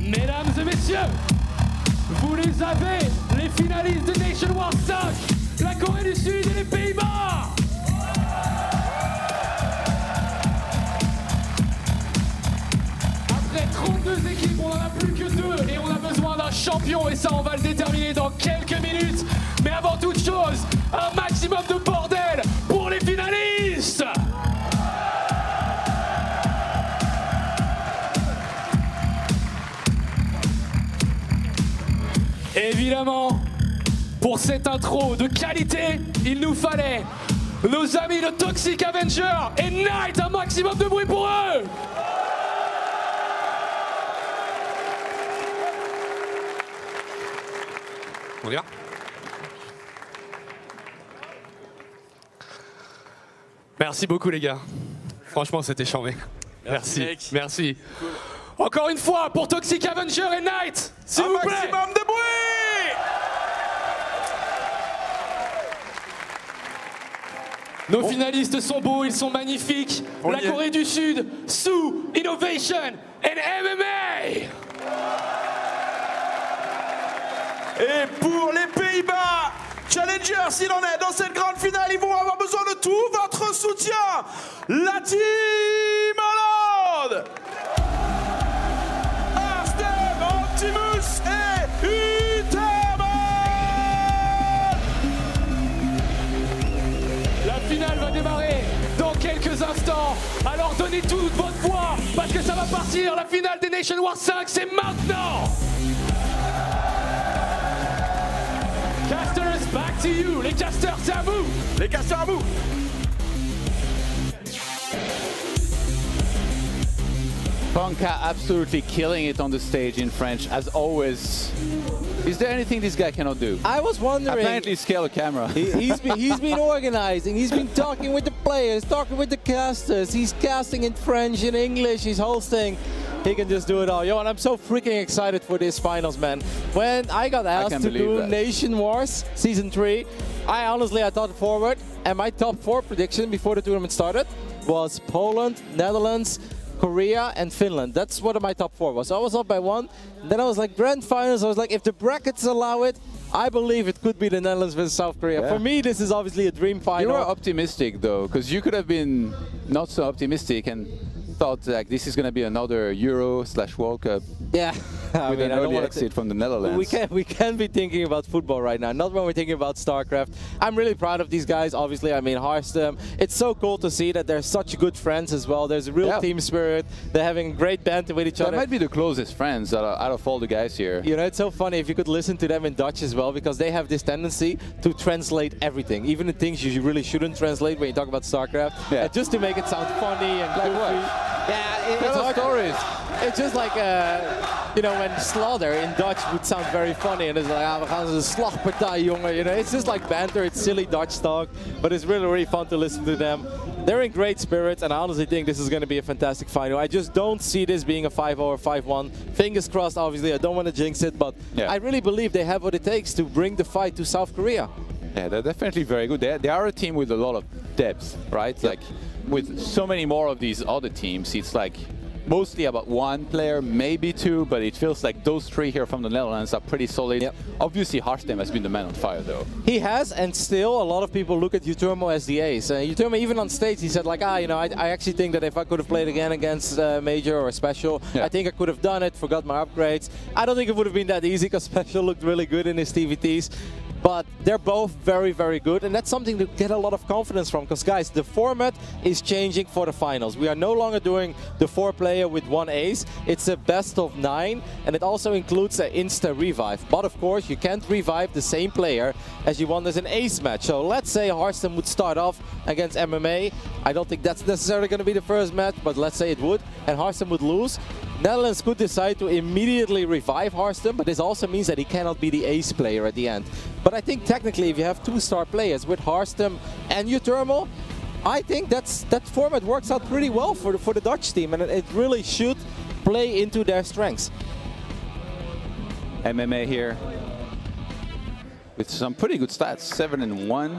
Mesdames et messieurs, vous les avez, les finalistes de Nation War 5, la Corée du Sud et les Pays-Bas. Après 32 équipes, on n'en a plus que 2 et on a besoin d'un champion et ça on va le déterminer dans quelques minutes. Mais avant toute chose, un maximum de bordel pour les finalistes. Évidemment, pour cette intro de qualité, il nous fallait nos amis de Toxic Avenger et Knight, un maximum de bruit pour eux. On y va? Merci beaucoup les gars. Franchement, c'était charmé. Merci, merci. Cool. Encore une fois, pour Toxic Avenger et Knight, s'il vous plaît. Un maximum de bruit. Nos finalistes sont beaux, ils sont magnifiques. La Corée du Sud, sous Innovation and MMA. Et pour les Pays-Bas, Challengers, s'il en est dans cette grande finale, ils vont avoir besoin de tout votre soutien. La team Hollande, Arstem, Optimus et Uterman. La finale va démarrer dans quelques instants. Alors donnez toute votre voix parce que ça va partir. La finale des Nation War 5, c'est maintenant. Casters, back to you. Les casters, c'est à vous. Les casters à vous. Ponka absolutely killing it on the stage in French, as always. Is there anything this guy cannot do? I was wondering. Apparently scale a camera. He's been organizing, he's been talking with the players, talking with the casters, he's casting in French, in English, he's hosting. He can just do it all. Yo, and I'm so freaking excited for this finals, man. When I got asked to do Nation Wars Season 3, I thought forward, and my top 4 prediction before the tournament started was Poland, Netherlands, Korea and Finland. That's what my top 4 was. So I was up by 1. Then I was like, grand finals. I was like, if the brackets allow it, I believe it could be the Netherlands versus South Korea. Yeah. For me, this is obviously a dream final. You were optimistic though, because you could have been not so optimistic and thought like this is going to be another Euro/World Cup. Yeah. With an early exit from the Netherlands. We can't be thinking about football right now, not when we're thinking about StarCraft. I'm really proud of these guys, obviously. I mean, Harstem. It's so cool to see that they're such good friends as well. There's a real team spirit. They're having great banter with each other. They might be the closest friends out of all the guys here. You know, it's so funny if you could listen to them in Dutch as well, because they have this tendency to translate everything, even the things you really shouldn't translate when you talk about StarCraft, just to make it sound funny and goofy. Yeah, it's hard stories. It's just like, you know, when Slaughter in Dutch would sound very funny, and it's like, ah, we gaan een slagpartij, jongen. You know, it's just like banter, it's silly Dutch talk, but it's really, really fun to listen to them. They're in great spirits, and I honestly think this is going to be a fantastic final. I just don't see this being a 5-0 or 5-1. Fingers crossed, obviously. I don't want to jinx it, but I really believe they have what it takes to bring the fight to South Korea. Yeah, they're definitely very good. They are a team with a lot of depth, right? Like, with so many more of these other teams, it's like mostly about 1 player, maybe 2, but it feels like those 3 here from the Netherlands are pretty solid. Obviously, Harstem has been the man on fire, though. He has, and still a lot of people look at Utermo as the ace. Utermo, even on stage, he said like, you know, I actually think that if I could have played again against Major or Special, I think I could have done it, forgot my upgrades. I don't think it would have been that easy, because Special looked really good in his TVTs. But they're both very, very good, and that's something to get a lot of confidence from, because guys, the format is changing for the finals. We are no longer doing the 4-player with 1 ace. It's a best of 9, and it also includes an insta revive. But of course, you can't revive the same player as you want as an ace match. So let's say Harstem would start off against MMA. I don't think that's necessarily going to be the first match, but let's say it would, and Harstem would lose. Netherlands could decide to immediately revive Harstem, but this also means that he cannot be the ace player at the end. But I think technically, if you have 2-star players with Harstem and Utermo, I think that format works out pretty well for the Dutch team, and it really should play into their strengths. MMA here with some pretty good stats, 7-1.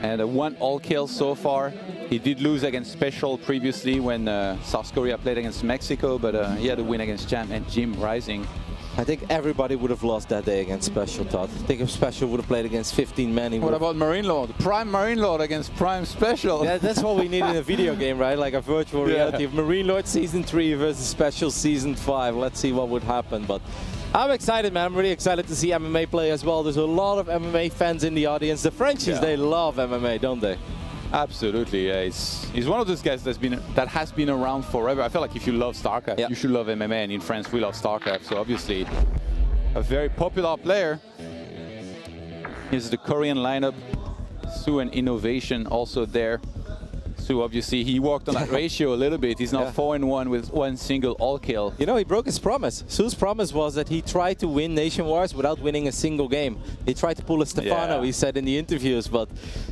and 1 all-kill so far. He did lose against Special previously when South Korea played against Mexico, but he had a win against Jam and Jim Rising. I think everybody would have lost that day against Special, Todd. I think if Special would have played against 15 men, What about Marine Lord? Prime Marine Lord against Prime Special. Yeah, that's what we need in a video game, right? Like a virtual reality of Marine Lord Season 3 versus Special Season 5. Let's see what would happen. But I'm excited, man. I'm really excited to see MMA play as well. There's a lot of MMA fans in the audience. The Frenchies, they love MMA, don't they? Absolutely, yeah. He's one of those guys that has been around forever. I feel like if you love StarCraft, you should love MMA, and in France we love StarCraft, so obviously a very popular player. Here's the Korean lineup. Su and Innovation also there. Su, obviously, he worked on that ratio a little bit. He's now 4-1 with 1 single all-kill. You know, he broke his promise. Su's promise was that he tried to win Nation Wars without winning a single game. He tried to pull a Stefano, he said in the interviews, but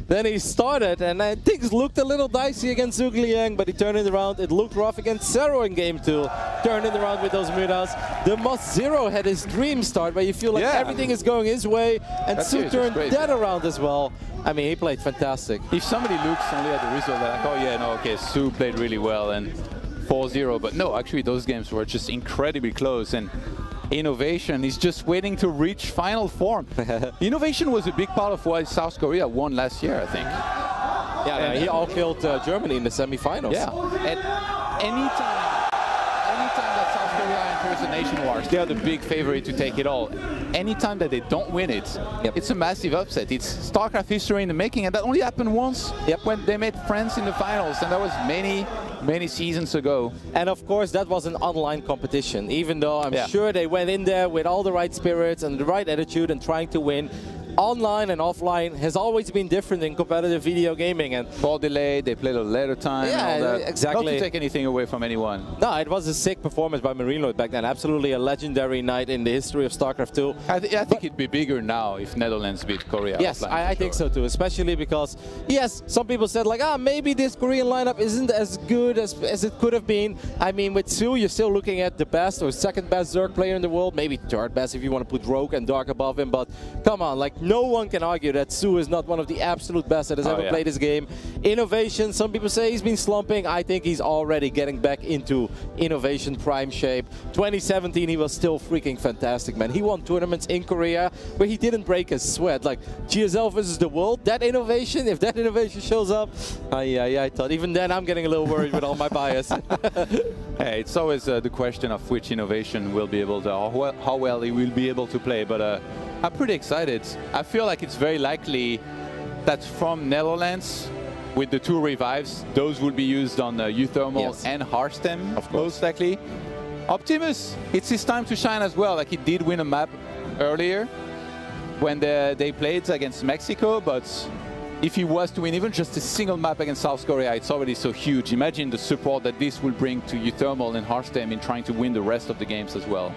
then he started, and things looked a little dicey against Zhuge Liang, but he turned it around. It looked rough against Zero in game 2. Turned it around with those Mudas. The Moss Zero had his dream start, where you feel like everything is going his way, and Su turned that around as well. I mean, he played fantastic. If somebody looks only at the result, they're like, oh yeah, no, okay, Su played really well and 4-0. But no, actually those games were just incredibly close. And Innovation is just waiting to reach final form. Innovation was a big part of why South Korea won last year, I think. Yeah, he all-killed Germany in the semifinals. Yeah, and anytime that South Korea enters the Nation Wars, they are the big favorite to take it all. Anytime that they don't win it, it's a massive upset. It's StarCraft history in the making, and that only happened once when they met France in the finals, and that was many seasons ago. And of course, that was an online competition, even though I'm sure they went in there with all the right spirits and the right attitude and trying to win. Online and offline has always been different in competitive video gaming. And ball delay, they played a later time. Yeah, and all that. exactly. Not to take anything away from anyone. No, it was a sick performance by Marine Lord back then. Absolutely a legendary night in the history of StarCraft 2. I think it'd be bigger now if Netherlands beat Korea. Yes, I think so too, especially because, yes, some people said like, maybe this Korean lineup isn't as good as it could have been. I mean, with Su, you're still looking at the best or second best Zerg player in the world, maybe third best if you want to put Rogue and Dark above him, but come on, like no one can argue that Su is not one of the absolute best that has ever played this game. Innovation, some people say he's been slumping. I think he's already getting back into Innovation prime shape. 2017, he was still freaking fantastic, man. He won tournaments in Korea where he didn't break a sweat. Like GSL versus the world, that Innovation, if that Innovation shows up, I thought even then I'm getting a little worried with all my bias. Hey, it's always the question of which Innovation will be able to, how well he will be able to play, but I'm pretty excited. I feel like it's very likely that from Netherlands, with the 2 revives, those will be used on Uthermal and Harstem, most likely. Optimus, it's his time to shine as well. Like he did win a map earlier when they played against Mexico, but if he was to win even just a single map against South Korea, it's already so huge. Imagine the support that this will bring to Uthermal and Harstem in trying to win the rest of the games as well.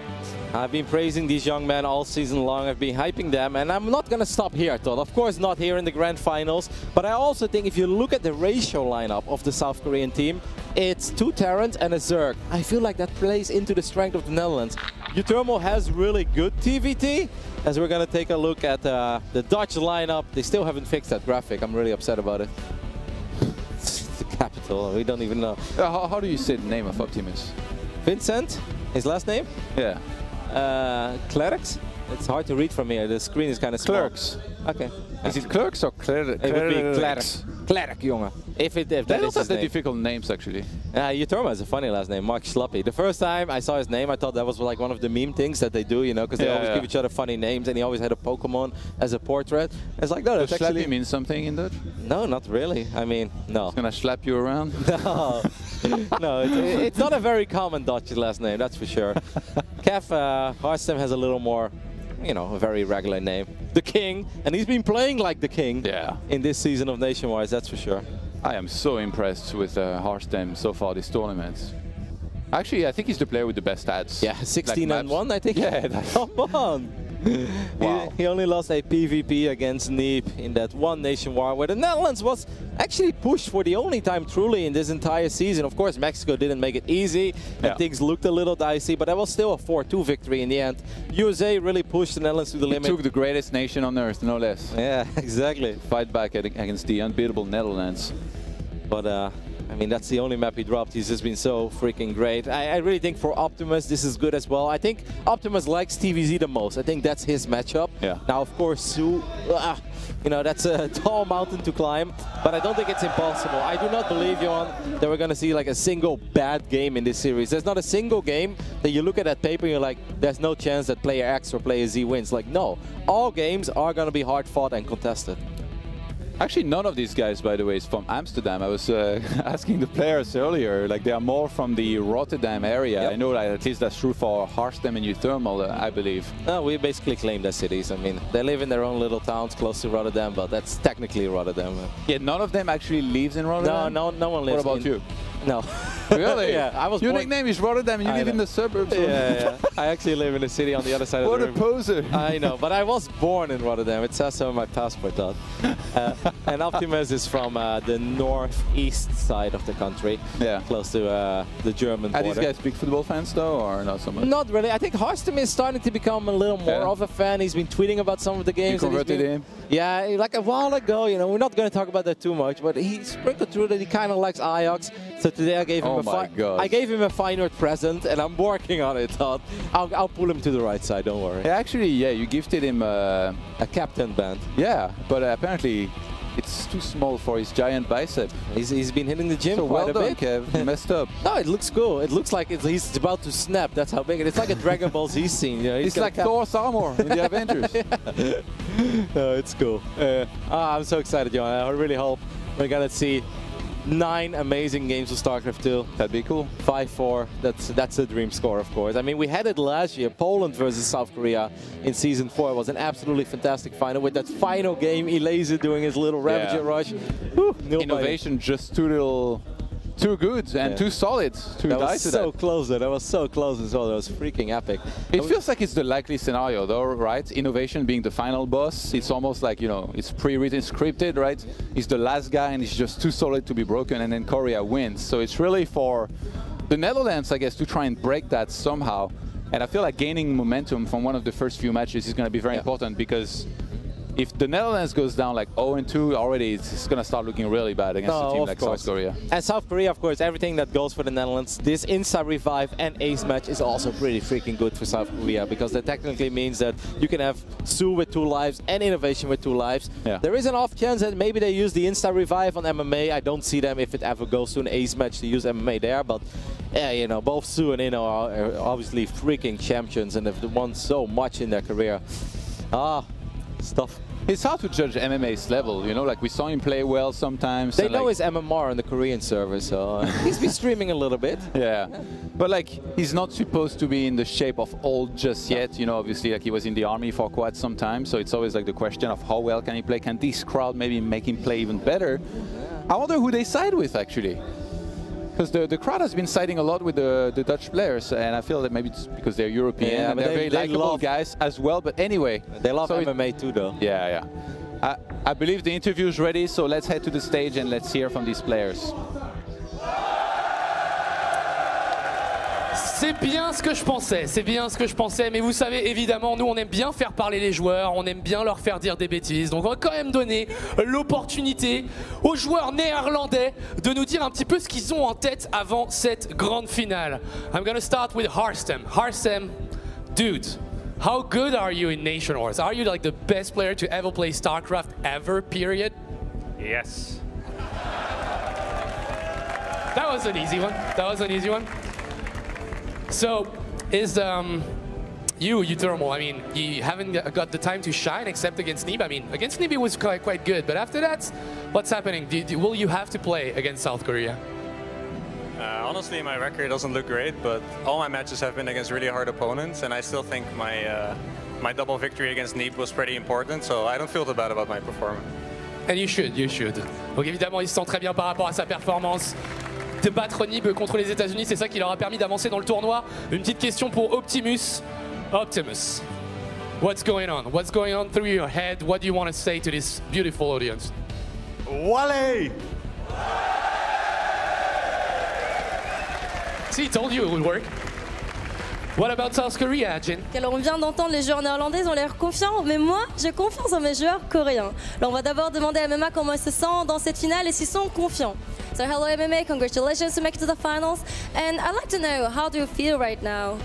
I've been praising these young men all season long. I've been hyping them, and I'm not going to stop here, Todd. Of course, not here in the grand finals, but I also think if you look at the ratio lineup of the South Korean team, it's 2 Terrans and a Zerg. I feel like that plays into the strength of the Netherlands. Uthermal has really good TVT, as we're going to take a look at the Dutch lineup. They still haven't fixed that graphic. I'm really upset about it. It's the capital. We don't even know. How do you say the name of Optimus? Vincent, his last name? Yeah. Clerics? It's hard to read from here. The screen is kind of small. Clerks. Okay. Is it Clerks or Clerics? It would be Clerics. Cleric, jongen. If that they is don't have his name. difficult names, actually. Uthermal has a funny last name, Mark Schlappy. The first time I saw his name, I thought that was like one of the meme things that they do, you know, because they always give each other funny names, and he always had a Pokemon as a portrait. It's like, no, that's actually... Schlappy means something in Dutch? No, not really. I mean, no. It's gonna slap you around? No. No, it's not a very common Dutch last name, that's for sure. Kev Harstem has a little more, you know, a very regular name. The King, and he's been playing like the King in this season of Nation Wars, that's for sure. I am so impressed with Harstem so far this tournament. Actually, I think he's the player with the best stats. Yeah, 16 and 1, I think. Yeah, come on. Wow. He only lost a PvP against Neep in that one nation war where the Netherlands was actually pushed for the only time truly in this entire season. Of course, Mexico didn't make it easy and things looked a little dicey, but that was still a 4-2 victory in the end. USA really pushed the Netherlands to the limit. It took the greatest nation on earth, no less. Yeah, exactly. Fight back against the unbeatable Netherlands. But I mean, that's the only map he dropped. He's just been so freaking great. I really think for Optimus, this is good as well. I think Optimus likes TVZ the most. I think that's his matchup. Yeah. Now, of course, Sue, you know, that's a tall mountain to climb, but I don't think it's impossible. I do not believe, Johan, that we're going to see like a single bad game in this series. There's not a single game that you look at that paper and you're like, there's no chance that player X or player Z wins. Like, no. All games are going to be hard fought and contested. Actually, none of these guys, by the way, is from Amsterdam. I was asking the players earlier, like they are more from the Rotterdam area. I know that at least that's true for Harstem and Uthermal, I believe. No, we basically claim their cities. I mean, they live in their own little towns close to Rotterdam, but that's technically Rotterdam. Yeah, none of them actually lives in Rotterdam? No one lives. What about you? No. Really? Yeah, I was Your born... nickname is Rotterdam and you live in the suburbs. Yeah. I actually live in a city on the other side of the river. What a poser. I know, but I was born in Rotterdam. It says so on my passport, Todd. And Optimus is from the northeast side of the country, close to the German border. Are these guys big football fans though, or not so much? Not really. I think Harstem is starting to become a little more of a fan. He's been tweeting about some of the games. You converted him? Yeah, like a while ago, you know, we're not going to talk about that too much, but he sprinkled through that he kind of likes Ajax. So today I gave him I gave him a Feyenoord present, and I'm working on it, Todd. I'll pull him to the right side, don't worry. Yeah, actually, you gifted him a captain band. Yeah, but apparently it's too small for his giant bicep. He's been hitting the gym quite a bit. Kev. You messed up. No, it looks cool. It looks like he's about to snap. That's how big it is. It's like a Dragon Ball Z scene. You know, it's like Thor's armor in the Avengers. No, it's cool. I'm so excited, Johan. I really hope we're going to see 9 amazing games of StarCraft 2. That'd be cool. 5-4. That's a dream score, of course. I mean, we had it last year, Poland versus South Korea in Season 4. It was an absolutely fantastic final with that final game, Elazer doing his little Ravager rush. Whew, Innovation just too good and too solid to die to that. That was so close, though. That was so close as well. That was freaking epic. It feels like it's the likely scenario, though, right? Innovation being the final boss. It's almost like, you know, it's pre-written, scripted, right? He's the last guy and he's just too solid to be broken, and then Korea wins. So it's really for the Netherlands, I guess, to try and break that somehow. And I feel like gaining momentum from one of the first few matches is going to be very important, because if the Netherlands goes down like 0-2 already, it's going to start looking really bad against a team like South Korea. And South Korea, of course, everything that goes for the Netherlands, this Insta-Revive and Ace match is also pretty freaking good for South Korea, because that technically means that you can have Sue with 2 lives and Innovation with 2 lives. Yeah. There is an off chance that maybe they use the Insta-Revive on MMA. I don't see them, if it ever goes to an Ace match, to use MMA there, but yeah, you know, both Sue and Inno are obviously freaking champions and have won so much in their career. Stuff. It's hard to judge MMA's level, you know, like we saw him play well sometimes. They know his MMR on the Korean server, so he's been streaming a little bit. Yeah, but like he's not supposed to be in the shape of old just yet, you know, obviously like he was in the army for quite some time, so it's always like the question of how well can he play, can this crowd maybe make him play even better? I wonder who they side with actually. Because the crowd has been siding a lot with the Dutch players, and I feel that maybe it's because they're European and they're very likable guys as well. But anyway, they love MMA too, though. Yeah, yeah. I believe the interview is ready, so let's head to the stage and let's hear from these players. C'est bien ce que je pensais, c'est bien ce que je pensais, mais vous savez, évidemment, nous on aime bien faire parler les joueurs, on aime bien leur faire dire des bêtises, donc on va quand même donner l'opportunité aux joueurs néerlandais de nous dire un petit peu ce qu'ils ont en tête avant cette grande finale. I'm gonna start with Harstem. Harstem, dude, how good are you in Nation Wars? Are you like the best player to ever play StarCraft ever, period? Yes. That was an easy one, that was an easy one. So, is you Thermal, I mean, you haven't got the time to shine except against Neeb. I mean, against Neeb it was quite good, but after that, what's happening? Will you have to play against South Korea? Honestly, my record doesn't look great, but all my matches have been against really hard opponents, and I still think my double victory against Neeb was pretty important, so I don't feel too bad about my performance. And you should. Donc évidemment, il se sent très bien par rapport à sa performance. De battre Nib contre les États-Unis, c'est ça qui leur a permis d'avancer dans le tournoi. Une petite question pour Optimus. Optimus, What's going on? What's going on through your head? What do you want to say to this beautiful audience? Wallé! See, he told you it would work. What about South Korea, Jin? Alors on vient d'entendre les joueurs néerlandais, ils ont l'air confiants, mais moi j'ai confiance en mes joueurs coréens. Alors on va d'abord demander à MMA comment ils se sentent dans cette finale et s'ils sont confiants. So hello MMA, congratulations to make it to the finals. And I'd like to know, how do you feel right now?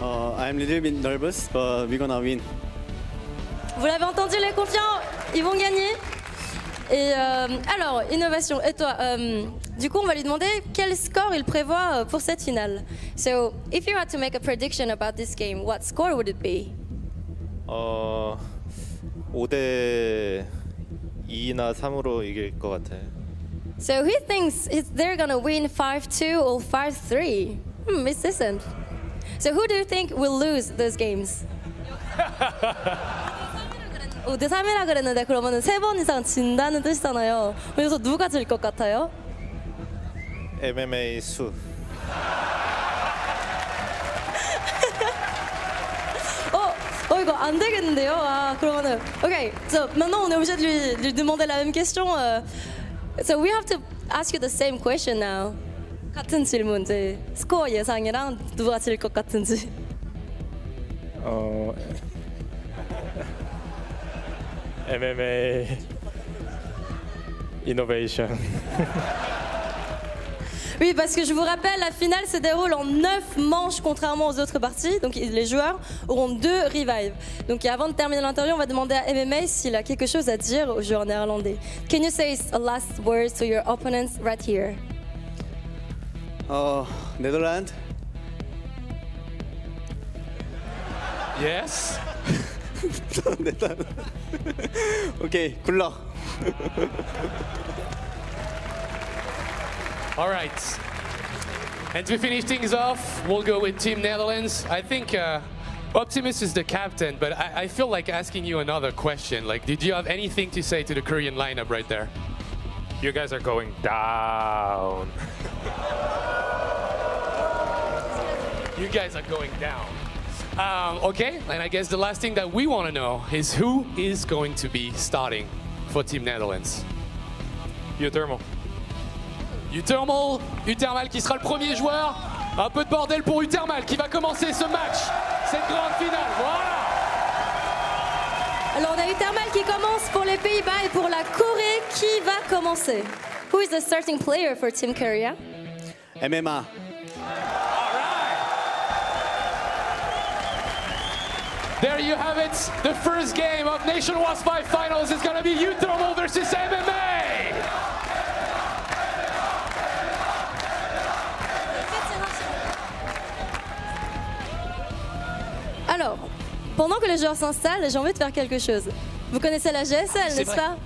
I'm a little bit nervous, but we're gonna win. Vous l'avez entendu, les confiants, ils vont gagner. Et alors, Innovation, et toi, du coup on va lui demander quel score il prévoit pour cette finale. So, if you had to make a prediction about this game, what score would it be? 5대 2나 3으로 이길 것 같아요. So he thinks they're gonna win 5-2 or 5-3. It's decent. So who do you think will lose those games? 5대 3이라 그랬는데 그러면은 3번 이상 진다는 뜻이잖아요. 그래서 누가 질 것 같아요? MMA 수. 이거 안 되겠는데요? Ah, 그러면은, okay. So maintenant on est obligé de lui demander la même question. So we have to ask you the same question now. 같은 질문, 이제 스코어 예상이랑 누가 질 것 같은지. MMA Innovation. Oui, parce que je vous rappelle, la finale se déroule en 9 manches, contrairement aux autres parties. Donc les joueurs auront 2 revives. Donc avant de terminer l'interview, on va demander à MMA s'il a quelque chose à dire aux joueurs néerlandais. Can you say a last word to your opponents right here? Netherlands. Yes. 오케이, 굴러. All right. And to finish things off, we'll go with Team Netherlands. I think Optimus is the captain, but I feel like asking you another question. Like, did you have anything to say to the Korean lineup right there? You guys are going down. You guys are going down. Okay, and I guess the last thing that we want to know is who is going to be starting for Team Netherlands? Uthermal. Uthermal qui sera le premier joueur. Un peu de bordel pour Uthermal qui va commencer ce match, cette grande finale. Voilà. Alors on a Uthermal qui commence pour les Pays-Bas et pour la Corée qui va commencer. Who is the starting player for Team Korea? MMA. There you have it. The first game of Nation Wars 5 Finals is going to be Uthermal versus MMA. Alors, pendant que les joueurs s'installent, j'ai envie de faire quelque chose. Vous connaissez la GSL, n'est-ce pas?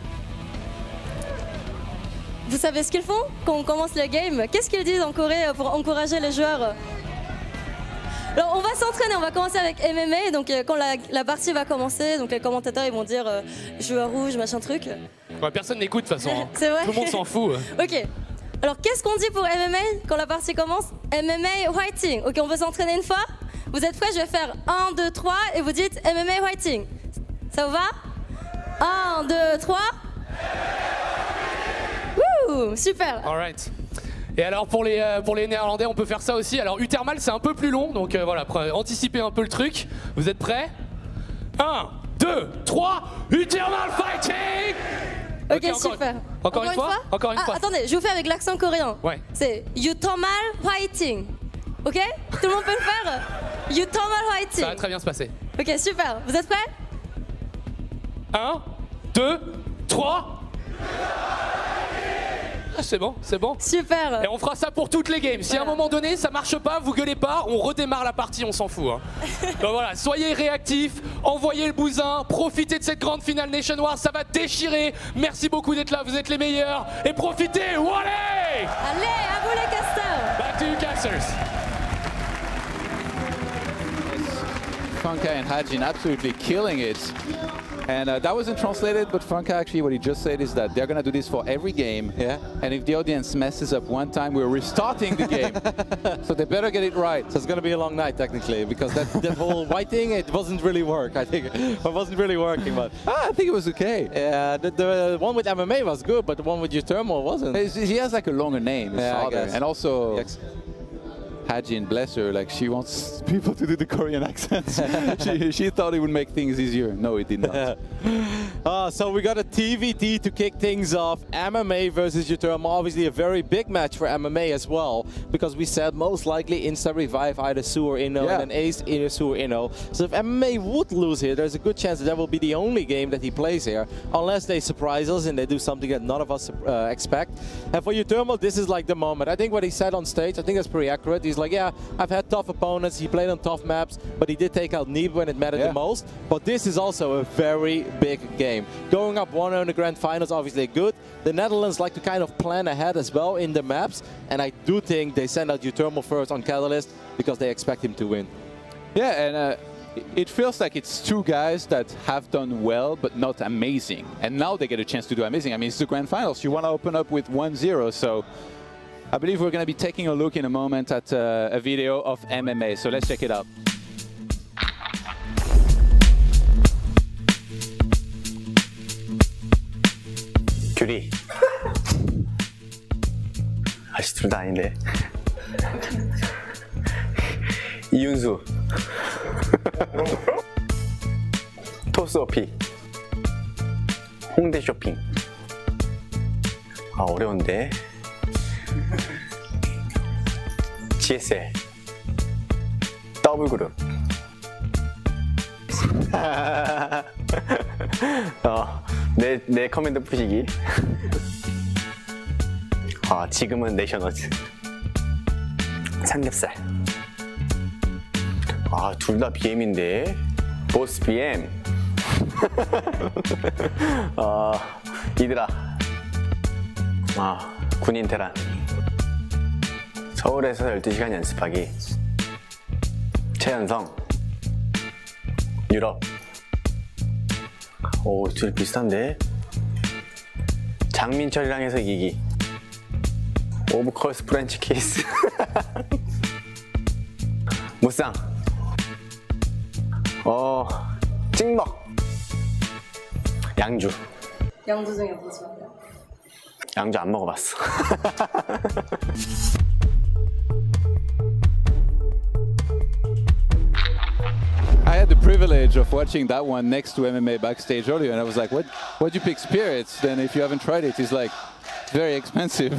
Vous savez ce qu'ils font quand on commence le game? Qu'est-ce qu'ils disent en Corée pour encourager les joueurs? Alors on va s'entraîner, on va commencer avec MMA, donc quand la partie va commencer, donc les commentateurs ils vont dire joueur rouge, machin truc. Ouais, personne n'écoute de toute façon. Hein. C'est vrai. Tout le monde s'en fout. Ok. Alors qu'est-ce qu'on dit pour MMA quand la partie commence? MMA Fighting. Ok, on veut s'entraîner une fois. Vous êtes prêts? Je vais faire 1, 2, 3 et vous dites MMA Fighting. Ça vous va? 1, 2, 3. Wouh, super. All right. Et alors pour les Néerlandais, on peut faire ça aussi. Alors Uthermal c'est un peu plus long, donc voilà, anticipez un peu le truc. Vous êtes prêts? 1, 2, 3, Uthermal Fighting. Ok, super. Encore une fois. Attendez, je vous fais avec l'accent coréen. Ouais. C'est Uthermal Fighting. Ok? Tout le monde peut le faire? Uthermal Fighting. Ça va très bien se passer. Ok, super. Vous êtes prêts? 1, 2, 3. Ah, c'est bon, c'est bon. Super. Et on fera ça pour toutes les games. Si à un moment donné ça marche pas, vous gueulez pas, on redémarre la partie, on s'en fout. Hein. Donc voilà, soyez réactifs, envoyez le bousin, profitez de cette grande finale Nation Wars, ça va déchirer. Merci beaucoup d'être là, vous êtes les meilleurs. Et profitez, allez! Allez, à vous les casters. Back to you casters. Funka and Hajin absolutely killing it. And that wasn't translated, but Franca actually what he just said is that they're going to do this for every game. Yeah. And if the audience messes up one time, we're restarting the game. So they better get it right. So it's going to be a long night, technically, because that whole white thing, it wasn't really work, I think. It wasn't really working, but... I think it was okay. Yeah, the one with MMA was good, but the one with Utermo wasn't. He has like a longer name, his father. And also... Yes. Hajin, bless her, like she wants people to do the Korean accents. she thought it would make things easier. No, it did not. So we got a TVT to kick things off. MMA versus Utermo, obviously a very big match for MMA as well, because we said most likely Insta revive either Su or Inno, and then Ace either Su or Inno. So if MMA would lose here, there's a good chance that will be the only game that he plays here, unless they surprise us and they do something that none of us expect. And for Utermo, this is like the moment. I think what he said on stage, I think that's pretty accurate. He's like, yeah, I've had tough opponents, he played on tough maps, but he did take out Neeb when it mattered the most. But this is also a very big game. Going up 1-0 in the grand finals, obviously good. The Netherlands like to kind of plan ahead as well in the maps, and I do think they send out Utermo first on Catalyst because they expect him to win. Yeah, and it feels like it's two guys that have done well, but not amazing. And now they get a chance to do amazing. I mean, it's the grand finals. You want to open up with 1-0, so I believe we're going to be taking a look in a moment at a video of MMA, so let's check it out. 규리. 아씨, 둘 다 아닌데. 이윤수. 토스 어피. 홍대 쇼핑. 아, 어려운데. GSL. 더블 그룹. 내 커맨드 푸시기. 지금은 내셔너즈. 삼겹살. 둘 다 BM인데. 보스 BM. 이들아. 군인 테란. 서울에서 12시간 연습하기. 최연성. 유럽. 오, 둘 비슷한데? 장민철이랑 해서 이기기. 오브컬스 프렌치 키스. 무쌍. 찍먹. 양주. 양주 중에 무슨 양주 안 먹어봤어. I had the privilege of watching that one next to MMA backstage earlier, and I was like, why'd you pick spirits? Then if you haven't tried it, it's like, very expensive.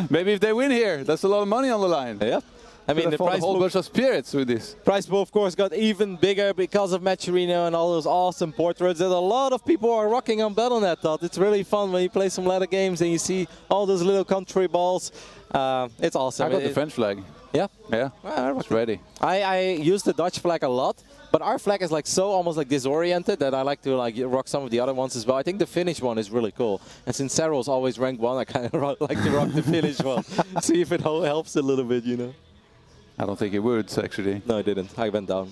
Maybe if they win here, that's a lot of money on the line. Yeah. I mean, the price a whole bunch of spirits with this. Price pool, of course, got even bigger because of Matcherino and all those awesome portraits that a lot of people are rocking on Battle.net. It's really fun when you play some ladder games and you see all those little country balls. It's awesome. I got the French flag. Yeah? Yeah, it's ready. I use the Dutch flag a lot, but our flag is like so almost like disoriented that I like to like rock some of the other ones as well. I think the Finnish one is really cool. And since Sarah's always ranked 1, I kind of like to rock the Finnish one. See if it helps a little bit, you know. I don't think it would, actually. No, I didn't. I went down.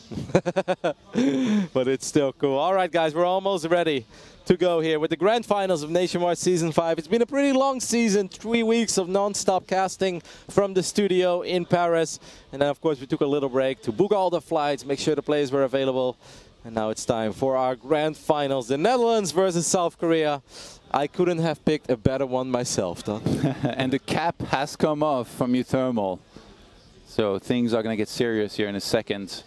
But it's still cool. All right, guys, we're almost ready to go here with the grand finals of Nationwide Season 5. It's been a pretty long season, 3 weeks of non-stop casting from the studio in Paris. And then, of course, we took a little break to book all the flights, make sure the players were available. And now it's time for our grand finals, the Netherlands versus South Korea. I couldn't have picked a better one myself, though. And the cap has come off from Uthermal. So things are going to get serious here in a second.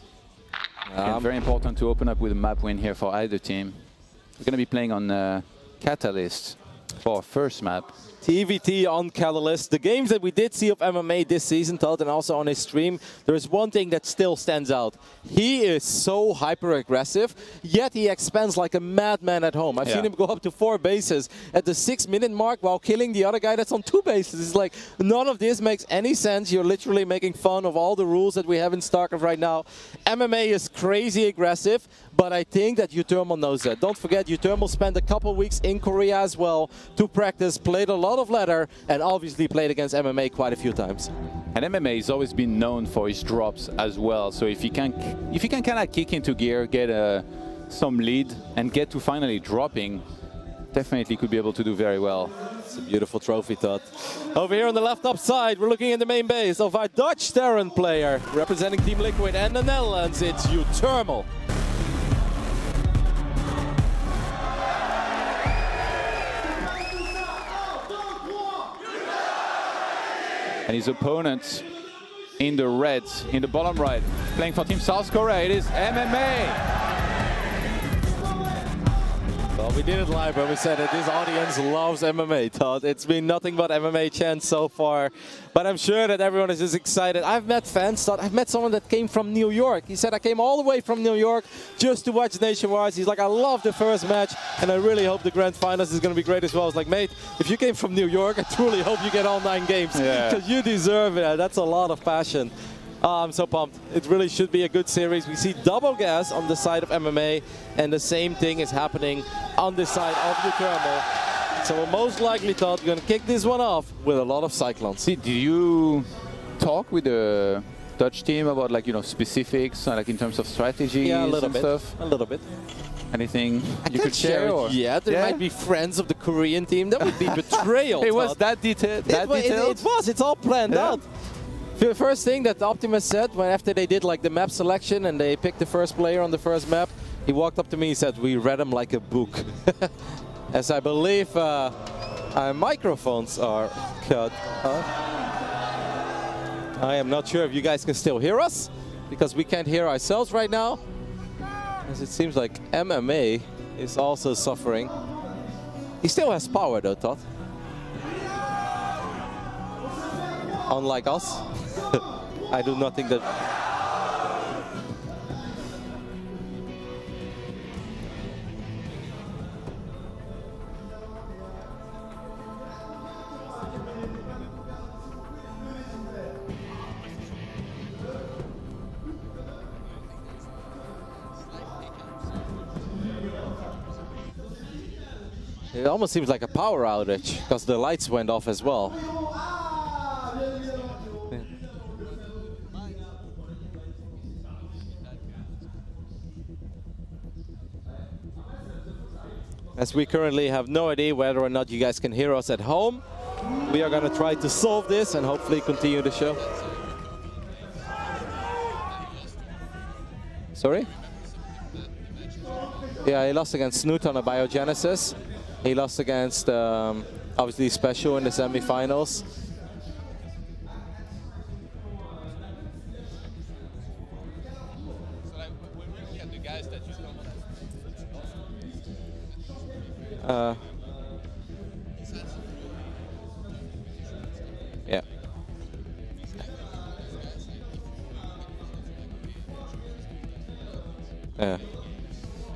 Very important to open up with a map win here for either team. We're going to be playing on Catalyst for our first map. TVT on Catalyst. The games that we did see of MMA this season, Todd, and also on his stream, there is one thing that still stands out. He is so hyper-aggressive, yet he expands like a madman at home. I've seen him go up to 4 bases at the 6-minute mark while killing the other guy that's on 2 bases. It's like, none of this makes any sense. You're literally making fun of all the rules that we have in StarCraft right now. MMA is crazy aggressive, but I think that Uthermal knows that. Don't forget, Uthermal spent a couple weeks in Korea as well to practice, played a lot of ladder, and obviously played against MMA quite a few times. And MMA has always been known for his drops as well. So if you can kind of kick into gear, get a some lead and get to finally dropping, definitely could be able to do very well. It's a beautiful trophy, Todd. Over here on the left up side, we're looking in the main base of our Dutch Terran player, representing Team Liquid and the Netherlands. It's Untitled. And his opponent in the red, in the bottom right, playing for Team South Korea, it is MMA. Well, we did it live when we said that this audience loves MMA, Todd. It's been nothing but MMA chants so far. But I'm sure that everyone is just excited. I've met fans, Todd. I've met someone that came from New York. He said, I came all the way from New York just to watch Nationwide. He's like, I love the first match, and I really hope the grand finals is going to be great as well. I was like, mate, if you came from New York, I truly hope you get all 9 games. Because you deserve it. That's a lot of passion. I'm so pumped. It really should be a good series. We see double gas on the side of MMA, and the same thing is happening on the side of Untitled. So we're most likely, Todd, going to kick this one off with a lot of Cyclones. Did you talk with the Dutch team about, like, you know, specifics, like in terms of strategies a little and bit. stuff? A little bit. Anything you could share? share? Yeah, there might be friends of the Korean team. That would be betrayal. It was that detailed? It was. It's all planned out. The first thing that Optimus said when after they did like the map selection and they picked the first player on the first map, he walked up to me and said, we read him like a book. As I believe our microphones are cut. I am not sure if you guys can still hear us, because we can't hear ourselves right now. As it seems like MMA is also suffering. He still has power though, Todd. Unlike us. I do not think that... It almost seems like a power outage, because the lights went off as well. As we currently have no idea whether or not you guys can hear us at home, we are going to try to solve this and hopefully continue the show. Sorry? Yeah, he lost against Snoot on a Biogenesis. He lost against, obviously, Special in the semifinals. Yeah. Yeah.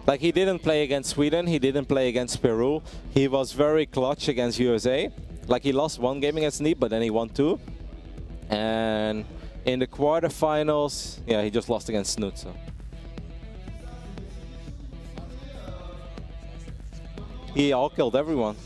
Like, he didn't play against Sweden, he didn't play against Peru. He was very clutch against USA. Like, he lost 1 game against Neep, but then he won 2. And in the quarterfinals, yeah, he just lost against Snoot. So. He all killed everyone.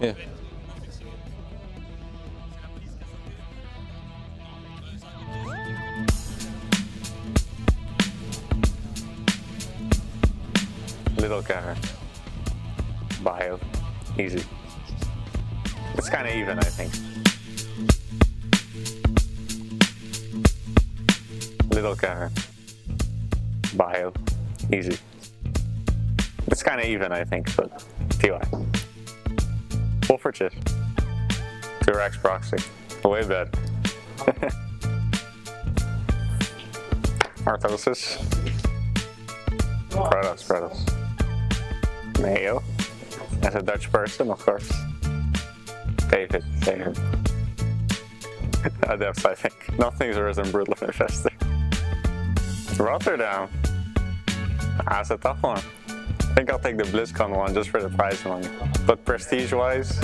Yeah. Little counter. Bio. Easy. It's kind of even, I think. Little counter. Bio. Easy. It's kind of even, I think, but TY. Full for chip. 2x proxy. Way bad. Arthosis. Protos. Mayo. As a Dutch person, of course. David. Adept, I think. Nothing's worse than Brutal Infestor. Rotterdam. That's a tough one. I think I'll take the BlizzCon one just for the prize money. But prestige-wise,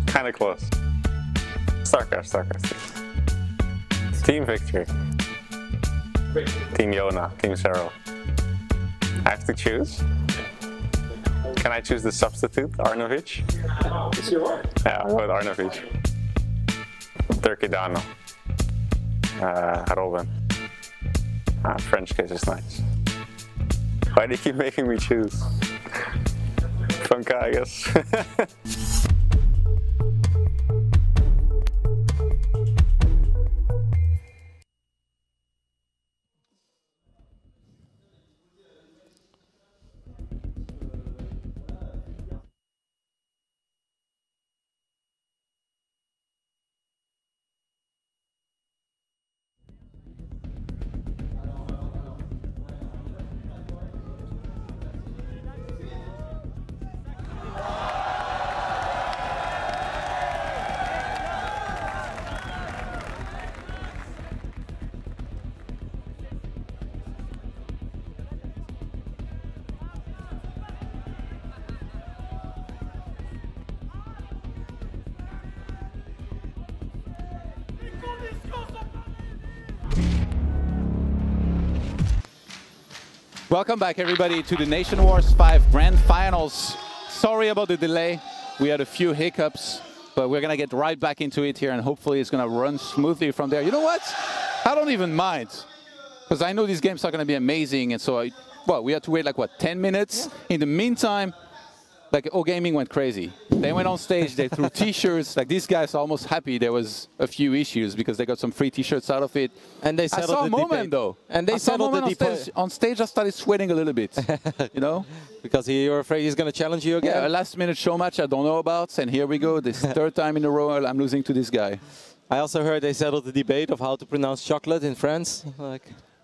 kind of close. StarCraft. Team Victory. Team Yona, Team Cero. I have to choose. Can I choose the substitute, Arnovic? Sure. Yeah, I'll go with Arnovic. Turkidano. Robin. French kiss is nice. Why do you keep making me choose? Funka, I guess. Welcome back, everybody, to the Nation Wars 5 Grand Finals. Sorry about the delay. We had a few hiccups, but we're going to get right back into it here, and hopefully it's going to run smoothly from there. You know what? I don't even mind, because I know these games are going to be amazing, and so, we had to wait, like, what, 10 minutes? Yeah. In the meantime, like, O-Gaming went crazy. They went on stage, they threw T-shirts. Like, these guys are almost happy there was a few issues because they got some free T-shirts out of it. And they settled I saw a moment, though. And they settled the debate. On stage, I started sweating a little bit, you know? Because you're afraid he's going to challenge you again? Yeah, a last-minute show match I don't know about, and here we go. This third time in a row I'm losing to this guy. I also heard they settled the debate of how to pronounce chocolate in France. Like,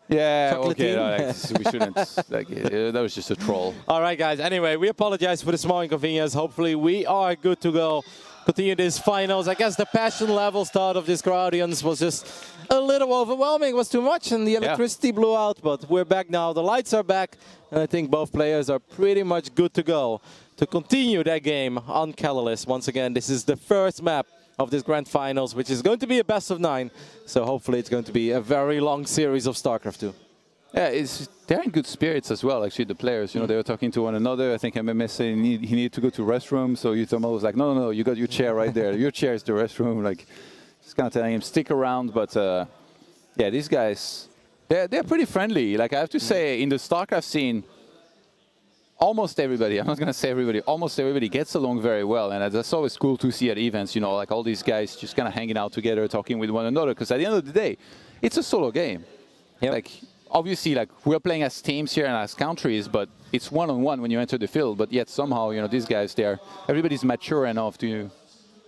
yeah, okay, no, like, we shouldn't. Like, that was just a troll. All right, guys. Anyway, we apologize for the small inconvenience. Hopefully, we are good to go. Continue this finals. I guess the passion level start of this audience was just a little overwhelming. It was too much, and the electricity blew out. But we're back now. The lights are back, and I think both players are pretty much good to go to continue that game on Catalyst. Once again, this is the first map of this grand finals, which is going to be a best of 9. So hopefully it's going to be a very long series of StarCraft 2. Yeah, they're in good spirits as well, actually, the players. You know, they were talking to one another. I think MMS said he needed to go to restroom. So Utama was like, no, you got your chair right there. Your chair is the restroom. Like, just kind of telling him, stick around. But, yeah, these guys, they're pretty friendly. Like, I have to say, in the StarCraft scene, almost everybody, I'm not going to say everybody, almost everybody gets along very well. And that's always cool to see at events, you know, like all these guys just kind of hanging out together, talking with one another. Because at the end of the day, it's a solo game. Yep. Like, obviously, like, we're playing as teams here and as countries, but it's one-on-one when you enter the field. But yet somehow, you know, these guys, everybody's mature enough to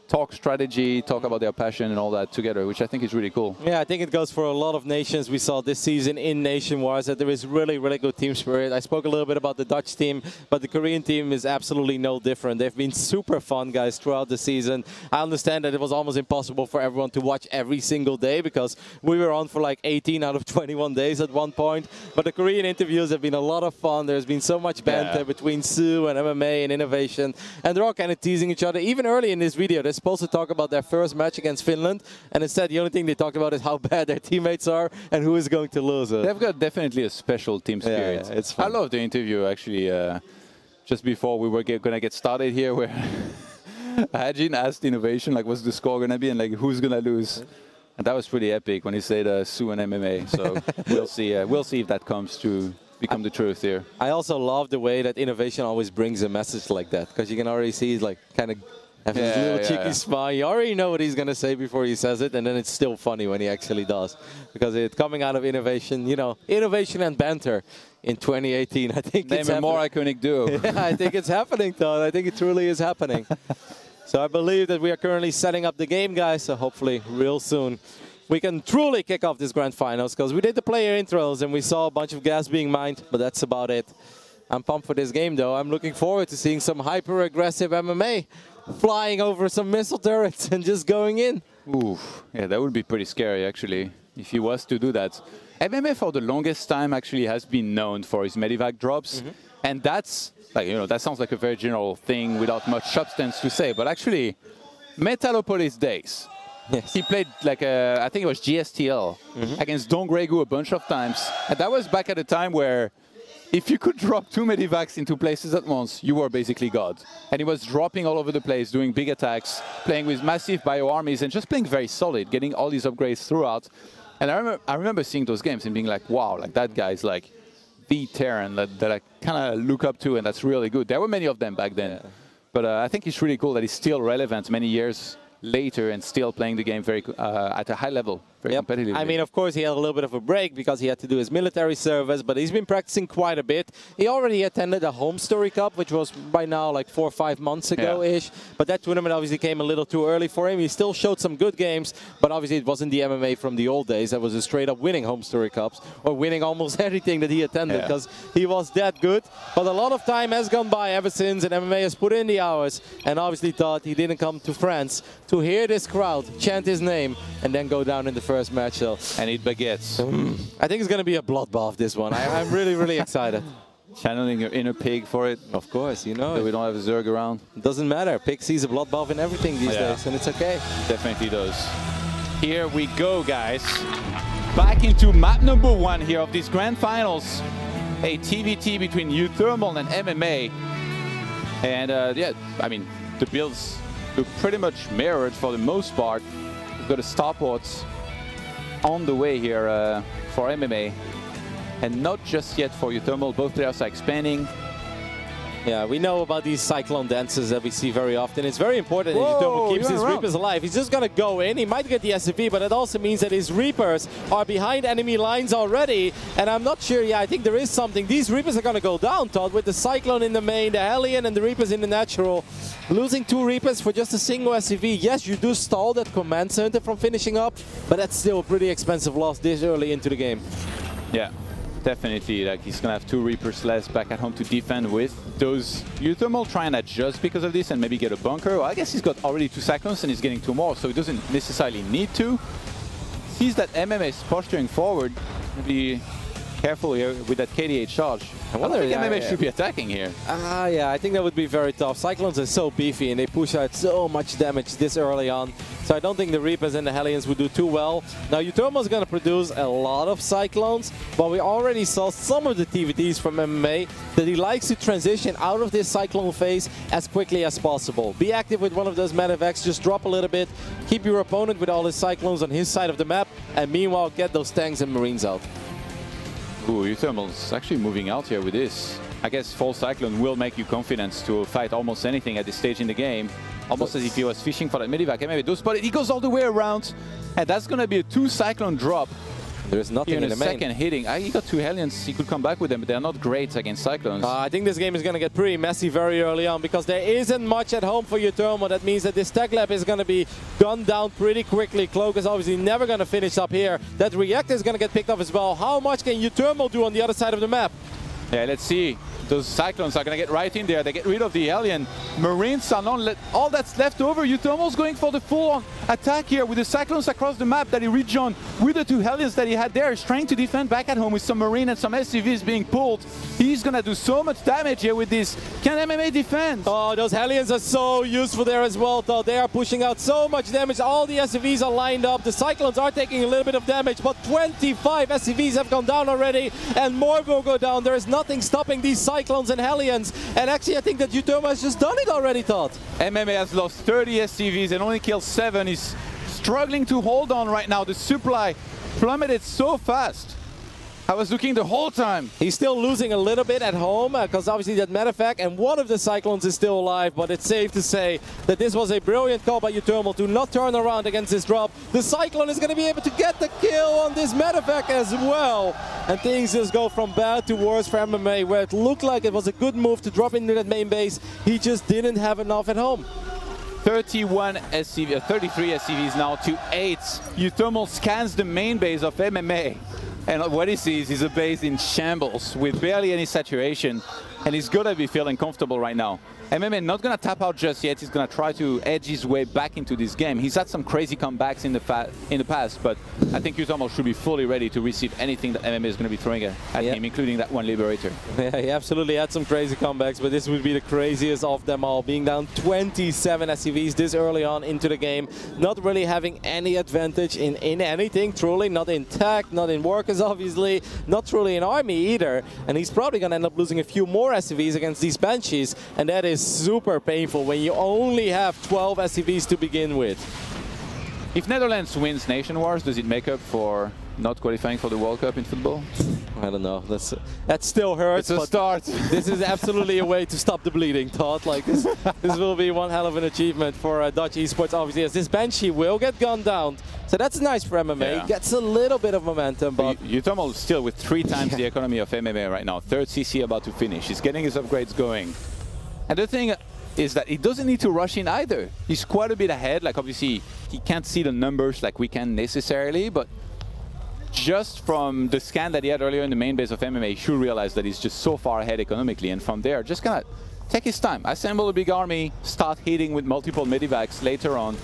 talk strategy, talk about their passion and all that together, which I think is really cool. Yeah, I think it goes for a lot of nations we saw this season in Nation Wars, that there is really, really good team spirit. I spoke a little bit about the Dutch team, but the Korean team is absolutely no different. They've been super fun, guys, throughout the season. I understand that it was almost impossible for everyone to watch every single day because we were on for like 18 out of 21 days at one point. But the Korean interviews have been a lot of fun. There's been so much banter between Sue and MMA and Innovation, and they're all kind of teasing each other. Even early in this video, they're supposed to talk about their first match against Finland, and instead the only thing they talked about is how bad their teammates are and who is going to lose it. They've got definitely a special team spirit. Yeah, it's fun. I love the interview, actually, just before we were going to get started here, where Hajin asked Innovation, like, what's the score going to be, and like, who's going to lose? And that was pretty epic when he said Sue and MMA. So we'll see if that comes to become the truth here. I also love the way that Innovation always brings a message like that, because you can already see he's like kind of having his little cheeky smile. You already know what he's going to say before he says it, and then it's still funny when he actually does. Because it's coming out of Innovation, you know, Innovation and banter in 2018. I think Name a more iconic duo. Yeah, I think it's happening, though. I think it truly is happening. So I believe that we are currently setting up the game, guys. So hopefully real soon we can truly kick off this grand finals, because we did the player intros and we saw a bunch of gas being mined, but that's about it. I'm pumped for this game, though. I'm looking forward to seeing some hyper-aggressive MMA flying over some missile turrets and just going in. Oof. Yeah, that would be pretty scary, actually, if he was to do that. MMA for the longest time actually has been known for his medivac drops. And that's, like, you know, that sounds like a very general thing without much substance to say. But actually, Metalopolis days, he played, like, I think it was GSTL against Don Gregu a bunch of times. And that was back at a time where if you could drop 2 medivacs into places at once, you were basically God. And he was dropping all over the place, doing big attacks, playing with massive bio-armies, and just playing very solid, getting all these upgrades throughout. And I remember seeing those games and being like, wow, like that guy's like the Terran that I kind of look up to, and that's really good. There were many of them back then. Yeah. But I think it's really cool that he's still relevant many years later and still playing the game very at a high level, very competitively. I mean, of course, he had a little bit of a break because he had to do his military service, but he's been practicing quite a bit. He already attended a Home Story Cup, which was by now like 4 or 5 months ago-ish. But that tournament obviously came a little too early for him. He still showed some good games, but obviously it wasn't the MMA from the old days. That was a straight-up winning Home Story Cups, or winning almost everything that he attended, because he was that good. But a lot of time has gone by ever since, and MMA has put in the hours, and obviously thought he didn't come to France to hear this crowd chant his name and then go down in the first match. So. And eat baguettes. I think it's going to be a bloodbath, this one. I'm really, really excited. Channeling your inner pig for it. Of course, you know. So we don't have a Zerg around. Doesn't matter. Pig sees a bloodbath in everything these days, and it's okay. Definitely does. Here we go, guys. Back into map number 1 here of these grand finals. A TVT between Uthermal and MMA. And yeah, I mean, the builds look pretty much mirrored for the most part. We've got a starports on the way here for MMA, and not just yet for Uthermal. Both players are expanding. Yeah, we know about these Cyclone dances that we see very often. It's very important that Uthermal keeps his Reapers alive. He's just going to go in. He might get the SCV, but it also means that his Reapers are behind enemy lines already. And I'm not sure, I think there is something. These Reapers are going to go down, Todd, with the Cyclone in the main, the Hellion, and the Reapers in the natural. Losing 2 Reapers for just a single SCV. Yes, you do stall that command center from finishing up, but that's still a pretty expensive loss this early into the game. Yeah. Definitely, like he's gonna have 2 Reapers less back at home to defend with. Those Uthermal try and adjust because of this and maybe get a bunker. Well, I guess he's got already 2 Cyclones and he's getting 2 more, so he doesn't necessarily need to. Sees that MMA is posturing forward. Be careful here with that KDA charge. I wonder if MMA should be attacking here. Yeah, I think that would be very tough. Cyclones are so beefy and they push out so much damage this early on. So I don't think the Reapers and the Hellions would do too well. Now Uthermal is going to produce a lot of Cyclones, but we already saw some of the TVTs from MMA that he likes to transition out of this Cyclone phase as quickly as possible. Be active with one of those Medivacs, just drop a little bit, keep your opponent with all his Cyclones on his side of the map, and meanwhile get those tanks and Marines out. Ooh, Uthermal's actually moving out here with this. I guess Full Cyclone will make you confident to fight almost anything at this stage in the game. Almost as if he was fishing for that Medivac. And maybe those, but he goes all the way around. And that's going to be a 2 Cyclone drop. There's nothing in the main. Second hitting. He got 2 Hellions. He could come back with them, but they're not great against Cyclones. I think this game is going to get pretty messy very early on because there isn't much at home for Uthermal. That means that this tech lab is going to be gunned down pretty quickly. Cloak is obviously never going to finish up here. That reactor is going to get picked up as well. How much can Uthermal do on the other side of the map? Yeah, let's see. Those Cyclones are going to get right in there. They get rid of the Hellion. Marines are not all that's left over. Uthermal's going for the full attack here with the Cyclones across the map that he rejoined with the 2 Hellions that he had there. He's trying to defend back at home with some Marine and some SCVs being pulled. He's going to do so much damage here with this. Can MMA defend? Oh, those Hellions are so useful there as well, though. They are pushing out so much damage. All the SCVs are lined up. The Cyclones are taking a little bit of damage, but 25 SCVs have gone down already, and more will go down. There is nothing stopping these Cyclones and Hellions, and actually I think that Uthermal has just done it already, Todd. MMA has lost 30 SCVs and only killed 7. He's struggling to hold on right now. The supply plummeted so fast. I was looking the whole time. He's still losing a little bit at home because obviously that Medivac and one of the Cyclones is still alive, but it's safe to say that this was a brilliant call by Uthermal to not turn around against this drop. The Cyclone is going to be able to get the kill on this Medivac as well. And things just go from bad to worse for MMA, where it looked like it was a good move to drop into that main base. He just didn't have enough at home. 31 SCV, 33 SCVs now to 8. Uthermal scans the main base of MMA. And what he sees is a base in shambles with barely any saturation. and he's gonna be feeling comfortable right now. MMA not gonna tap out just yet. He's gonna try to edge his way back into this game. He's had some crazy comebacks in the past, but I think Utomo should be fully ready to receive anything that MMA is gonna be throwing at him, including that one Liberator. Yeah, he absolutely had some crazy comebacks, but this would be the craziest of them all. Being down 27 SCVs this early on into the game, not really having any advantage in anything, truly, not in tech, not in workers obviously, not truly in army either, and he's probably gonna end up losing a few more SCVs against these Banshees, and that is super painful when you only have 12 SCVs to begin with. If Netherlands wins Nation Wars, does it make up for not qualifying for the World Cup in football? I don't know. That still hurts. It's a start. This is absolutely a way to stop the bleeding, Todd. Like this will be one hell of an achievement for Dutch esports, obviously, as this Banshee will get gunned down. So that's nice for MMA. Yeah. Gets a little bit of momentum, but Utomo still with 3 times the economy of MMA right now. 3rd CC about to finish. He's getting his upgrades going. And the thing is that he doesn't need to rush in either. He's quite a bit ahead. Like obviously he can't see the numbers like we can necessarily, but just from the scan that he had earlier in the main base of MMA, he should realize that he's just so far ahead economically. And from there, just gonna take his time, assemble a big army, start hitting with multiple medivacs later on,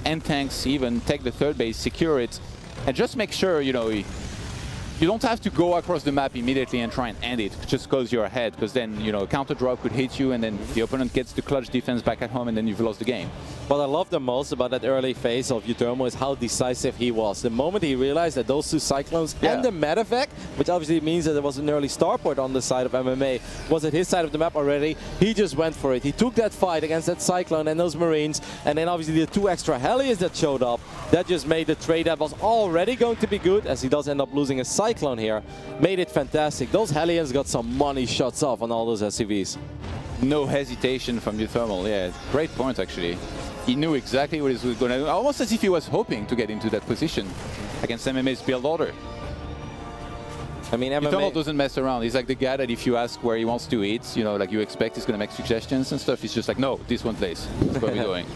and tanks even, take the 3rd base, secure it, and just make sure, you know, you don't have to go across the map immediately and try and end it just because you're ahead, because then, you know, a counter drop could hit you and then the opponent gets the clutch defense back at home and then you've lost the game. What I love the most about that early phase of Utomo is how decisive he was. The moment he realized that those 2 Cyclones and the medevac, which obviously means that there was an early starport on the side of MMA, was at his side of the map already, he just went for it. He took that fight against that Cyclone and those Marines, and then obviously the 2 extra Hellions that showed up, that just made the trade that was already going to be good, as he does end up losing a Cyclone here, made it fantastic. Those Hellions got some money shots off on all those SCVs. No hesitation from Utomo. Yeah, great point actually. He knew exactly what he was going to do, almost as if he was hoping to get into that position against MMA's build order. I mean, MMA Utomo doesn't mess around. He's like the guy that if you ask where he wants to eat, you know, like you expect he's going to make suggestions and stuff. He's just like, no, this one place. That's where we're going.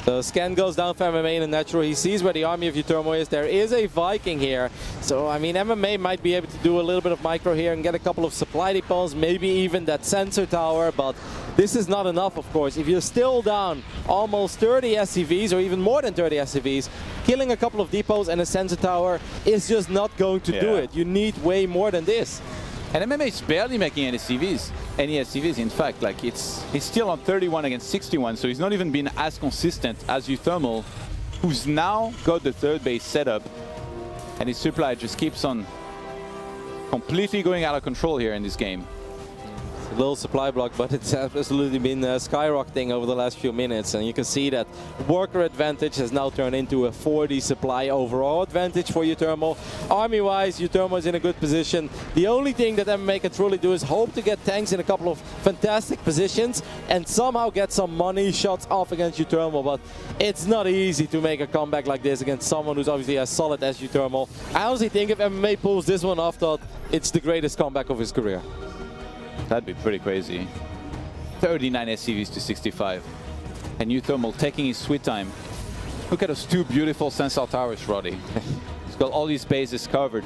The scan goes down for MMA in the natural. He sees where the army of Utomo is. There is a Viking here. So, I mean, MMA might be able to do a little bit of micro here and get a couple of supply depots, maybe even that sensor tower, but this is not enough, of course. If you're still down almost 30 SCVs, or even more than 30 SCVs, killing a couple of depots and a sensor tower is just not going to do it. You need way more than this. And MMA is barely making any SCVs, in fact. Like he's still on 31 against 61, so he's not even been as consistent as Utomo, who's now got the 3rd base set up, and his supply just keeps on completely going out of control here in this game. A little supply block, but it's absolutely been skyrocketing over the last few minutes, and you can see that worker advantage has now turned into a 40 supply overall advantage for Utomo. Army-wise, Utomo is in a good position. The only thing that MMA can truly do is hope to get tanks in a couple of fantastic positions and somehow get some money shots off against Utomo, but it's not easy to make a comeback like this against someone who's obviously as solid as Utomo. I honestly think if MMA pulls this one off, Todd, it's the greatest comeback of his career. That'd be pretty crazy. 39 SCVs to 65. And Utomo taking his sweet time. Look at those 2 beautiful sensor towers, Roddy. He's got all these bases covered,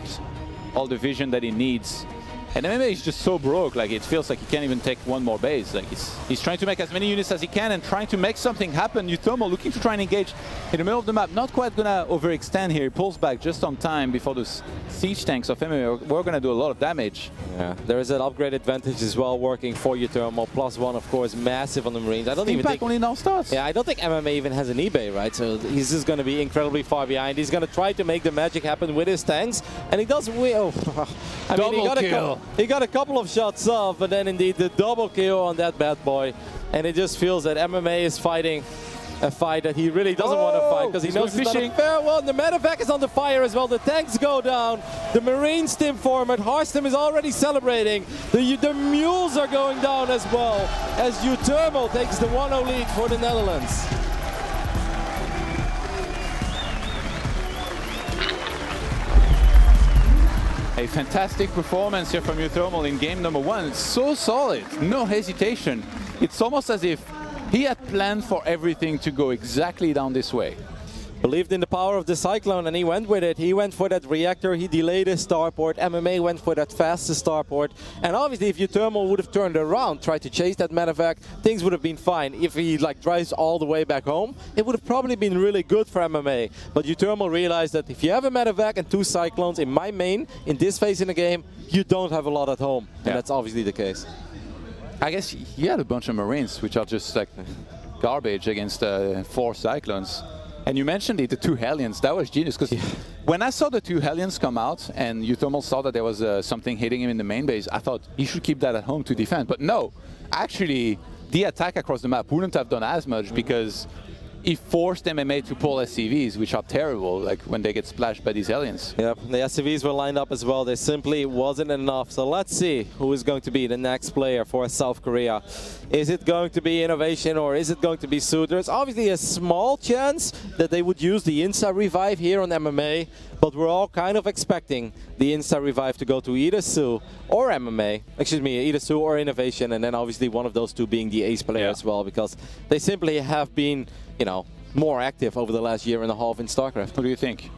all the vision that he needs. And MMA is just so broke, like it feels like he can't even take one more base. Like he's trying to make as many units as he can and trying to make something happen. Utomo looking to try and engage in the middle of the map. Not quite gonna overextend here. He pulls back just on time before those siege tanks of MMA were gonna do a lot of damage. Yeah, there is an upgrade advantage as well working for Utomo. +1, of course, massive on the Marines. I don't even think only now starts. Yeah, I don't think MMA even has an eBay, right? So he's just going to be incredibly far behind. He's going to try to make the magic happen with his tanks, and he does. I mean, he got a couple of shots off, but then indeed the double kill on that bad boy, and it just feels that MMA is fighting a fight that he really doesn't want to fight because he knows it's not a fair one. The medevac is on the fire as well. The tanks go down. The Marines team format. Harstem is already celebrating. The mules are going down as well as Utomo takes the 1-0 lead for the Netherlands. A fantastic performance here from Utomo in game number 1. So solid, no hesitation. It's almost as if he had planned for everything to go exactly down this way. believed in the power of the Cyclone and he went with it. He went for that reactor, he delayed his starport. MMA went for that fastest starport. And obviously if Uthermal would have turned around, tried to chase that medevac, things would have been fine. If he like drives all the way back home, it would have probably been really good for MMA. But Uthermal realized that if you have a medevac and 2 Cyclones in my main, in this phase in the game, you don't have a lot at home. And that's obviously the case. I guess he had a bunch of Marines, which are just like garbage against 4 Cyclones. And you mentioned it, the 2 Hellions. That was genius, because when I saw the 2 Hellions come out and Uthermal saw that there was something hitting him in the main base, I thought he should keep that at home to defend. But no, actually, the attack across the map wouldn't have done as much because it forced MMA to pull SCVs, which are terrible, like when they get splashed by these Hellions. Yep, the SCVs were lined up as well. There simply wasn't enough. So let's see who is going to be the next player for South Korea. Is it going to be Innovation or is it going to be Su? There's obviously a small chance that they would use the Insta Revive here on MMA, but we're all kind of expecting the Insta Revive to go to either Su or MMA. Excuse me, either Su or Innovation, and then obviously one of those 2 being the ace player as well, because they simply have been, you know, more active over the last year and a half in StarCraft. What do you think?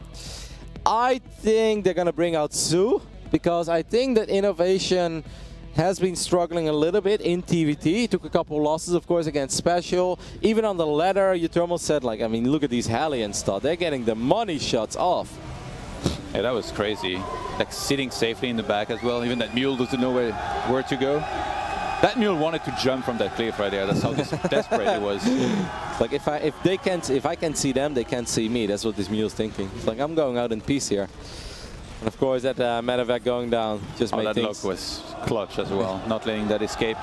I think they're going to bring out Su, because I think that Innovation has been struggling a little bit in TVT. He took a couple losses, of course, against Special. Even on the ladder, Uthermal said, like, I mean, look at these Hellion stuff. They're getting the money shots off. Yeah, that was crazy. Like sitting safely in the back as well. Even that mule doesn't know where to go. That mule wanted to jump from that cliff right there. That's how desperate it was. Like if I can see them, they can't see me. That's what this mule's thinking. It's like, I'm going out in peace here. And of course, that medevac going down just made that things. lock was clutch as well, not letting that escape.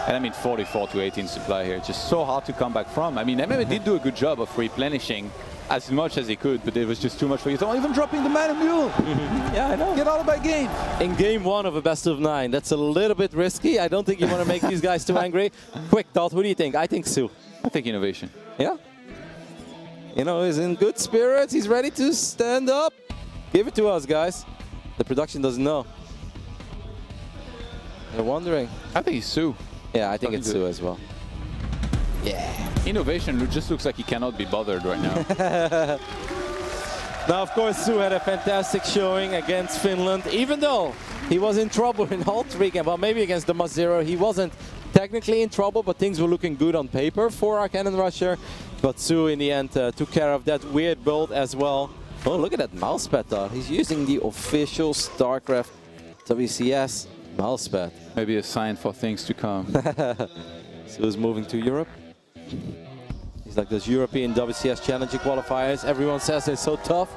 And I mean, 44 to 18 supply here, just so hard to come back from. I mean, MMA did do a good job of replenishing as much as he could, but it was just too much for you. Don't even dropping the man mule. Yeah, I know. Get out of my game. In game 1 of a best of 9, that's a little bit risky. I don't think you want to make these guys too angry. Quick thought, who do you think? I think Su. I think Innovation. Yeah. You know, he's in good spirits. He's ready to stand up. Give it to us, guys. The production doesn't know. They're wondering. I think it's Su. Yeah, I think it's Su as well. Yeah. Innovation just looks like he cannot be bothered right now. Now, of course, Su had a fantastic showing against Finland, even though he was in trouble in all 3 games. Well, maybe against the Maz-Zero, he wasn't technically in trouble, but things were looking good on paper for our Cannon Rusher. But Su, in the end, took care of that weird build as well. Oh, look at that mousepad, though. He's using the official StarCraft WCS mousepad. Maybe a sign for things to come. Su is moving to Europe. He's like those European WCS Challenger qualifiers. Everyone says they're so tough.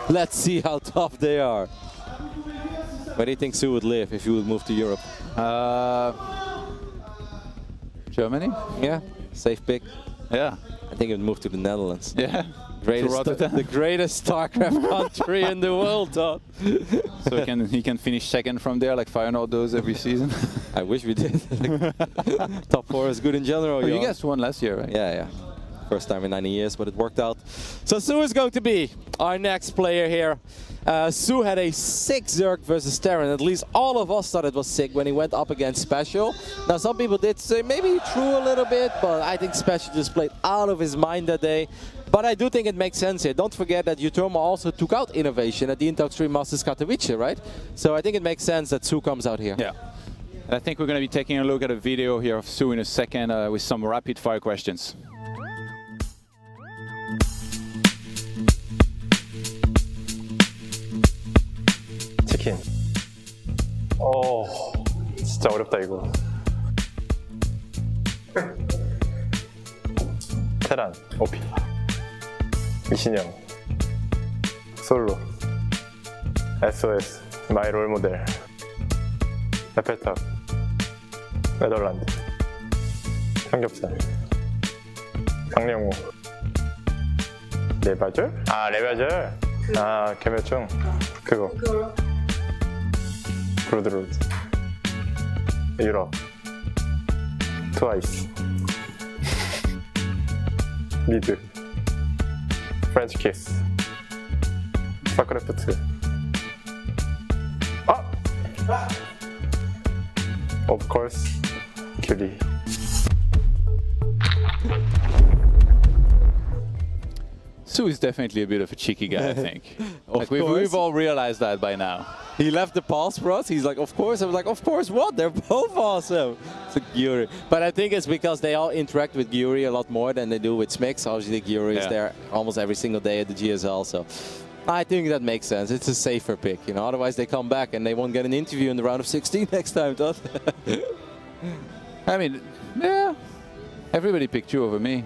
Let's see how tough they are. Where do you think Su would live if he would move to Europe? Germany? Yeah, safe pick. Yeah. I think he would move to the Netherlands. Yeah. The greatest StarCraft country in the world, Todd. So he can finish second from there, like Feyenoord does every season. I wish we did. Top 4 is good in general. Oh, you guys won last year, right? Yeah, yeah. First time in 90 years, but it worked out. So Su is going to be our next player here. Su had a sick Zerg versus Terran. At least all of us thought it was sick when he went up against Special. Now, some people did say maybe he threw a little bit, but I think Special just played out of his mind that day. But I do think it makes sense here. Don't forget that Uthermal also took out Innovation at the Intel Extreme Masters Katowice, right? So I think it makes sense that Su comes out here. Yeah. And I think we're going to be taking a look at a video here of Su in a second with some rapid fire questions. 치킨. 진짜 어렵다 이거. 테란, 오피. 이신영. 솔로. SOS. 마이 롤모델. 에펠탑. 네덜란드. 삼겹살. 강령호. 레바절? 아, 레바절. 아, 개별종. 그거. 브로드로드. 유럽. 트와이스. 미드. 프렌치 키스. 스타크래프트. Of course, 큐리. Sue is definitely a bit of a cheeky guy, I think. Like we've course. all realized that by now. He left the pass for us. He's like, of course. I was like, of course what? They're both awesome. It's like Gyuri. But I think it's because they all interact with Gyuri a lot more than they do with Smix. Obviously, Gyuri is there almost every single day at the GSL. So I think that makes sense. It's a safer pick. You know, otherwise they come back and they won't get an interview in the round of 16 next time, Todd. I mean, yeah. Everybody picked you over me.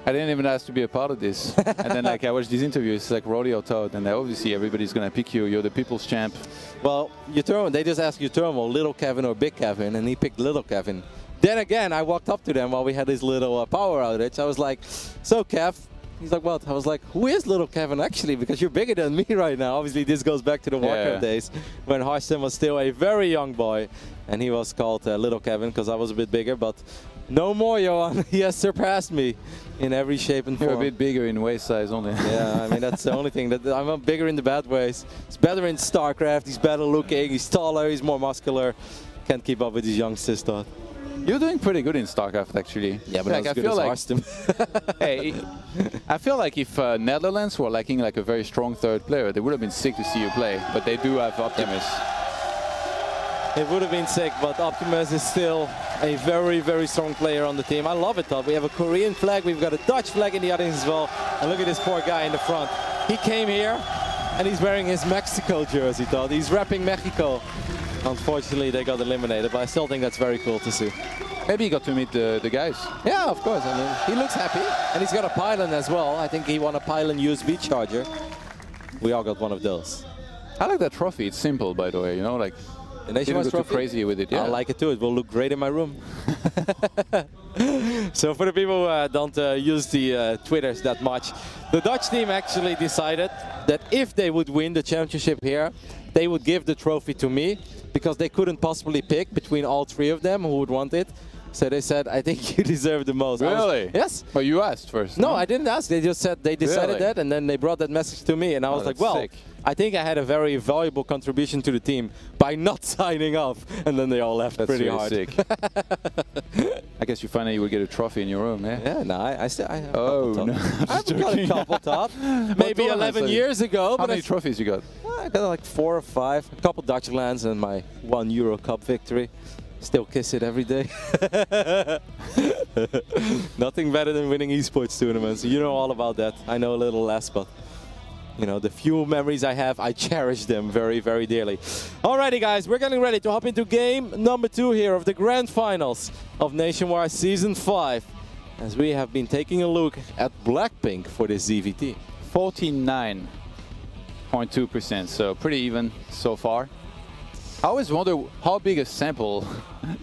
I didn't even ask to be a part of this. And then like I watched these interviews, it's like rodeo Todd, and obviously everybody's gonna pick you. You're the people's champ. Well, they just asked Utermo, little Kevin or big Kevin, and he picked little Kevin. Then again, I walked up to them while we had this little power outage. I was like, so Kev. He's like, what? I was like, who is little Kevin actually? Because you're bigger than me right now. Obviously, this goes back to the Warcraft days when Harston was still a very young boy. And he was called little Kevin because I was a bit bigger. But no more, Johan. He has surpassed me in every shape and form. You're a bit bigger in waist size only. Yeah, I mean, that's the only thing. That I'm bigger in the bad ways. He's better in StarCraft. He's better looking. He's taller. He's more muscular. Can't keep up with these youngsters, Todd. You're doing pretty good in StarCraft, actually. Yeah, but like, not as good as Harston. Hey, I feel like if Netherlands were lacking like a very strong third player, they would have been sick to see you play. But they do have Optimus. It would have been sick, but Optimus is still a very, very strong player on the team. I love it, Todd. We have a Korean flag. We've got a Dutch flag in the audience as well. And look at this poor guy in the front. He came here, and he's wearing his Mexico jersey, Todd. He's repping Mexico. Unfortunately, they got eliminated, but I still think that's very cool to see. Maybe he got to meet the guys. Yeah, of course. I mean, he looks happy, and he's got a pylon as well. I think he won a pylon USB charger. We all got one of those. I like that trophy. It's simple, by the way. You know, like the Nationwide trophy. Too crazy with it. Yeah. I like it too. It will look great in my room. So for the people who don't use the Twitters that much, the Dutch team actually decided that if they would win the championship here, they would give the trophy to me, because they couldn't possibly pick between all three of them who would want it. So they said, I think you deserve the most. Really? Yes. But you asked first. No, I didn't ask. They just said they decided that, and then they brought that message to me. And I was like, well, sick. I think I had a very valuable contribution to the team by not signing up. And then they all left pretty hard. Sick. I guess you finally will get a trophy in your room, yeah? Yeah, no, I still I have I've got a couple top. Maybe 11 years ago. How many trophies you got? I got like 4 or 5. A couple Dutch lands and my 1 Euro Cup victory. Still kiss it every day. Nothing better than winning esports tournaments. You know all about that. I know a little less, but you know, the few memories I have, I cherish them very, very dearly. Alrighty, guys, we're getting ready to hop into game number 2 here of the grand finals of Nationwide Season 5, as we have been taking a look at Blackpink for this ZVT. 49.2%, so pretty even so far. I always wonder how big a sample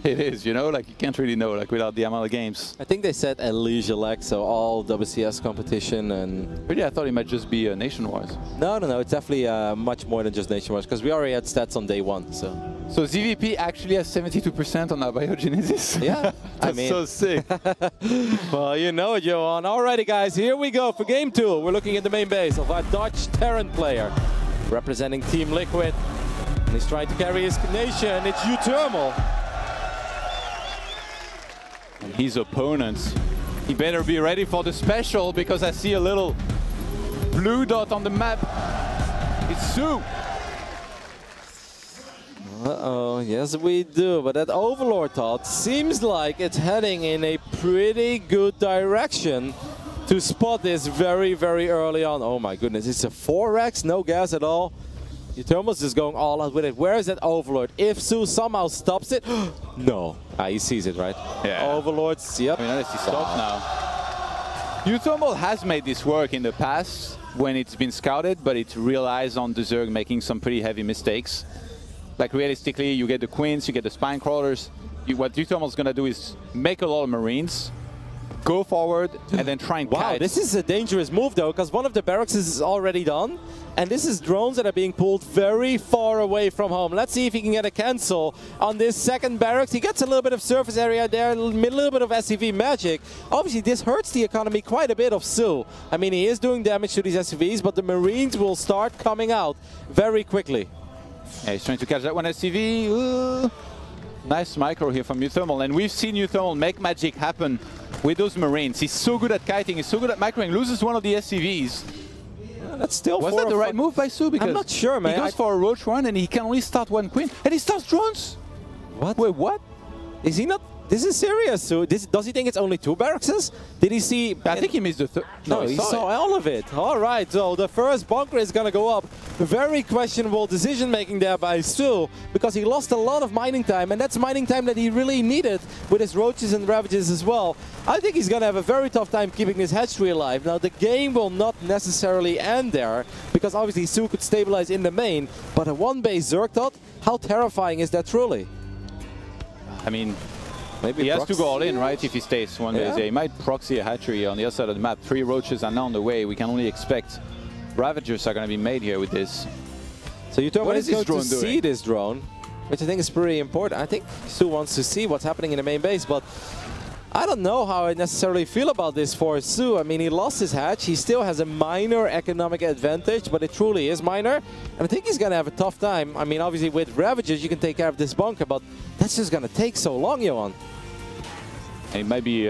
it is, you know, like you can't really know, like without the amount of games. I think they said at leisure leg, so all WCS competition and... Really, I thought it might just be nationwide. No, it's definitely much more than just nationwide, because we already had stats on day 1, so... So ZVP actually has 72% on abiogenesis? Yeah, That's so sick. Well, you know it, Johan. Alrighty, guys, here we go for game 2. We're looking at the main base of our Dutch Terran player, representing Team Liquid. And he's trying to carry his nation. It's Utermo. And his opponents, he better be ready for the special, because I see a little blue dot on the map. It's Sue. Uh-oh, yes we do. But that Overlord thought seems like it's heading in a pretty good direction to spot this very, very early on. Oh my goodness, it's a 4x, no gas at all. Utermo's just going all out with it. Where is that Overlord? If Sue somehow stops it, no. He sees it, right? Yeah. Overlords, yep. I mean, unless he stops now. Utermo has made this work in the past when it's been scouted, but it relies on the Zerg making some pretty heavy mistakes. Like realistically, you get the Queens, you get the Spine Crawlers. What Utermo's gonna do is make a lot of Marines, go forward, and then try and Wow, kite. this is a dangerous move though, because one of the barracks is already done. And this is drones that are being pulled very far away from home. Let's see if he can get a cancel on this second barracks. He gets a little bit of surface area there, a little bit of SCV magic. Obviously, this hurts the economy quite a bit of Sue. I mean, he is doing damage to these SCVs, but the Marines will start coming out very quickly. Yeah, he's trying to catch that one SCV. Ooh. Nice micro here from Utermo. And we've seen Utermo make magic happen with those Marines. He's so good at kiting, he's so good at microing. Loses one of the SCVs. That's still Was 4 that the or right 5 move by Su? Because I'm not sure, man. He goes for a roach run and he can only start 1 queen. And he starts drones! What? Wait, what? Is he not? This is serious. So does he think it's only 2 barracks? Did he see? I think he missed the third. No, he saw all of it. All right, so the first bunker is going to go up. Very questionable decision making there by Su, because he lost a lot of mining time, and that's mining time that he really needed with his roaches and ravages as well. I think he's going to have a very tough time keeping this hatchery alive. Now, the game will not necessarily end there, because obviously Su could stabilize in the main, but a 1-base Zergtot, how terrifying is that truly? I mean, maybe he has to go all in, proxy? right, if he stays 1 base. Yeah, he might proxy a hatchery on the other side of the map. 3 roaches are now on the way. We can only expect Ravagers are going to be made here with this. So you What is this going drone to doing? see this drone, which I think is pretty important. I think Su wants to see what's happening in the main base, but I don't know how I necessarily feel about this for Su. I mean, he lost his hatch. He still has a minor economic advantage, but it truly is minor. And I think he's going to have a tough time. I mean, obviously with Ravagers, you can take care of this bunker, but that's just going to take so long, Johan. It might be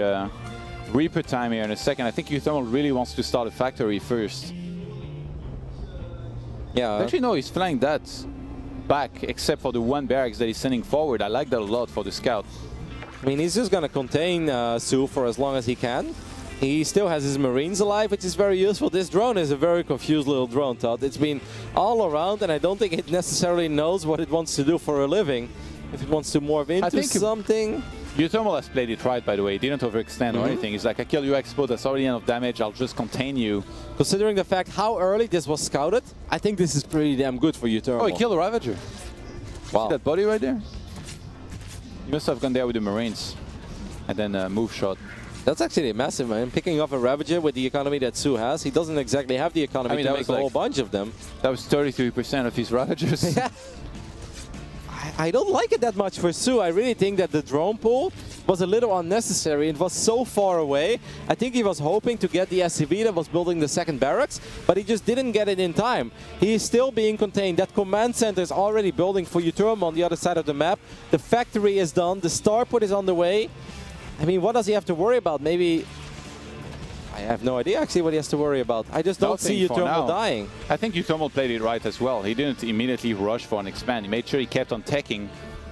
Reaper time here in a second. I think Uthermal really wants to start a factory first. Yeah. Actually, no, he's flying that back, except for the 1 barracks that he's sending forward. I like that a lot for the scout. I mean, he's just going to contain Su for as long as he can. He still has his Marines alive, which is very useful. This drone is a very confused little drone, Todd. It's been all around, and I don't think it necessarily knows what it wants to do for a living. If it wants to morph into something. Uthermal has played it right, by the way. He didn't overextend or anything. He's like, I kill you expo, that's already enough damage, I'll just contain you. Considering the fact how early this was scouted, I think this is pretty damn good for Uthermal. Oh, he killed a Ravager. Wow. See that body right there? He must have gone there with the Marines. And then move shot. That's actually massive, man. Picking off a Ravager with the economy that Su has. He doesn't exactly have the economy to make a whole bunch of them. That was 33% of his Ravagers. Yeah. I don't like it that much for Su. I really think that the drone pool was a little unnecessary. It was so far away. I think he was hoping to get the SCV that was building the 2nd barracks, but he just didn't get it in time. He is still being contained. That command center is already building for Uthermal on the other side of the map. The factory is done. The starport is on the way. I mean, what does he have to worry about? Maybe... I have no idea actually what he has to worry about. I just don't see Uthermal dying. I think Uthermal played it right as well. He didn't immediately rush for an expand. He made sure he kept on teching.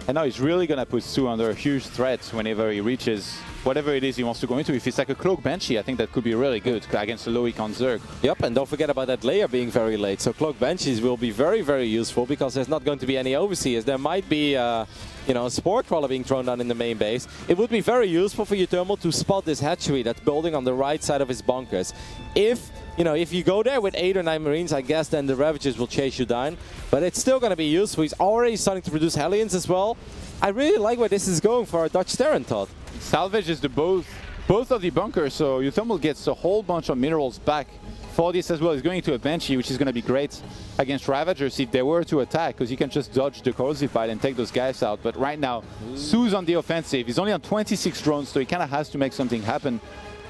And now he's really going to put Su under a huge threat whenever he reaches whatever it is he wants to go into. If it's like a Cloak Banshee, I think that could be really good against a low econ Zerg. Yep, and don't forget about that layer being very late. So Cloak Banshees will be very, very useful because there's not going to be any overseers. There might be, you know, a Spore Crawler being thrown down in the main base. It would be very useful for Uthermal to spot this hatchery that's building on the right side of his bunkers. If, you know, if you go there with 8 or 9 Marines, I guess then the Ravagers will chase you down. But it's still going to be useful. He's already starting to produce Hellions as well. I really like where this is going for our Dutch Terran, Todd. Salvage is the both of the bunkers, so Uthermal gets a whole bunch of minerals back for this as well. He's going to a Banshee, which is going to be great against Ravagers if they were to attack, because he can just dodge the corrosive bite and take those guys out. But right now, Su's on the offensive. He's only on 26 drones, so he kind of has to make something happen.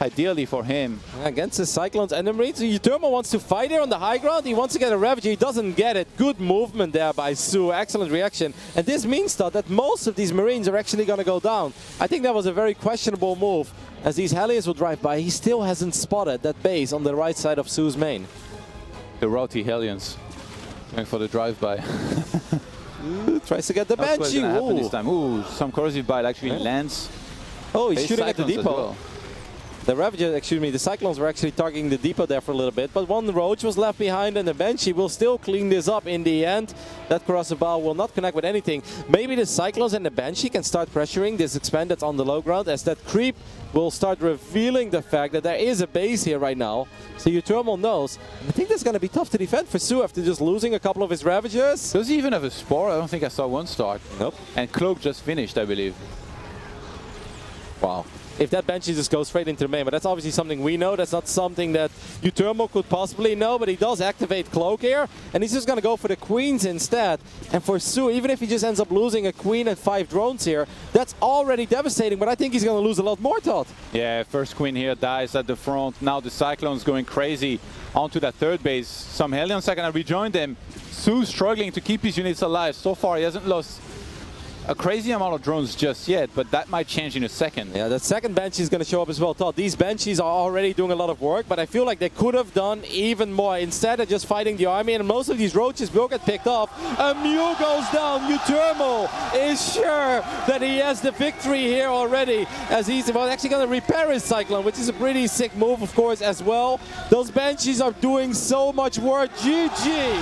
Ideally for him. Against the Cyclones and the Marines, Uthermal wants to fight here on the high ground. He wants to get a Ravager. He doesn't get it. Good movement there by Su. Excellent reaction. And this means that most of these Marines are actually going to go down. I think that was a very questionable move. As these Hellions will drive by, he still hasn't spotted that base on the right side of Su's main. The Rowty Hellions going for the drive-by. Tries to get the That's what's Banshee. gonna happen this time. Ooh, some corrosive bite actually lands. Oh, he's shooting at the Cyclones as depot. well. The Ravager, excuse me, the Cyclones were actually targeting the depot there for a little bit, but one Roach was left behind and the Banshee will still clean this up in the end. That corrosive ball will not connect with anything. Maybe the Cyclones and the Banshee can start pressuring this expand that's on the low ground, as that creep will start revealing the fact that there is a base here right now. So Uthermal knows. I think that's going to be tough to defend for Su after just losing a couple of his Ravagers. Does he even have a Spore? I don't think I saw one start. Nope. And Cloak just finished, I believe. Wow. If that Banshee just goes straight into the main, but that's obviously something we know. That's not something that Uthermal could possibly know, but he does activate Cloak here, and he's just going to go for the Queens instead. And for Su, even if he just ends up losing a Queen and 5 drones here, that's already devastating, but I think he's going to lose a lot more, Todd. Yeah, first Queen here dies at the front. Now the Cyclone's going crazy onto that third base. Some Hellions are going to rejoin them. Su struggling to keep his units alive. So far, he hasn't lost a crazy amount of drones just yet, but that might change in a second. Yeah, that second Banshee is going to show up as well, Todd. These Banshees are already doing a lot of work, but I feel like they could have done even more. Instead of just fighting the army, and most of these roaches will get picked off. A mule goes down. Uthermal is sure that he has the victory here already, as he's actually going to repair his Cyclone, which is a pretty sick move, of course, as well. Those Banshees are doing so much work. GG!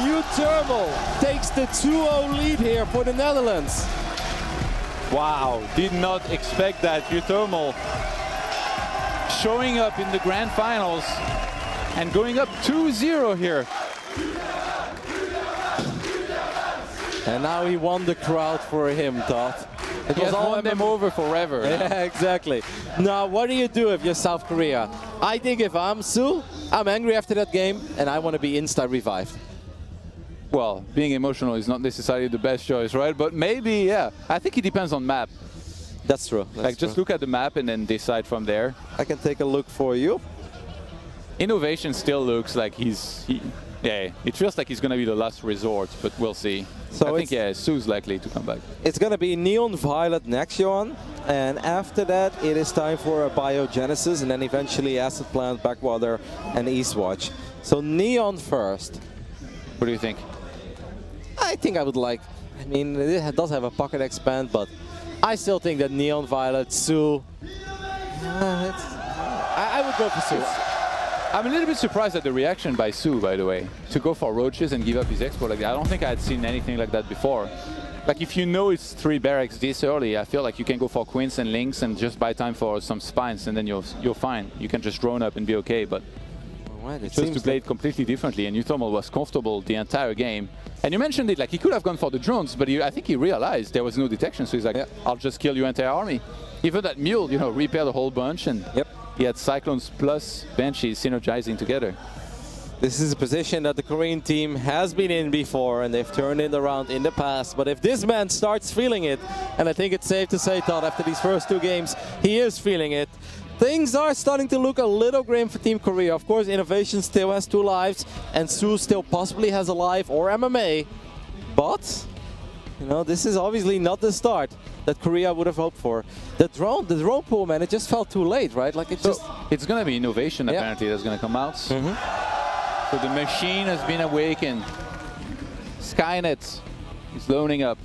Uthermal takes the 2-0 lead here for the Netherlands. Wow, did not expect that. Uthermal showing up in the grand finals and going up 2-0 here. And now he won the crowd for him, Todd. It was all won them over forever. Yeah, exactly. Now, what do you do if you're South Korea? I think if I'm Su, I'm angry after that game, and I want to be insta-revived. Well, being emotional is not necessarily the best choice, right? But maybe, yeah. I think it depends on map. That's true. Just look at the map and then decide from there. I can take a look for you. Innovation still looks like yeah, it feels like he's going to be the last resort, but we'll see. So I think, yeah, Su's likely to come back. It's going to be Neon Violet next, Johan. And after that, it is time for a Biogenesis, and then eventually Acid Plant, Backwater, and Eastwatch. So Neon first. What do you think? I think I would like, I mean, it does have a pocket expand, but I still think that Neon Violet, Su, I would go for Su. I'm a little bit surprised at the reaction by Su, by the way, to go for roaches and give up his export like that. I don't think I had seen anything like that before. Like, if you know it's 3 barracks this early, I feel like you can go for Queens and Links and just buy time for some spines, and then you're fine. You can just drone up and be okay, but just to play it completely differently, and Uthermal was comfortable the entire game. And you mentioned it, like, he could have gone for the drones, but I think he realized there was no detection, so he's like, I'll just kill your entire army. Even that mule, you know, repaired a whole bunch, and he had Cyclones plus Banshees synergizing together. This is a position that the Korean team has been in before, and they've turned it around in the past. But if this man starts feeling it, and I think it's safe to say, Todd, after these first 2 games, he is feeling it, things are starting to look a little grim for Team Korea. Of course, Innovation still has 2 lives, and Su still possibly has a life or MMA. But, you know, this is obviously not the start that Korea would have hoped for. The drone pool, man, it just felt too late, right? Like it's going to be Innovation, apparently, that's going to come out. So the machine has been awakened. Skynet is loading up.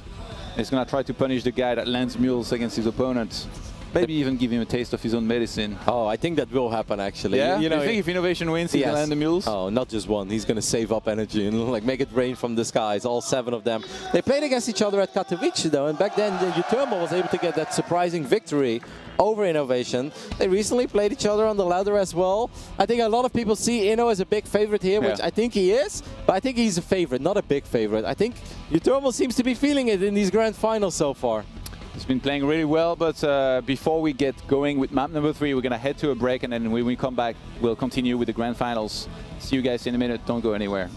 He's going to try to punish the guy that lands mules against his opponent. Maybe even give him a taste of his own medicine. Oh, I think that will happen, actually. Yeah? You know, you think if Innovation wins, he can land the mules? Oh, not just one. He's going to save up energy and like make it rain from the skies, all 7 of them. They played against each other at Katowice, though, and back then Uthermal was able to get that surprising victory over Innovation. They recently played each other on the ladder as well. I think a lot of people see Inno as a big favorite here, which I think he is, but I think he's a favorite, not a big favorite. I think Uthermal seems to be feeling it in these grand finals so far. He's been playing really well, but before we get going with map number 3, we're going to head to a break, and then when we come back, we'll continue with the grand finals. See you guys in a minute. Don't go anywhere.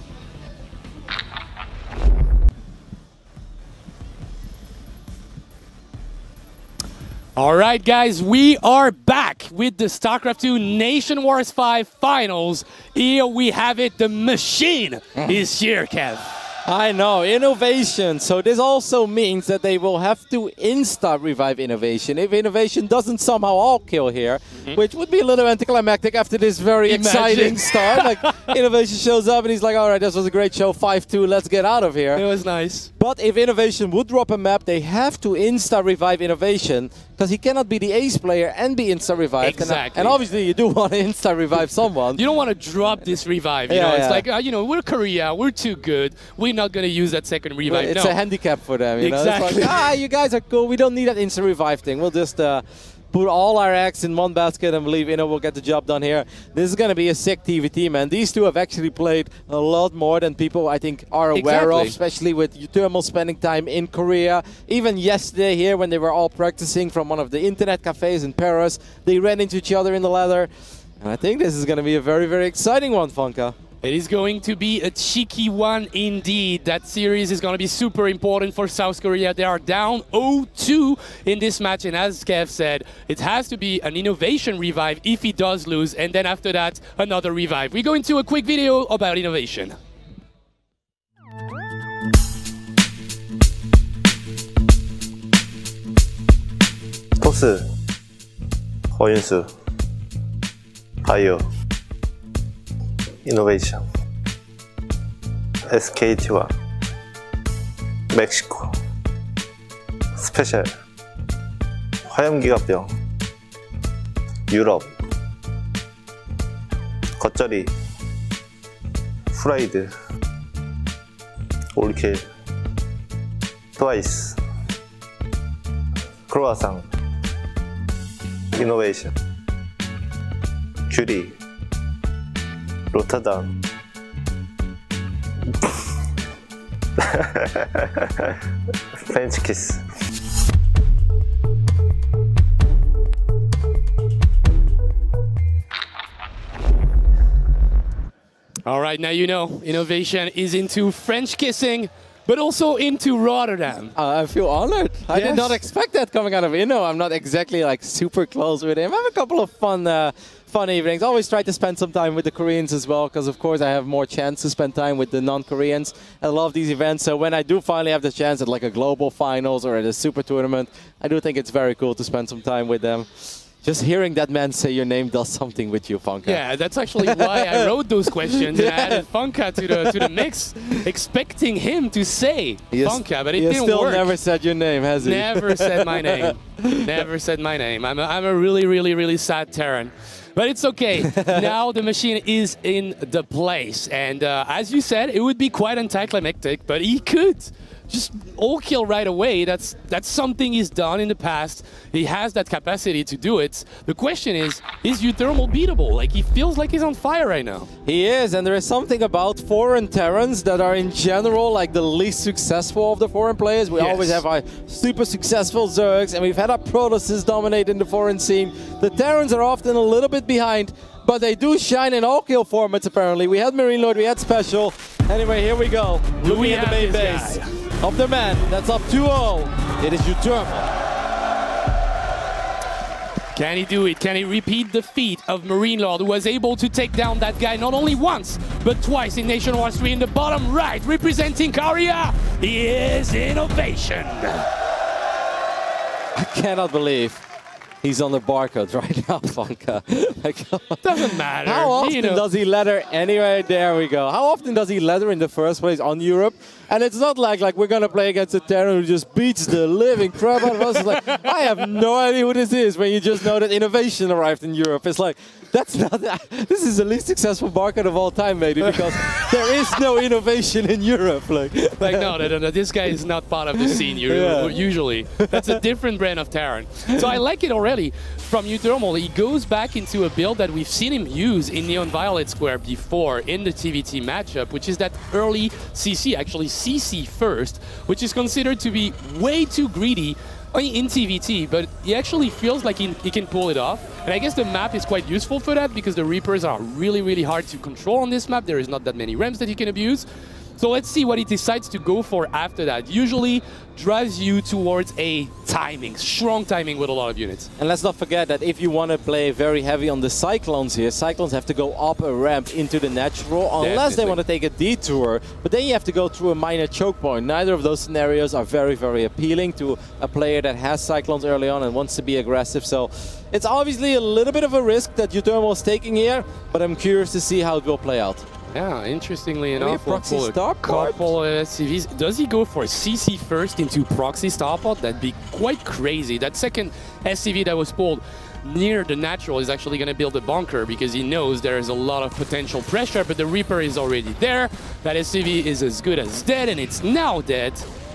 All right, guys, we are back with the StarCraft 2 Nation Wars 5 finals. Here we have it. The machine is here, Kev. I know, Innovation. So this also means that they will have to insta-revive Innovation. If Innovation doesn't somehow all-kill here, which would be a little anticlimactic after this very exciting start. Like, Innovation shows up and he's like, all right, this was a great show, 5-2, let's get out of here. It was nice. But if Innovation would drop a map, they have to insta-revive Innovation, because he cannot be the ace player and be insta-revived. Exactly. And obviously you do want to insta-revive someone. You don't want to drop this revive. You know, it's like, you know, we're Korea, we're too good. We're not going to use that second revive. It's a handicap for them, you know? It's like, you guys are cool. We don't need that insta-revive thing. We'll just put all our eggs in one basket and believe, you know, we'll get the job done here. This is going to be a sick TVT, man. These two have actually played a lot more than people, I think, are aware of, especially with Uthermal spending time in Korea. Even yesterday here, when they were all practicing from one of the internet cafes in Paris, they ran into each other in the ladder. And I think this is going to be a very, very exciting one, Funka. It is going to be a cheeky one indeed. That series is going to be super important for South Korea. They are down 0-2 in this match, and as Kev said, it has to be an Innovation revive if he does lose, and then after that, another revive. We go into a quick video about Innovation. 프록스, 허윤수, 바이오, 이노베이션, SKT와 멕시코, 스페셜, 화염기갑병, 유럽, 겉절이, 프라이드, 올킬, 트와이스, 크로아상, 이노베이션, 큐리, 로터담, 프렌치 키스. All right, now you know Innovation is into French kissing, but also into Rotterdam. I feel honored. I Yes. did not expect that coming out of Inno. I'm not exactly like super close with him. I have a couple of fun evenings. Always try to spend some time with the Koreans as well, because of course I have more chance to spend time with the non-Koreans. I love these events, so when I do finally have the chance at like a global finals or at a super tournament, I do think it's very cool to spend some time with them. Just hearing that man say your name does something with you, Funka. Yeah, that's actually why I wrote those questions and I added Funka to the mix, expecting him to say Funka, but it didn't still work. Never said your name, has he? Never said my name. Never said my name. I'm a really sad Terran. But it's okay. Now the machine is in the place. And as you said, it would be quite anticlimactic, but he could just all kill right away. That's something he's done in the past. He has that capacity to do it. The question is Uthermal beatable? Like, he feels like he's on fire right now. He is, and there is something about foreign Terrans that are in general like the least successful of the foreign players. We always have our super successful Zergs, and we've had our Protoses dominate in the foreign scene. The Terrans are often a little bit behind, but they do shine in all kill formats apparently. We had Marine Lord, we had Special. Anyway, here we go. Looking at the main base of the man. That's up 2-0. It is Uthermal. Can he do it? Can he repeat the feat of Marine Lord, who was able to take down that guy not only once, but twice in Nation Wars 3 in the bottom right, representing Korea? He is Innovation. I cannot believe he's on the barcode right now, Funka. Doesn't matter. How often does he ladder? Anyway, there we go. How often does he ladder in the first place on Europe? And it's not like we're going to play against a Terran who just beats the living crap out of us. It's like, I have no idea who this is when you just know that Innovation arrived in Europe. It's like, that's not. This is the least successful barcode of all time, maybe, because there is no Innovation in Europe. Like no, this guy is not part of the scene usually. That's a different brand of Terran. So I like it already from Uthermal. He goes back into a build that we've seen him use in Neon Violet Square before in the TVT matchup, which is that early CC, actually CC first, which is considered to be way too greedy in TVT, but he actually feels like he can pull it off. And I guess the map is quite useful for that, because the Reapers are really hard to control on this map. There is not that many ramps that he can abuse. So let's see what he decides to go for after that. Usually drives you towards a timing, strong timing with a lot of units. And let's not forget that if you want to play very heavy on the Cyclones here, Cyclones have to go up a ramp into the natural, unless they want to take a detour. But then you have to go through a minor choke point. Neither of those scenarios are very appealing to a player that has Cyclones early on and wants to be aggressive. So it's obviously a little bit of a risk that Uthermal is taking here, but I'm curious to see how it will play out. Yeah, interestingly enough, proxy we'll pull a starport? couple SCVs. Does he go for CC first into proxy starport? That'd be quite crazy. That second SCV that was pulled near the natural is actually going to build a bunker, because he knows there is a lot of potential pressure, but the Reaper is already there. That SCV is as good as dead, and it's now dead.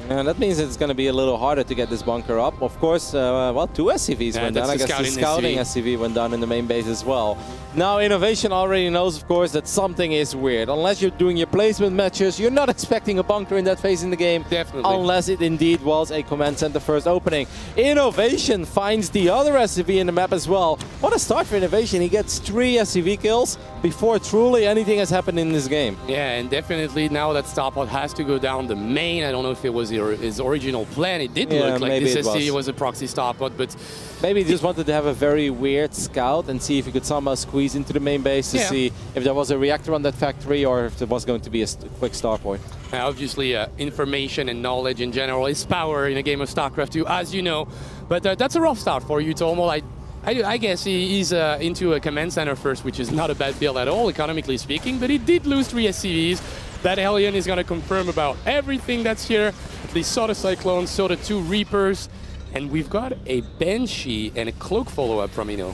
And that means it's going to be a little harder to get this bunker up. Of course, well, 2 SCVs went down. I guess the scouting SCV went down in the main base as well. Now, Innovation already knows, of course, that something is weird. Unless you're doing your placement matches, you're not expecting a bunker in that phase in the game. Definitely. Unless it indeed was a command center first opening. Innovation finds the other SCV in the map as well. What a start for Innovation. He gets 3 SCV kills before truly anything has happened in this game. Yeah, and definitely now that starport has to go down the main. I don't know if it was his original plan. It did Yeah, look like maybe this it SC was. was a proxy stop, but Maybe he just wanted to have a very weird scout and see if he could somehow squeeze into the main base to see if there was a reactor on that factory or if there was going to be a quick star point. obviously information and knowledge in general is power in a game of StarCraft 2, as you know. But that's a rough start for Utomo. I guess he's into a command center first, which is not a bad build at all, economically speaking, but he did lose 3 SCVs. That Hellion is going to confirm about everything that's here. They saw the Cyclones, saw the 2 Reapers, and we've got a Banshee and a Cloak follow-up from Ino.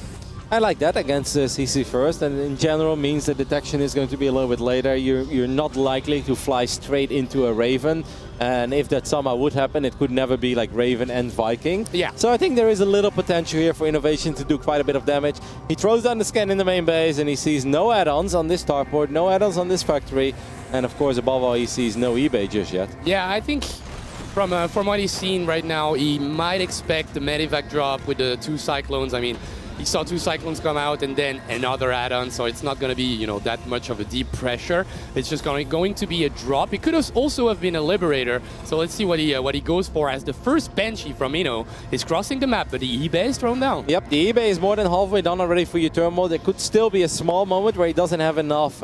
I like that against CC first, and in general means that detection is going to be a little bit later. You're not likely to fly straight into a Raven, and if that somehow would happen, it could never be like Raven and Viking. Yeah. So I think there is a little potential here for Innovation to do quite a bit of damage. He throws down the scan in the main base, and he sees no add-ons on this starport, no add-ons on this factory, and of course, above all, he sees no eBay just yet. Yeah, I think from what he's seen right now, he might expect the Medivac drop with the 2 Cyclones. I mean, he saw 2 Cyclones come out and then another add-on, so it's not going to be, you know, that much of a deep pressure. It's just going to be a drop. It could also have been a Liberator, so let's see what he goes for as the first Banshee from Ino is crossing the map, but the eBay is thrown down. Yep, the eBay is more than halfway done already for Utomo. There could still be a small moment where he doesn't have enough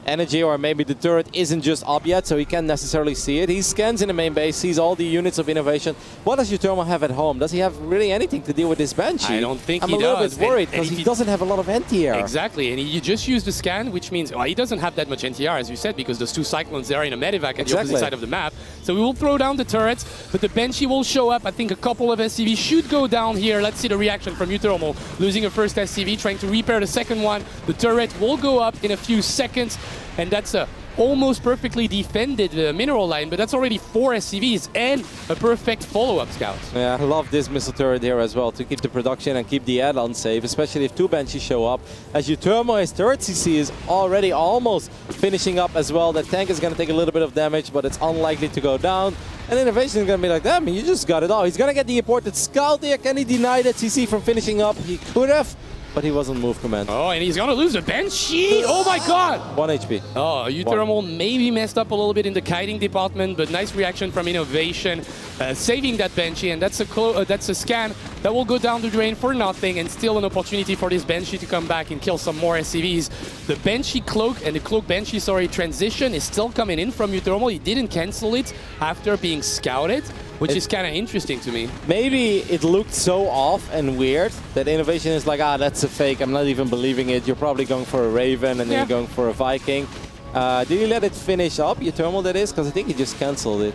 energy, or maybe the turret isn't just up yet, so he can't necessarily see it. He scans in the main base, sees all the units of Innovation. What does Utomo have at home? Does he have really anything to deal with this Banshee? I don't think he does. I'm a little bit worried because he doesn't have a lot of NTR. Exactly, and he just used the scan, which means he doesn't have that much NTR, as you said, because those 2 Cyclones there in a Medivac at the opposite side of the map. So we will throw down the turrets, but the Banshee will show up. I think a couple of SCV should go down here. Let's see the reaction from Utomo. Losing a first SCV, trying to repair the second one. The turret will go up in a few seconds, and that's a almost perfectly defended mineral line, but that's already 4 SCVs and a perfect follow-up scout. Yeah, I love this missile turret here as well to keep the production and keep the add-on safe, especially if 2 Banshees show up. As Utomo, his turret CC is already almost finishing up as well. That tank is going to take a little bit of damage, but it's unlikely to go down. And Innovation is going to be like, damn, you just got it all. He's going to get the imported scout there. Can he deny that CC from finishing up? He could have, but he wasn't move command. Oh, and he's going to lose a Banshee? Oh my god! 1 HP. Oh, Utomo maybe messed up a little bit in the kiting department, but nice reaction from Innovation, saving that Banshee, and that's a scan that will go down the drain for nothing, and still an opportunity for this Banshee to come back and kill some more SCVs. The Banshee Cloak and the Cloak Banshee, transition is still coming in from Utomo. He didn't cancel it after being scouted, which is kind of interesting to me. Maybe it looked so off and weird that Innovation is like, that's a fake, I'm not even believing it. You're probably going for a Raven and then you're going for a Viking. Did he let it finish up, Utomo that is? Because I think he just cancelled it.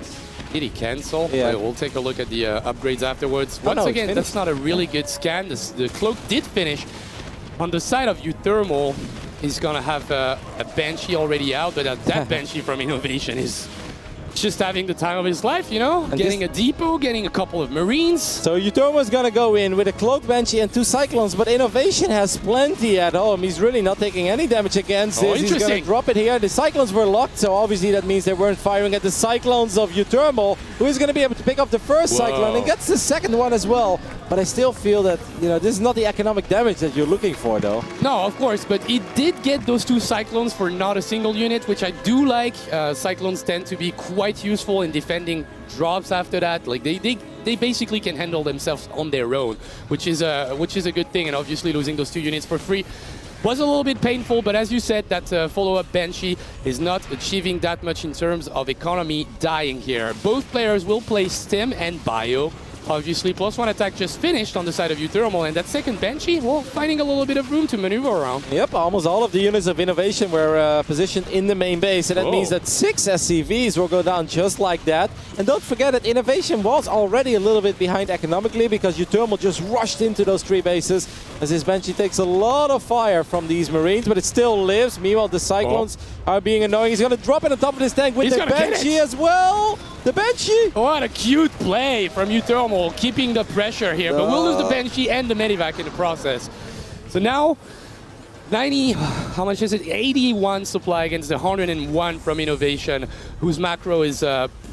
Did he cancel? Yeah. We'll take a look at the upgrades afterwards. Once again, that's not a really good scan. The Cloak did finish. On the side of Utomo, he's going to have a Banshee already out, but that Banshee from Innovation is just having the time of his life, you know? And getting a depot, getting a couple of Marines. So Utomo's gonna go in with a Cloak Banshee and 2 Cyclones, but Innovation has plenty at home. He's really not taking any damage against this. He's gonna drop it here. The Cyclones were locked, so obviously that means they weren't firing at the Cyclones of Utomo, who is gonna be able to pick up the first Cyclone and gets the second one as well. But I still feel that, you know, this is not the economic damage that you're looking for, though. No, of course, but he did get those 2 Cyclones for not a single unit, which I do like. Cyclones tend to be quite useful in defending drops after that. Like they basically can handle themselves on their own, which is a good thing. And obviously losing those 2 units for free was a little bit painful, but as you said, that follow-up Banshee is not achieving that much in terms of economy dying here. Both players will play Stim and Bio. Obviously, +1 attack just finished on the side of Utomo, and that second Banshee, well, finding a little bit of room to maneuver around. Yep, almost all of the units of Innovation were positioned in the main base, and that means that 6 SCVs will go down just like that. And don't forget that Innovation was already a little bit behind economically because Utomo just rushed into those 3 bases as his Banshee takes a lot of fire from these Marines, but it still lives. Meanwhile, the Cyclones are being annoying. He's going to drop it on top of this tank with the Banshee as well. The Banshee! What a cute play from Utomo, keeping the pressure here. But we'll lose the Banshee and the Medivac in the process. So now, 90, how much is it? 81 supply against the 101 from Innovation, whose macro is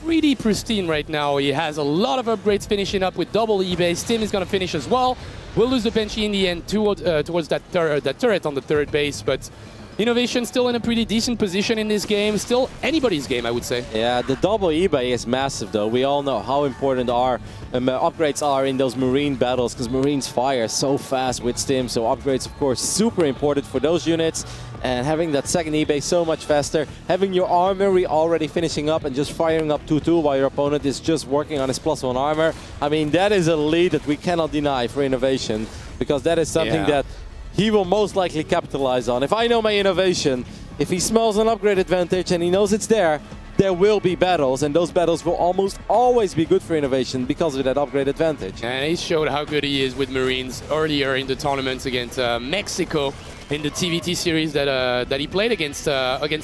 pretty pristine right now. He has a lot of upgrades finishing up with double eBay. Stim is going to finish as well. We'll lose the Banshee in the end towards that turret on the 3rd base, but Innovation still in a pretty decent position in this game. Still anybody's game, I would say. Yeah, the double eBay is massive, though. We all know how important our upgrades are in those Marine battles, because Marines fire so fast with Stim. So upgrades, of course, super important for those units. And having that second eBay so much faster, having your armory already finishing up and just firing up 2-2 while your opponent is just working on his +1 armor. I mean, that is a lead that we cannot deny for Innovation, because that is something that he will most likely capitalize on. If I know my Innovation, if he smells an upgrade advantage and he knows it's there will be battles, and those battles will almost always be good for Innovation because of that upgrade advantage. And he showed how good he is with Marines earlier in the tournaments against Mexico in the TVT series that he played against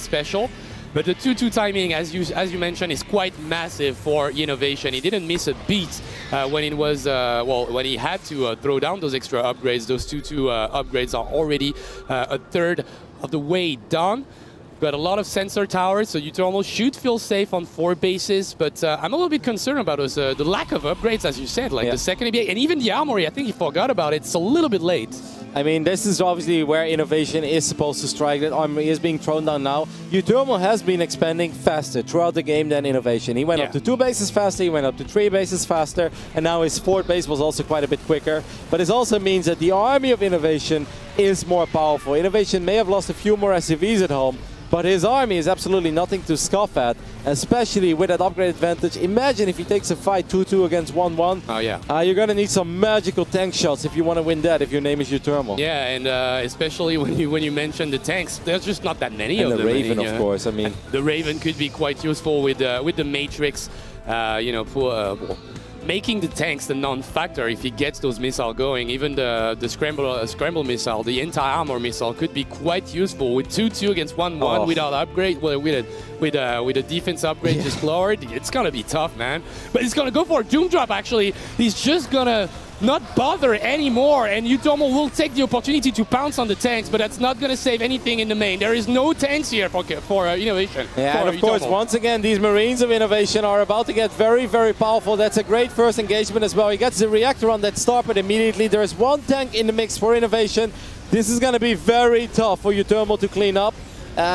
Special. But the 2-2 timing, as you mentioned, is quite massive for Innovation. He didn't miss a beat when it was when he had to throw down those extra upgrades. Those 2-2 upgrades are already a third of the way done. Got a lot of sensor towers, so Utermal should feel safe on 4 bases. But I'm a little bit concerned about the lack of upgrades, as you said, like the second ABA and even the armory. I think he forgot about it. It's a little bit late. I mean, this is obviously where Innovation is supposed to strike. That armory is being thrown down now. Utermal has been expanding faster throughout the game than Innovation. He went up to 2 bases faster, he went up to 3 bases faster, and now his 4th base was also quite a bit quicker. But this also means that the army of Innovation is more powerful. Innovation may have lost a few more SCVs at home, but his army is absolutely nothing to scoff at, especially with that upgrade advantage. Imagine if he takes a fight 2-2 against 1-1. Oh, yeah. You're going to need some magical tank shots if you want to win that, if your name is Utermal. Yeah, and especially when you mention the tanks, there's just not that many of them. And the Raven, of course. I mean, the Raven could be quite useful with the Matrix, you know, for making the tanks the non-factor if he gets those missiles going. Even the scramble missile, the anti-armor missile could be quite useful with 2-2 against 1-1 without upgrade, with a defense upgrade just lowered. It's gonna be tough, man. But he's gonna go for a Doom Drop. Actually, he's just gonna not bother anymore, and Utermal will take the opportunity to pounce on the tanks, but that's not going to save anything in the main. There is no tanks here for Innovation. Yeah, and of course, once again, these Marines of Innovation are about to get very, very powerful. That's a great first engagement as well. He gets the reactor on that start, but immediately there is 1 tank in the mix for Innovation. This is going to be very tough for Utermal to clean up.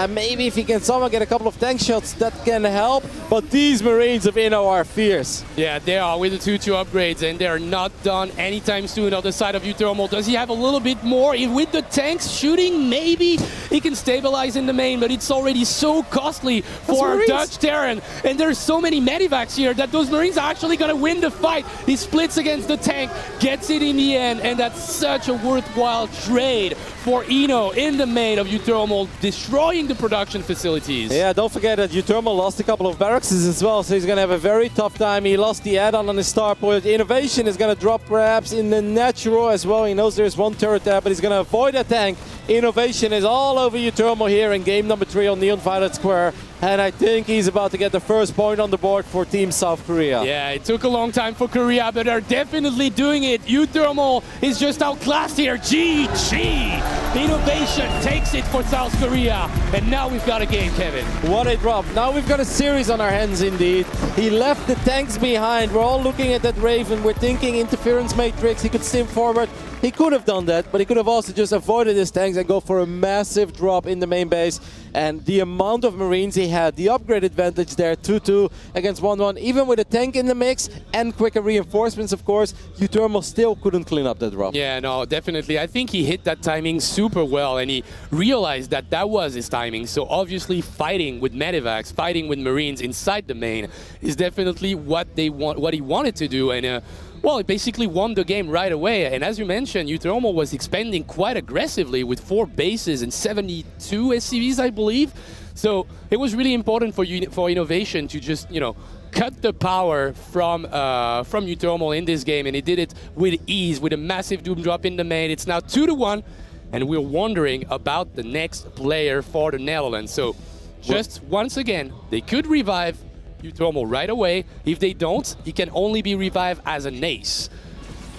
Maybe if he can somehow get a couple of tank shots, that can help. But these Marines of Inno are fierce. Yeah, they are with the 2-2 upgrades, and they're not done anytime soon on the side of Utermal. Does he have a little bit more? With the tanks shooting, maybe he can stabilize in the main, but it's already so costly for Dutch Terran. And there's so many medivacs here that those Marines are actually going to win the fight. He splits against the tank, gets it in the end, and that's such a worthwhile trade for Ino in the main of Utermal, destroying the production facilities. Yeah, don't forget that Utermal lost a couple of barracks as well, so he's going to have a very tough time. He lost the add-on on his starport. Innovation is going to drop perhaps in the natural as well. He knows there's 1 turret there, but he's going to avoid a tank. Innovation is all over Utermal here in game number 3 on Neon Violet Square. And I think he's about to get the first point on the board for Team South Korea. Yeah, it took a long time for Korea, but they're definitely doing it. Utermal is just outclassed here. GG! Innovation takes it for South Korea. And now we've got a game, Kevin. What a drop. Now we've got a series on our hands indeed. He left the tanks behind. We're all looking at that Raven. We're thinking interference matrix. He could stim forward. He could have done that, but he could have also just avoided his tanks and go for a massive drop in the main base. And the amount of Marines he had, the upgrade advantage there, 2-2 against 1-1, even with a tank in the mix and quicker reinforcements, of course, Utermal still couldn't clean up that drop. Yeah, no, definitely. I think he hit that timing super well, and he realized that that was his timing. So obviously fighting with medivacs, fighting with Marines inside the main is definitely what he wanted to do. And well, it basically won the game right away. And as you mentioned, Utermal was expanding quite aggressively with 4 bases and 72 SCVs, I believe. So it was really important for Innovation to just, you know, cut the power from Utermal in this game. And he did it with ease, with a massive Doom Drop in the main. It's now 2-1. And we're wondering about the next player for the Netherlands. So just once again, they could revive Utermal right away. If they don't, he can only be revived as an ace.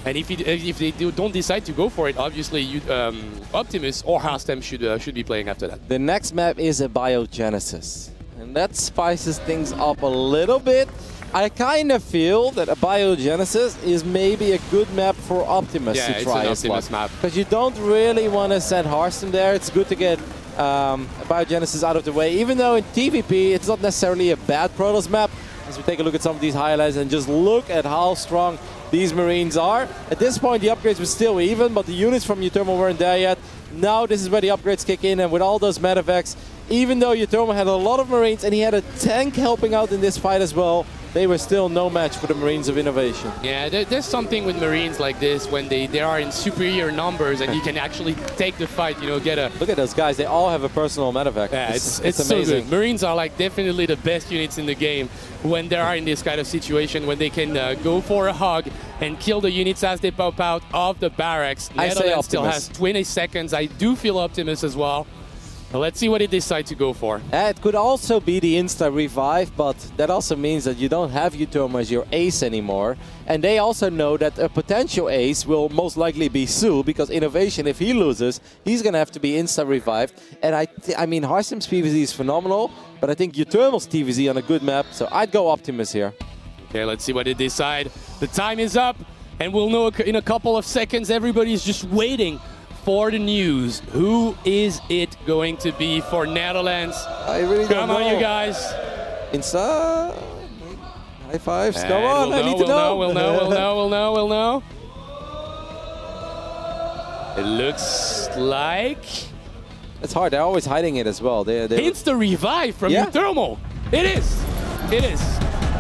And if they don't decide to go for it, obviously Optimus or Hastem should be playing after that. The next map is a Biogenesis, and that spices things up a little bit. I kind of feel that a Biogenesis is maybe a good map for Optimus to try as well. Optimus map. Because you don't really want to send Harston there. It's good to get Biogenesis out of the way. Even though in TVP it's not necessarily a bad Protoss map, as we take a look at some of these highlights and just look at how strong these Marines are. At this point the upgrades were still even, but the units from Utermo weren't there yet. Now this is where the upgrades kick in, and with all those medevacs, even though Utermo had a lot of Marines and he had a tank helping out in this fight as well, they were still no match for the Marines of Innovation. Yeah, there's something with Marines like this when they are in superior numbers and you can actually take the fight, you know, get a... Look at those guys, they all have a personal medevac. Yeah, it's amazing. So good. Marines are like definitely the best units in the game when they are in this kind of situation, when they can go for a hug and kill the units as they pop out of the barracks. Netherlands still has 20 seconds. I do feel Optimus as well. Let's see what they decide to go for. It could also be the insta-revive, but that also means that you don't have Utermo as your ace anymore. And they also know that a potential ace will most likely be Su, because Innovation, if he loses, he's going to have to be insta-revived. And I mean, Harstem's PvZ is phenomenal, but I think Utermo's TvZ on a good map, so I'd go Optimus here. Okay, let's see what they decide. The time is up, and we'll know in a couple of seconds. Everybody's just waiting for the news. Who is it going to be for Netherlands? I really don't know. Come on, you guys. Insta. High fives. Come on, I need to know. We'll know. It looks like... It's hard. They're always hiding it as well. Insta revive from Utermo. It is.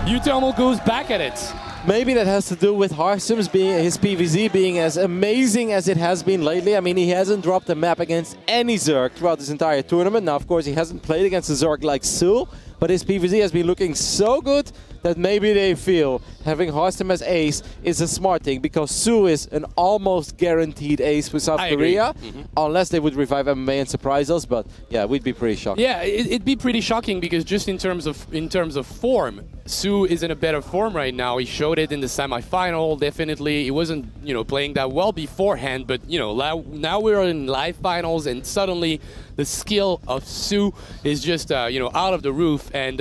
Utermo goes back at it. Maybe that has to do with Harstem's his PvZ being as amazing as it has been lately. I mean, he hasn't dropped a map against any Zerg throughout this entire tournament. Now, of course, he hasn't played against a Zerg like Su, but his PvZ has been looking so good that maybe they feel having Harstem as ace is a smart thing, because Su is an almost guaranteed ace with South Korea, unless they would revive MMA and surprise us. But yeah, we'd be pretty shocked. Yeah, it'd be pretty shocking, because just in terms of form, Su is in a better form right now. He showed it in the semifinal. Definitely, he wasn't playing that well beforehand, but now we're in live finals, and suddenly the skill of Su is just out of the roof. And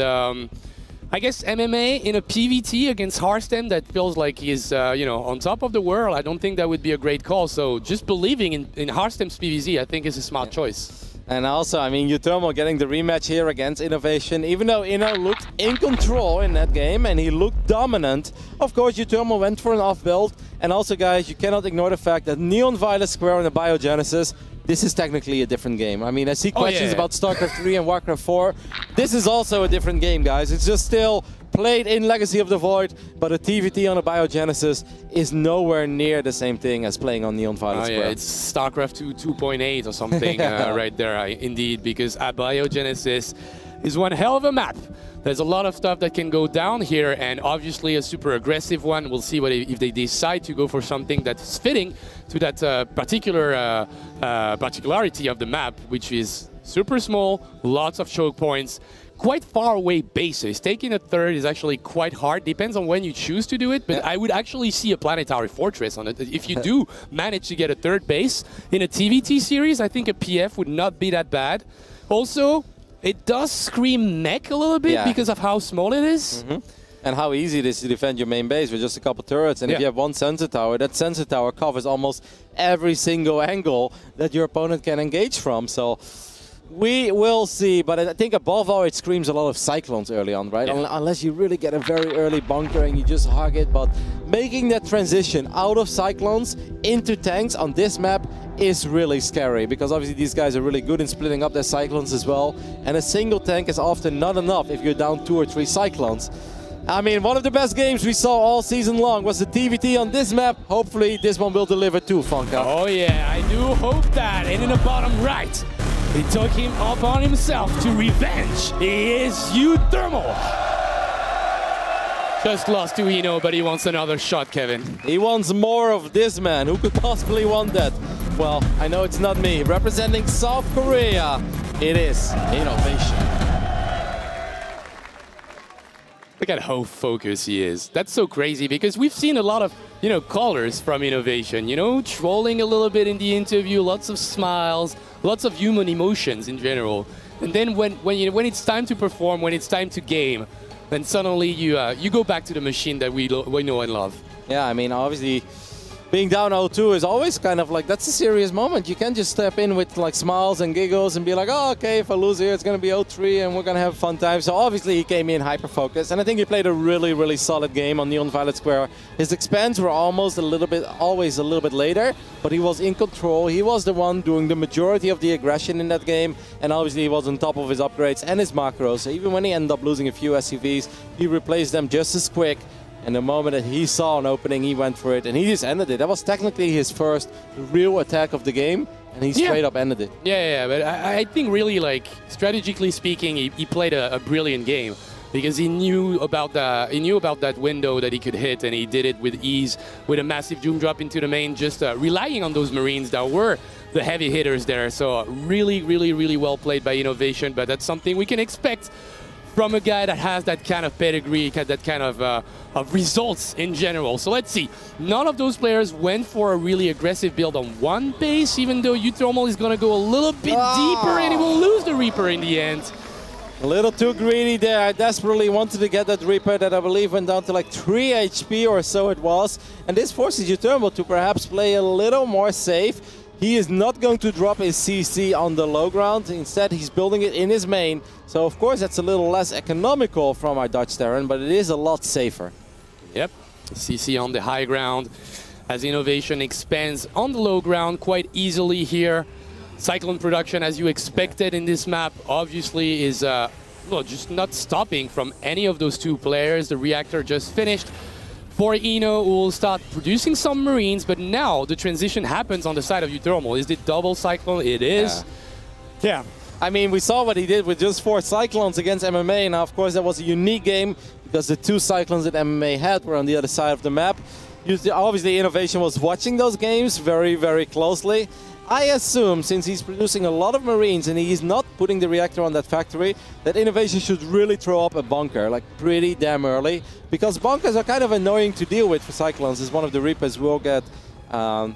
I guess MMA in a PvT against Harstem, that feels like he's on top of the world. I don't think that would be a great call. So just believing in Harstem's PvZ, I think, is a smart choice. And also, I mean, Utermo getting the rematch here against Innovation. Even though Inno looked in control in that game and he looked dominant, of course, Utermo went for an off-build. And also, guys, you cannot ignore the fact that Neon Violet Square and the Biogenesis, this is technically a different game. I mean, I see questions about StarCraft 3 and Warcraft 4. This is also a different game, guys. It's just still played in Legacy of the Void, but a TVT on a Biogenesis is nowhere near the same thing as playing on Neon Violet Square. Yeah, it's StarCraft 2 2.8 or something right there, indeed, because Biogenesis is one hell of a map. There's a lot of stuff that can go down here, and obviously a super aggressive one. We'll see if they decide to go for something that's fitting to that particular particularity of the map, which is super small, lots of choke points, quite far away bases. Taking a third is actually quite hard. Depends on when you choose to do it, but I would actually see a planetary fortress on it. If you do manage to get a third base in a TVT series, I think a PF would not be that bad. Also, it does scream mech a little bit because of how small it is. And how easy it is to defend your main base with just a couple turrets. And if you have one sensor tower, that sensor tower covers almost every single angle that your opponent can engage from. So we will see, but I think above all it screams a lot of Cyclones early on, right? Unless you really get a very early bunker and you just hug it. But making that transition out of Cyclones into tanks on this map is really scary, because obviously these guys are really good in splitting up their Cyclones as well. And a single tank is often not enough if you're down 2 or 3 Cyclones. I mean, one of the best games we saw all season long was the TVT on this map. Hopefully this one will deliver too, Fonka. Oh yeah, I do hope that. And in the bottom right, he took him upon himself to revenge. He is Utermo. Just lost to Eno, but he wants another shot, Kevin. He wants more of this man. Who could possibly want that? Well, I know it's not me. Representing South Korea, it is Innovation. Look at how focused he is. That's so crazy, because we've seen a lot of, callers from Innovation, trolling a little bit in the interview, lots of smiles, lots of human emotions in general. And then when it's time to perform, when it's time to game, then suddenly you go back to the machine that we know and love. Yeah, I mean, obviously, being down 0-2 is always kind of like, that's a serious moment. You can't just step in with like smiles and giggles and be like, oh, okay, if I lose here, it's going to be 0-3 and we're going to have a fun time. So obviously he came in hyper-focused, and I think he played a really, really solid game on the Untitled Square. His expands were always a little bit later, but he was in control. He was the one doing the majority of the aggression in that game, and obviously he was on top of his upgrades and his macros. So even when he ended up losing a few SCVs, he replaced them just as quick. And the moment that he saw an opening, he went for it, and he just ended it. That was technically his first real attack of the game, and he straight up ended it. Yeah, but I think really, like, strategically speaking, he played a brilliant game, because he knew about that window that he could hit, and he did it with ease, with a massive Doom drop into the main, just relying on those Marines that were the heavy hitters there. So really, really, really well played by Innovation, but that's something we can expect from a guy that has that kind of pedigree, that kind of results in general. So let's see. None of those players went for a really aggressive build on one base, even though Uthermal is going to go a little bit deeper and he will lose the Reaper in the end. A little too greedy there. I desperately wanted to get that Reaper that I believe went down to like 3 HP or so it was. And this forces Uthermal to perhaps play a little more safe. He is not going to drop his CC on the low ground. Instead, he's building it in his main. So, of course, that's a little less economical from our Dutch Terran, but it is a lot safer. Yep, CC on the high ground as Innovation expands on the low ground quite easily here. Cyclone production, as you expected in this map, obviously is well, just not stopping from any of those two players. The reactor just finished for Ino, who will start producing some Marines, but now the transition happens on the side of Uthermal. Is it double Cyclone? It is. Yeah. I mean, we saw what he did with just 4 Cyclones against MMA. Now, of course, that was a unique game because the 2 Cyclones that MMA had were on the other side of the map. Obviously, Innovation was watching those games very, very closely. I assume, since he's producing a lot of Marines and he's not putting the reactor on that factory, that Innovation should really throw up a bunker, like pretty damn early. Because bunkers are kind of annoying to deal with for Cyclones, as one of the Reapers will get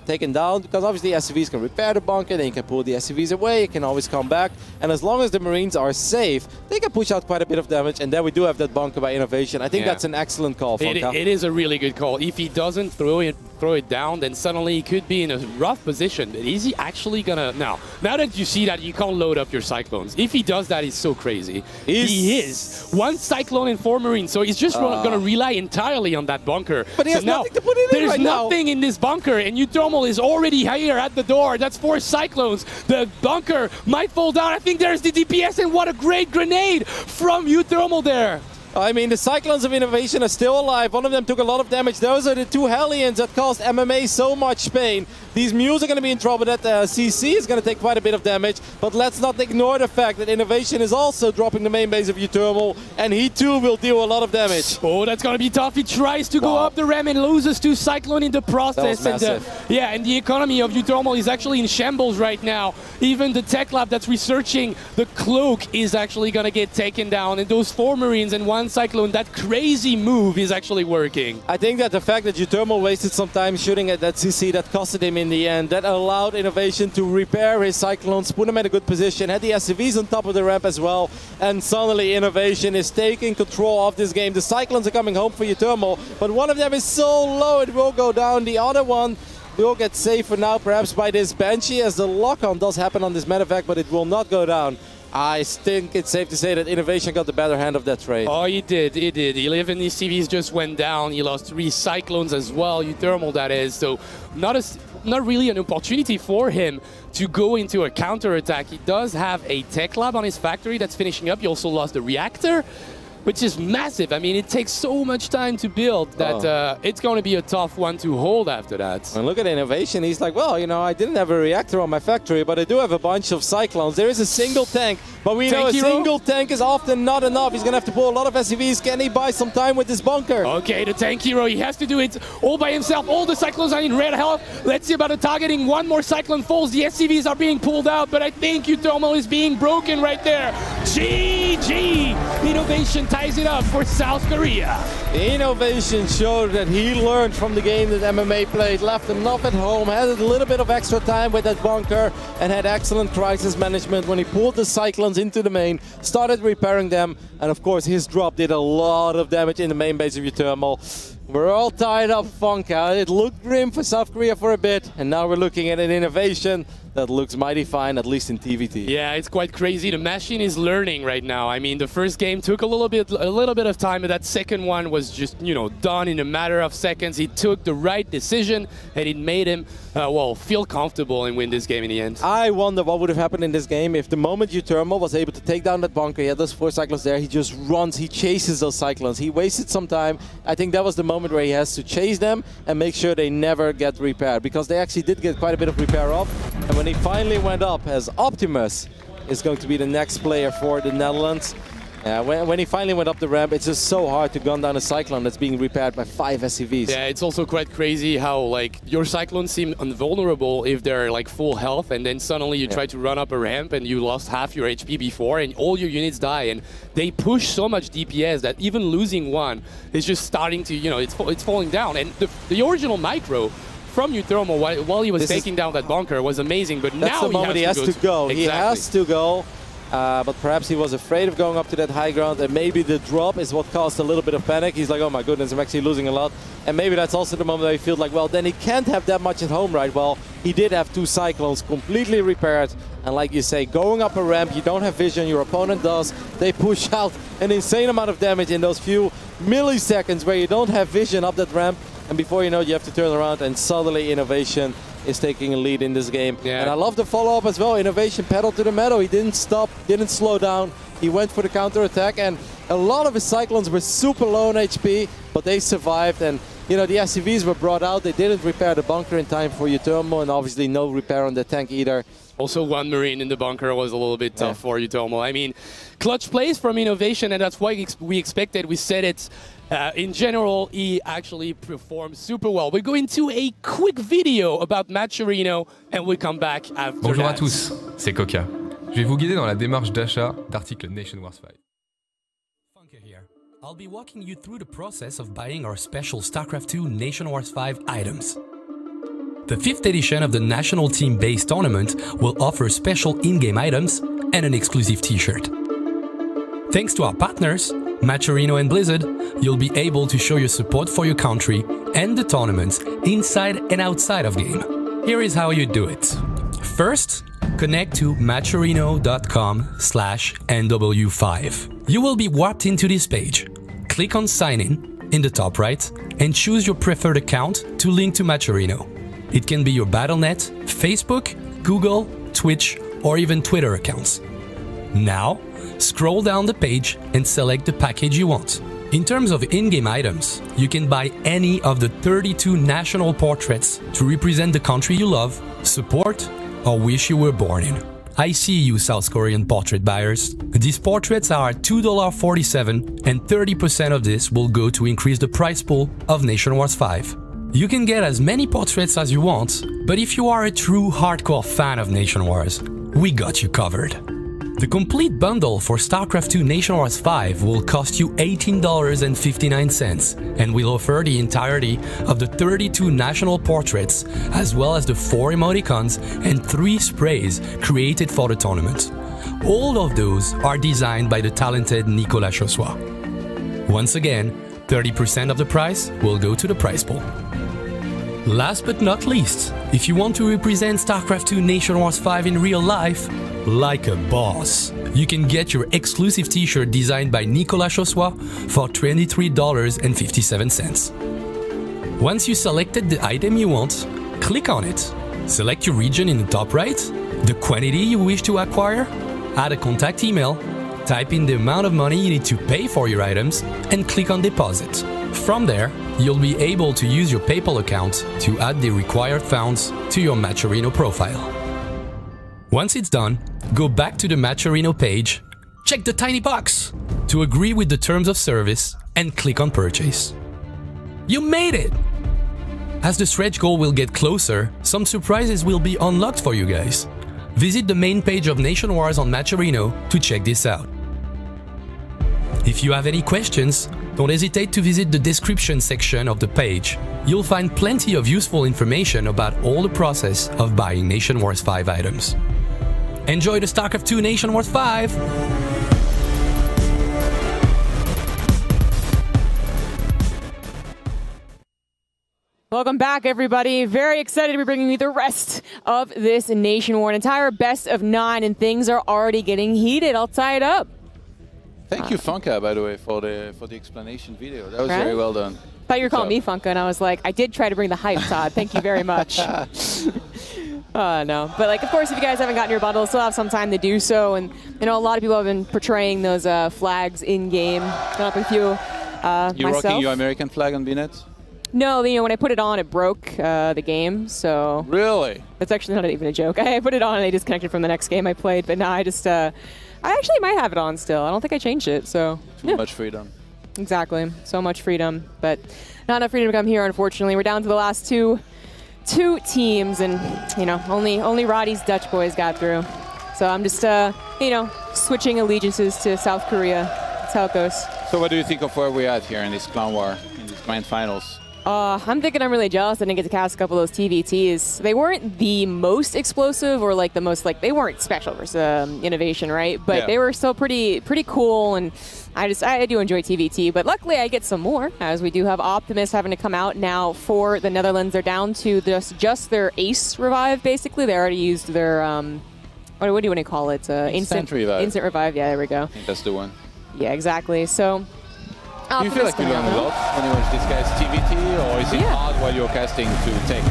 taken down, because obviously SCVs can repair the bunker, then you can pull the SCVs away, it can always come back, and as long as the Marines are safe, they can push out quite a bit of damage, and then we do have that bunker by Innovation. I think that's an excellent call, Fonka. It is a really good call. If he doesn't throw it down, then suddenly he could be in a rough position. But is he actually gonna... Now that you see that you can't load up your Cyclones, if he does that, he's so crazy. He is 1 Cyclone and 4 Marines, so he's just gonna rely entirely on that bunker. But he has nothing to put in There's right now. nothing in this bunker, and Uthermal is already here at the door. That's 4 Cyclones. The bunker might fall down. I think there's the DPS, and what a great grenade from Uthermal there. I mean, the Cyclones of Innovation are still alive. One of them took a lot of damage. Those are the 2 Hellions that caused MMA so much pain. These Mules are going to be in trouble. That CC is going to take quite a bit of damage. But let's not ignore the fact that Innovation is also dropping the main base of Uthermal, and he too will deal a lot of damage. Oh, that's going to be tough. He tries to go up the ramp and loses 2 Cyclone in the process. That was massive. And the economy of Uthermal is actually in shambles right now. Even the tech lab that's researching the cloak is actually going to get taken down. And those 4 Marines and 1 Cyclone, that crazy move is actually working. I think that the fact that Uthermal wasted some time shooting at that CC, that costed him in the end. That allowed Innovation to repair his Cyclones, put him in a good position, had the SCVs on top of the ramp as well, and suddenly Innovation is taking control of this game. The Cyclones are coming home for Uthermal, but one of them is so low it will go down. The other one will get saved for now, perhaps by this Banshee, as the lock-on does happen on this medevac, but it will not go down. I think it's safe to say that Innovation got the better hand of that trade. Oh, he did. 11 ECVs just went down. He lost 3 Cyclones as well, Uthermal that is. So not really an opportunity for him to go into a counter-attack. He does have a tech lab on his factory that's finishing up. He also lost the reactor, which is massive. I mean, it takes so much time to build that it's going to be a tough one to hold after that. And look at Innovation. He's like, well, you know, I didn't have a reactor on my factory, but I do have a bunch of Cyclones. There is a single tank, but we know a single tank is often not enough. He's going to have to pull a lot of SCVs. Can he buy some time with this bunker? Okay, the tank hero, he has to do it all by himself. All the Cyclones are in red health. Let's see about the targeting. 1 more Cyclone falls. The SCVs are being pulled out, but I think Uthermal is being broken right there. GG! Innovation ties it up for South Korea. Innovation showed that he learned from the game that MMA played, left enough at home, had a little bit of extra time with that bunker, and had excellent crisis management when he pulled the Cyclones into the main, started repairing them, and of course his drop did a lot of damage in the main base of Uthermal. We're all tired of Funka. It looked grim for South Korea for a bit, and now we're looking at an innovation that looks mighty fine, at least in TVT. Yeah, it's quite crazy. The machine is learning right now. I mean, the first game took a little bit of time, but that second one was just, you know, done in a matter of seconds. He took the right decision, and it made him, well, feel comfortable and win this game in the end. I wonder what would have happened in this game if the moment Utermo was able to take down that bunker, he had those 4 Cyclones there, he just runs, he chases those Cyclones. He wasted some time. I think that was the moment where he has to chase them and make sure they never get repaired, because they actually did get quite a bit of repair off. And when he finally went up, as Optimus is going to be the next player for the Netherlands, when he finally went up the ramp, it's just so hard to gun down a Cyclone that's being repaired by 5 SCVs. Yeah, it's also quite crazy how, like, your Cyclones seem invulnerable if they're, like, full health, and then suddenly you try to run up a ramp and you lost half your HP before and all your units die, and they push so much DPS that even losing one is just starting to, you know, it's falling down. And the original micro from Utermo while he was taking down that bunker was amazing, but now he has to go. Exactly. He has to go. But perhaps he was afraid of going up to that high ground, and maybe the drop is what caused a little bit of panic. He's like, oh my goodness, I'm actually losing a lot. And maybe that's also the moment where he feels like, well, then he can't have that much at home, right? Well, he did have 2 Cyclones completely repaired. And like you say, going up a ramp, you don't have vision, your opponent does. They push out an insane amount of damage in those few milliseconds where you don't have vision up that ramp. And before you know it, you have to turn around, and suddenly Innovation is taking a lead in this game. Yeah. And I love the follow-up as well. Innovation pedal to the metal. He didn't stop, didn't slow down. He went for the counter-attack, and a lot of his Cyclones were super low on HP, but they survived. And, you know, the SCVs were brought out. They didn't repair the bunker in time for Utermo, and obviously no repair on the tank either. Also, 1 Marine in the bunker was a little bit tough for Utermo. I mean, clutch plays from Innovation, and that's why we expected. We said it. In general, he actually performed super well. We're going to a quick video about Maturino, and we'll come back after Bonjour that. à tous, c'est Coca. Je vais vous guider dans la démarche d'achat d'articles Nation Wars 5. Funka here. I'll be walking you through the process of buying our special StarCraft 2 Nation Wars 5 items. The 5th edition of the National Team-based tournament will offer special in-game items and an exclusive t-shirt. Thanks to our partners, Maturino and Blizzard, you'll be able to show your support for your country and the tournaments inside and outside of game. Here is how you do it. First, connect to maturino.com/NW5. You will be warped into this page. Click on Sign in the top right and choose your preferred account to link to Maturino. It can be your Battle.net, Facebook, Google, Twitch, or even Twitter accounts. Now, scroll down the page and select the package you want. In terms of in-game items, you can buy any of the 32 national portraits to represent the country you love, support, or wish you were born in. I see you, South Korean portrait buyers. These portraits are at $2.47, and 30% of this will go to increase the prize pool of Nation Wars 5. You can get as many portraits as you want, but if you are a true hardcore fan of Nation Wars, we got you covered. The complete bundle for StarCraft 2 Nation Wars 5 will cost you $18.59 and will offer the entirety of the 32 national portraits as well as the 4 emoticons and 3 sprays created for the tournament. All of those are designed by the talented Nicolas Chossois. Once again, 30% of the price will go to the prize pool. Last but not least, if you want to represent StarCraft 2 Nation Wars 5 in real life, like a boss, you can get your exclusive t-shirt designed by Nicolas Chossois for $23.57. Once you selected the item you want, click on it. Select your region in the top right, the quantity you wish to acquire, add a contact email, type in the amount of money you need to pay for your items, and click on deposit. From there, you'll be able to use your PayPal account to add the required funds to your Maturino profile. Once it's done, go back to the Maturino page, check the tiny box to agree with the terms of service, and click on purchase. You made it! As the stretch goal will get closer, some surprises will be unlocked for you guys. Visit the main page of Nation Wars on Maturino to check this out. If you have any questions, don't hesitate to visit the description section of the page. You'll find plenty of useful information about all the process of buying Nation Wars 5 items. Enjoy the StarCraft 2 Nation Wars 5! Welcome back, everybody. Very excited to be bringing you the rest of this Nation War. An entire best of 9, and things are already getting heated. I'll tie it up. Thank you, Funka, by the way, for the explanation video. That was very well done. I thought you were calling me Funka, and I was like, I did try to bring the hype, Todd. Thank you very much. No. But, like, of course, if you guys haven't gotten your bundles, still have some time to do so. And, you know, a lot of people have been portraying those flags in-game. Got up a few You myself. rocking your American flag on BNet? No, you know, when I put it on, it broke the game, so... Really? That's actually not even a joke. I put it on and I disconnected from the next game I played, but now I just... I actually might have it on still. I don't think I changed it, so... Too much freedom. Exactly. So much freedom, but not enough freedom to come here, unfortunately. We're down to the last two teams, and, you know, only Roddy's Dutch boys got through. So I'm just, you know, switching allegiances to South Korea. That's how it goes. So what do you think of where we're at here in this Clown War, in these grand finals? I'm thinking I'm really jealous I didn't get to cast a couple of those TVTs. They weren't the most explosive or like the most, like, they weren't special versus innovation, right? But they were still pretty cool, and I do enjoy TVT. But luckily I get some more, as we do have Optimus having to come out now for the Netherlands. They're down to just their ace revive, basically. They already used their, what do you want to call it? Instant revive. Instant revive, yeah, there we go. I think that's the one. Yeah, exactly. So... Do you feel like you learn a lot when you watch this guy's TVT, or is it hard while you're casting to take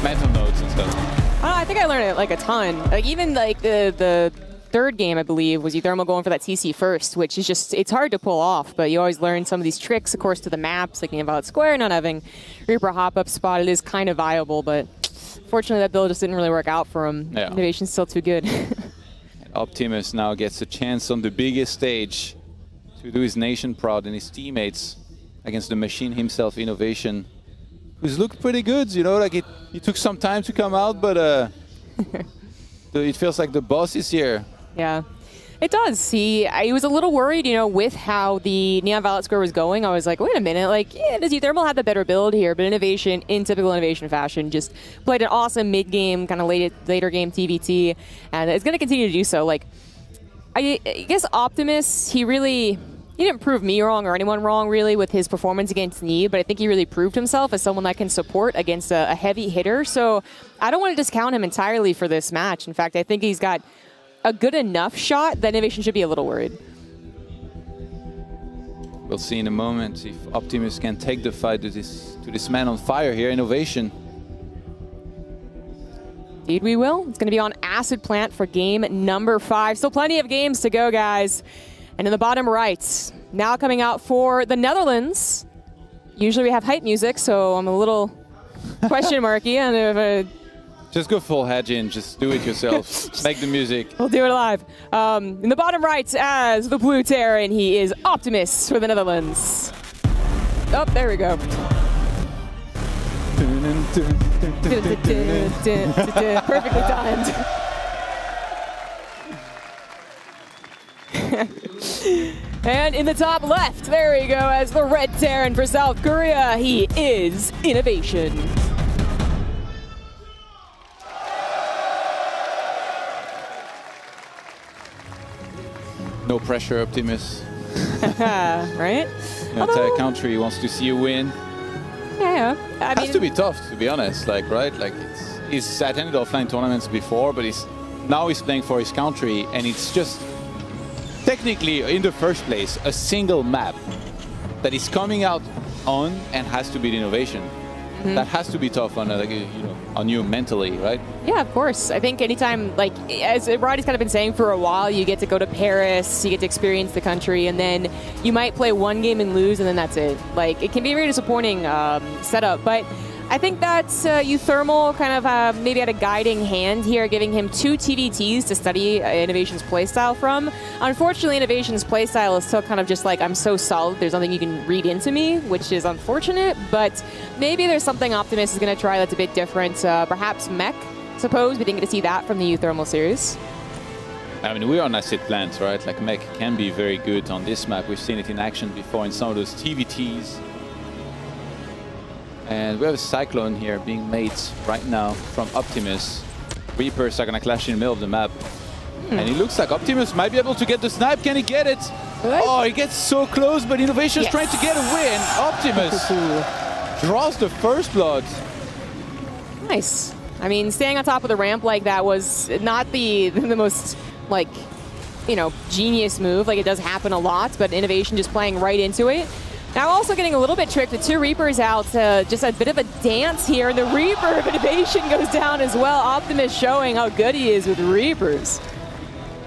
mental notes and stuff? I think I learned it like a ton. Like even like the third game, I believe, was Euthermal going for that CC first, which is just, it's hard to pull off, but you always learn some of these tricks, of course, to the maps, like in Violet Square, not having Reaper hop-up spot. It is kind of viable, but fortunately that build just didn't really work out for him. Yeah. Innovation's still too good. Optimus now gets a chance on the biggest stage to do his nation proud and his teammates against the machine himself, Innovation, who's looked pretty good, you know, like it took some time to come out, but it feels like the boss is here. Yeah, it does. He was a little worried, you know, with how the Neon Violet Square was going. I was like, wait a minute, like, yeah, does Euthermal have the better build here? But Innovation, in typical Innovation fashion, just played an awesome mid-game, kind of later game TVT, and it's going to continue to do so. Like, I guess Optimus, he didn't prove me wrong or anyone wrong, really, with his performance against Need, but I think he really proved himself as someone that can support against a heavy hitter. So I don't want to discount him entirely for this match. In fact, I think he's got a good enough shot that Innovation should be a little worried. We'll see in a moment if Optimus can take the fight to this man on fire here, Innovation. Indeed we will. It's going to be on Acid Plant for game number 5. Still plenty of games to go, guys. And in the bottom right, now coming out for the Netherlands. Usually we have hype music, so I'm a little question marky. And just go full Hajin, just do it yourself. Make the music. We'll do it live. In the bottom right, as the Blue Terran, he is Optimus for the Netherlands. Oh, there we go. Perfectly timed. And in the top left, there we go, as the Red Terran for South Korea, he is Innovation. No pressure, Optimus. Right? The entire country wants to see you win. Yeah, I mean, has to be tough, to be honest. Like, right? Like, he's attended offline tournaments before, but now he's playing for his country, and it's just technically, in the first place, a single map that is coming out on and has to beat Innovation. Mm-hmm. That has to be tough on, on you mentally, right? Yeah, of course. I think anytime, like, as Roddy's kind of been saying for a while, you get to go to Paris, you get to experience the country, and then you might play one game and lose, and then that's it. Like, it can be a very disappointing setup, but I think that's Euthermal kind of maybe had a guiding hand here, giving him 2 TVTs to study Innovation's playstyle from. Unfortunately, Innovation's playstyle is still kind of just like, I'm so solid, there's nothing you can read into me, which is unfortunate, but maybe there's something Optimus is going to try that's a bit different. Perhaps Mech, suppose. We didn't get to see that from the Euthermal series. I mean, we're on Acid Plant, right? Like, Mech can be very good on this map. We've seen it in action before in some of those TVTs. And we have a Cyclone here being made right now from Optimus. Reapers are going to clash in the middle of the map. And it looks like Optimus might be able to get the snipe. Can he get it? Oh, he gets so close, but Innovation's trying to get a win. Optimus Draws the first blood. Nice. I mean, staying on top of the ramp like that was not the most, like, you know, genius move. Like, it does happen a lot, but Innovation just playing right into it. Now also getting a little bit tricked with 2 Reapers out. Just a bit of a dance here, and the Reaper of Innovation goes down as well. Optimus showing how good he is with Reapers.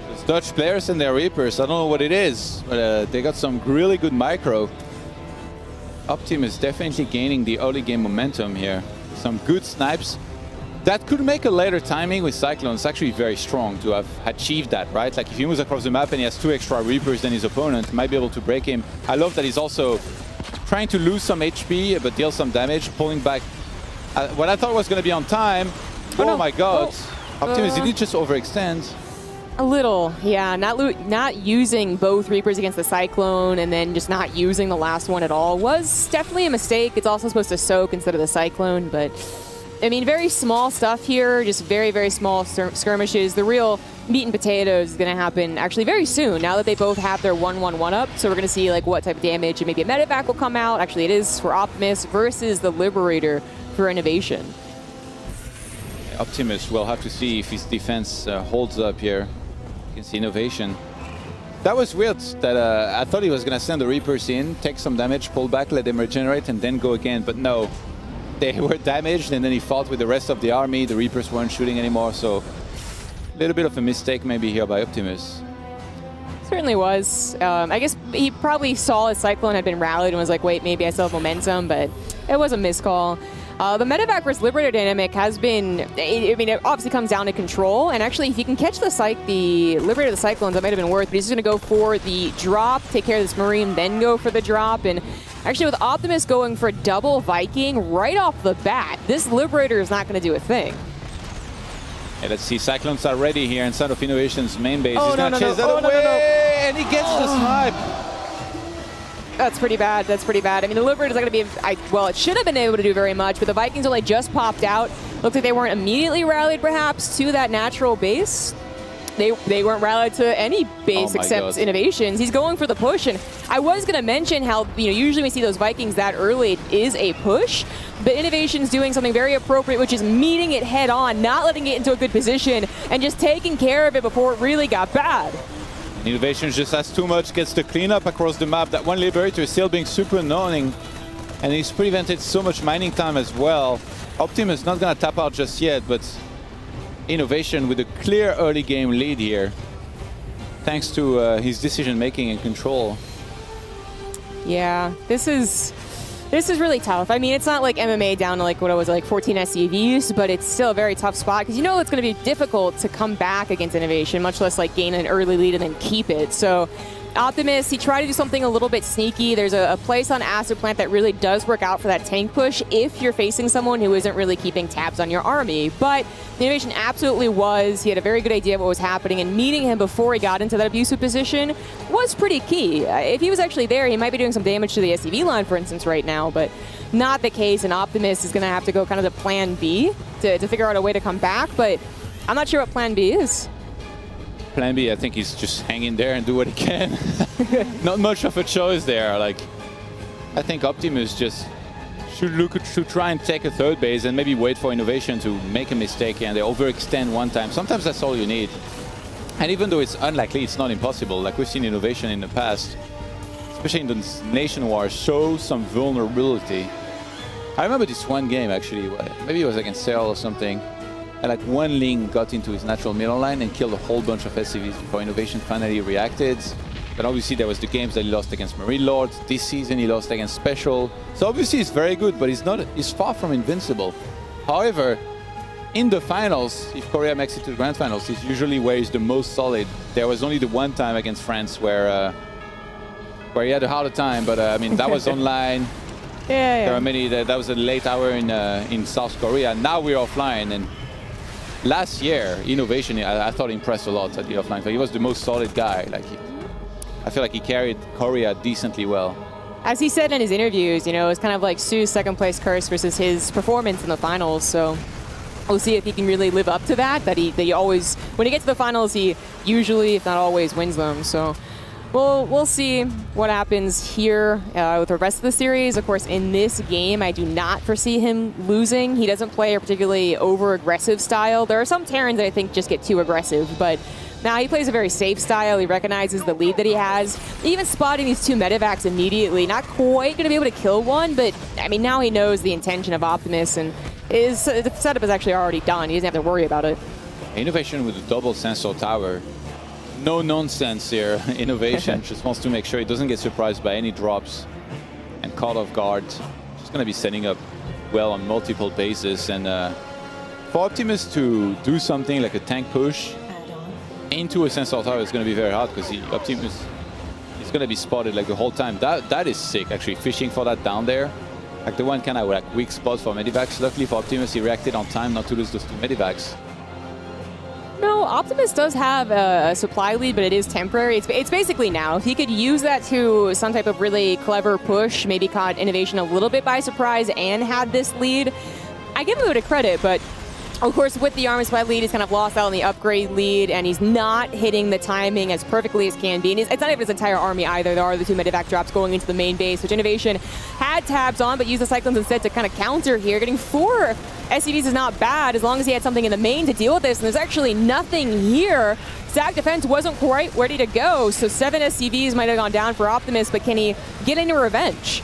Those Dutch players and their Reapers, I don't know what it is, but they got some really good micro. Optimus definitely gaining the early game momentum here. Some good snipes. That could make a later timing with Cyclone. It's actually very strong to have achieved that, right? Like if he moves across the map and he has 2 extra Reapers than his opponent, might be able to break him. I love that he's also trying to lose some HP but deal some damage, pulling back. What I thought was going to be on time. Oh, no. My god. Optimus, did he just overextend? A little, yeah. Not using both Reapers against the Cyclone and then just not using the last one at all was definitely a mistake. It's also supposed to soak instead of the Cyclone, but I mean, very small stuff here, just very, very small skirmishes. The real meat and potatoes is going to happen actually very soon, now that they both have their 1-1-1 up. So we're going to see like what type of damage, and maybe a medevac will come out. Actually, it is for Optimus versus the Liberator for Innovation. Optimus will have to see if his defense holds up here. You can see Innovation. That was weird that I thought he was going to send the Reapers in, take some damage, pull back, let them regenerate, and then go again. But no. They were damaged, and then he fought with the rest of the army. The Reapers weren't shooting anymore, so a little bit of a mistake maybe here by Optimus. Certainly was. I guess he probably saw his Cyclone had been rallied and was like, wait, maybe I still have momentum, but it was a miscall. The medevac versus Liberator dynamic has been, I mean, it obviously comes down to control, and actually if you can catch the Liberator of the Cyclones, that might have been worth, but he's just going to go for the drop, take care of this Marine, then go for the drop, and actually with Optimus going for double Viking right off the bat, this Liberator is not going to do a thing. Yeah, let's see, Cyclones are ready here inside of Innovation's main base. Oh, he's going to chase that away, and he gets the snipe. That's pretty bad. That's pretty bad. I mean, the Liberator's not going to be, well, it should have been able to do very much, but the Vikings only just popped out. Looks like they weren't immediately rallied, perhaps, to that natural base. They weren't rallied to any base except Innovations. He's going for the push, and I was going to mention how, you know, usually we see those Vikings that early, it is a push, but Innovation's doing something very appropriate, which is meeting it head on, not letting it into a good position, and just taking care of it before it really got bad. Innovation just has too much, gets the cleanup across the map. That one Liberator is still being super annoying, and he's prevented so much mining time as well. Optimus not going to tap out just yet, but Innovation with a clear early game lead here, thanks to his decision making and control. Yeah, this is really tough. I mean, it's not like MMA down to like what it was like 14 SCVs, but it's still a very tough spot because you know it's going to be difficult to come back against Innovation, much less like gain an early lead and then keep it. So Optimus, he tried to do something a little bit sneaky. There's a place on Acid Plant that really does work out for that tank push if you're facing someone who isn't really keeping tabs on your army. But the Innovation absolutely was. He had a very good idea of what was happening, and meeting him before he got into that abusive position was pretty key. If he was actually there, he might be doing some damage to the SCV line, for instance, right now, but not the case, and Optimus is going to have to go kind of to plan B to figure out a way to come back, but I'm not sure what plan B is. Plan B, I think he's just hang in there and do what he can. Not much of a choice there. Like, I think Optimus just should try and take a third base and maybe wait for Innovation to make a mistake and they overextend one time. Sometimes that's all you need. And even though it's unlikely, it's not impossible. Like we've seen Innovation in the past, especially in the Nation Wars, show some vulnerability. I remember this one game actually, maybe it was against Cell or something. And like one link got into his natural middle line and killed a whole bunch of SCVs before Innovation finally reacted. But obviously there was the games that he lost against Marine Lords. This season he lost against Special. So obviously he's very good, but he's far from invincible. However, in the finals, if Korea makes it to the grand finals, it's usually where he's the most solid. There was only the one time against France where he had a harder time, but I mean that was online. Yeah. There are many. That was a late hour in South Korea. Now we're offline, and last year, Innovation, I thought impressed a lot at the offline. He was the most solid guy. Like, I feel like he carried Korea decently well. As he said in his interviews, you know, it's kind of like Su's second place curse versus his performance in the finals. So we'll see if he can really live up to that. That he always, when he gets to the finals, he usually, if not always, wins them. So we'll see what happens here with the rest of the series. Of course, in this game, I do not foresee him losing. He doesn't play a particularly over-aggressive style. There are some Terrans that I think just get too aggressive, but now he plays a very safe style. He recognizes the lead that he has. Even spotting these two medevacs immediately, not quite going to be able to kill one, but I mean, now he knows the intention of Optimus, and the setup is actually already done. He doesn't have to worry about it. Innovation with the double sensor tower. No nonsense here. Innovation just wants to make sure he doesn't get surprised by any drops and caught off guard. Just going to be setting up well on multiple bases. And for Optimus to do something like a tank push into a sensor tower is going to be very hard, because Optimus is going to be spotted like the whole time. That is sick, actually, fishing for that down there. Like the one kind of like weak spot for medivacs. Luckily for Optimus, he reacted on time not to lose those two medivacs. No, Optimus does have a supply lead, but it is temporary. It's basically now. If he could use that to some type of really clever push, maybe caught Innovation a little bit by surprise and had this lead, I give him a bit of credit, but of course, with the armor supply lead, he's kind of lost out on the upgrade lead, and he's not hitting the timing as perfectly as can be. And it's not even his entire army either. There are the two medevac drops going into the main base, which Innovation had tabs on, but used the Cyclones instead to kind of counter here. Getting 4 SCVs is not bad, as long as he had something in the main to deal with this, and there's actually nothing here. Zag Defense wasn't quite ready to go, so 7 SCVs might have gone down for Optimus, but can he get any revenge?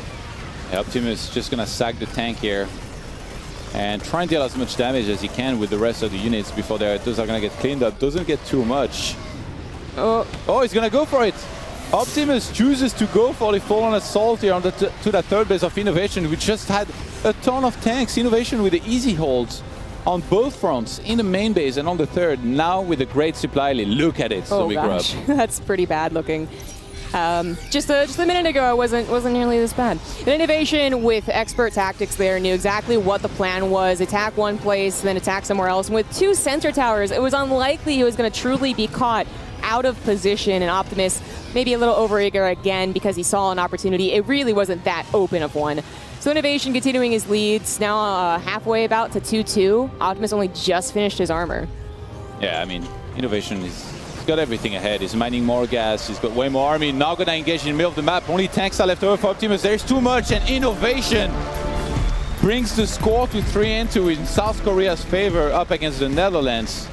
Yeah, Optimus just going to sack the tank here and try and deal as much damage as he can with the rest of the units before those are going to get cleaned up. Doesn't get too much. Oh, he's going to go for it. Optimus chooses to go for the full-on assault here on to that third base of Innovation. We just had a ton of tanks. Innovation with the easy holds on both fronts, in the main base and on the third. Now with a great supply lead. Look at it, oh gosh, that's pretty bad looking. Just a minute ago, it wasn't nearly this bad. An Innovation with expert tactics there knew exactly what the plan was. Attack one place, then attack somewhere else. And with 2 sensor towers, it was unlikely he was going to truly be caught out of position. And Optimus maybe a little overeager again because he saw an opportunity. It really wasn't that open of one. So Innovation continuing his leads, now halfway about to 2-2. Optimus only just finished his armor. Yeah, I mean, Innovation is got everything ahead. He's mining more gas. He's got way more army. Now going to engage in the middle of the map. Only tanks are left over for Optimus. There's too much, and Innovation brings the score to 3-2 in South Korea's favor up against the Netherlands.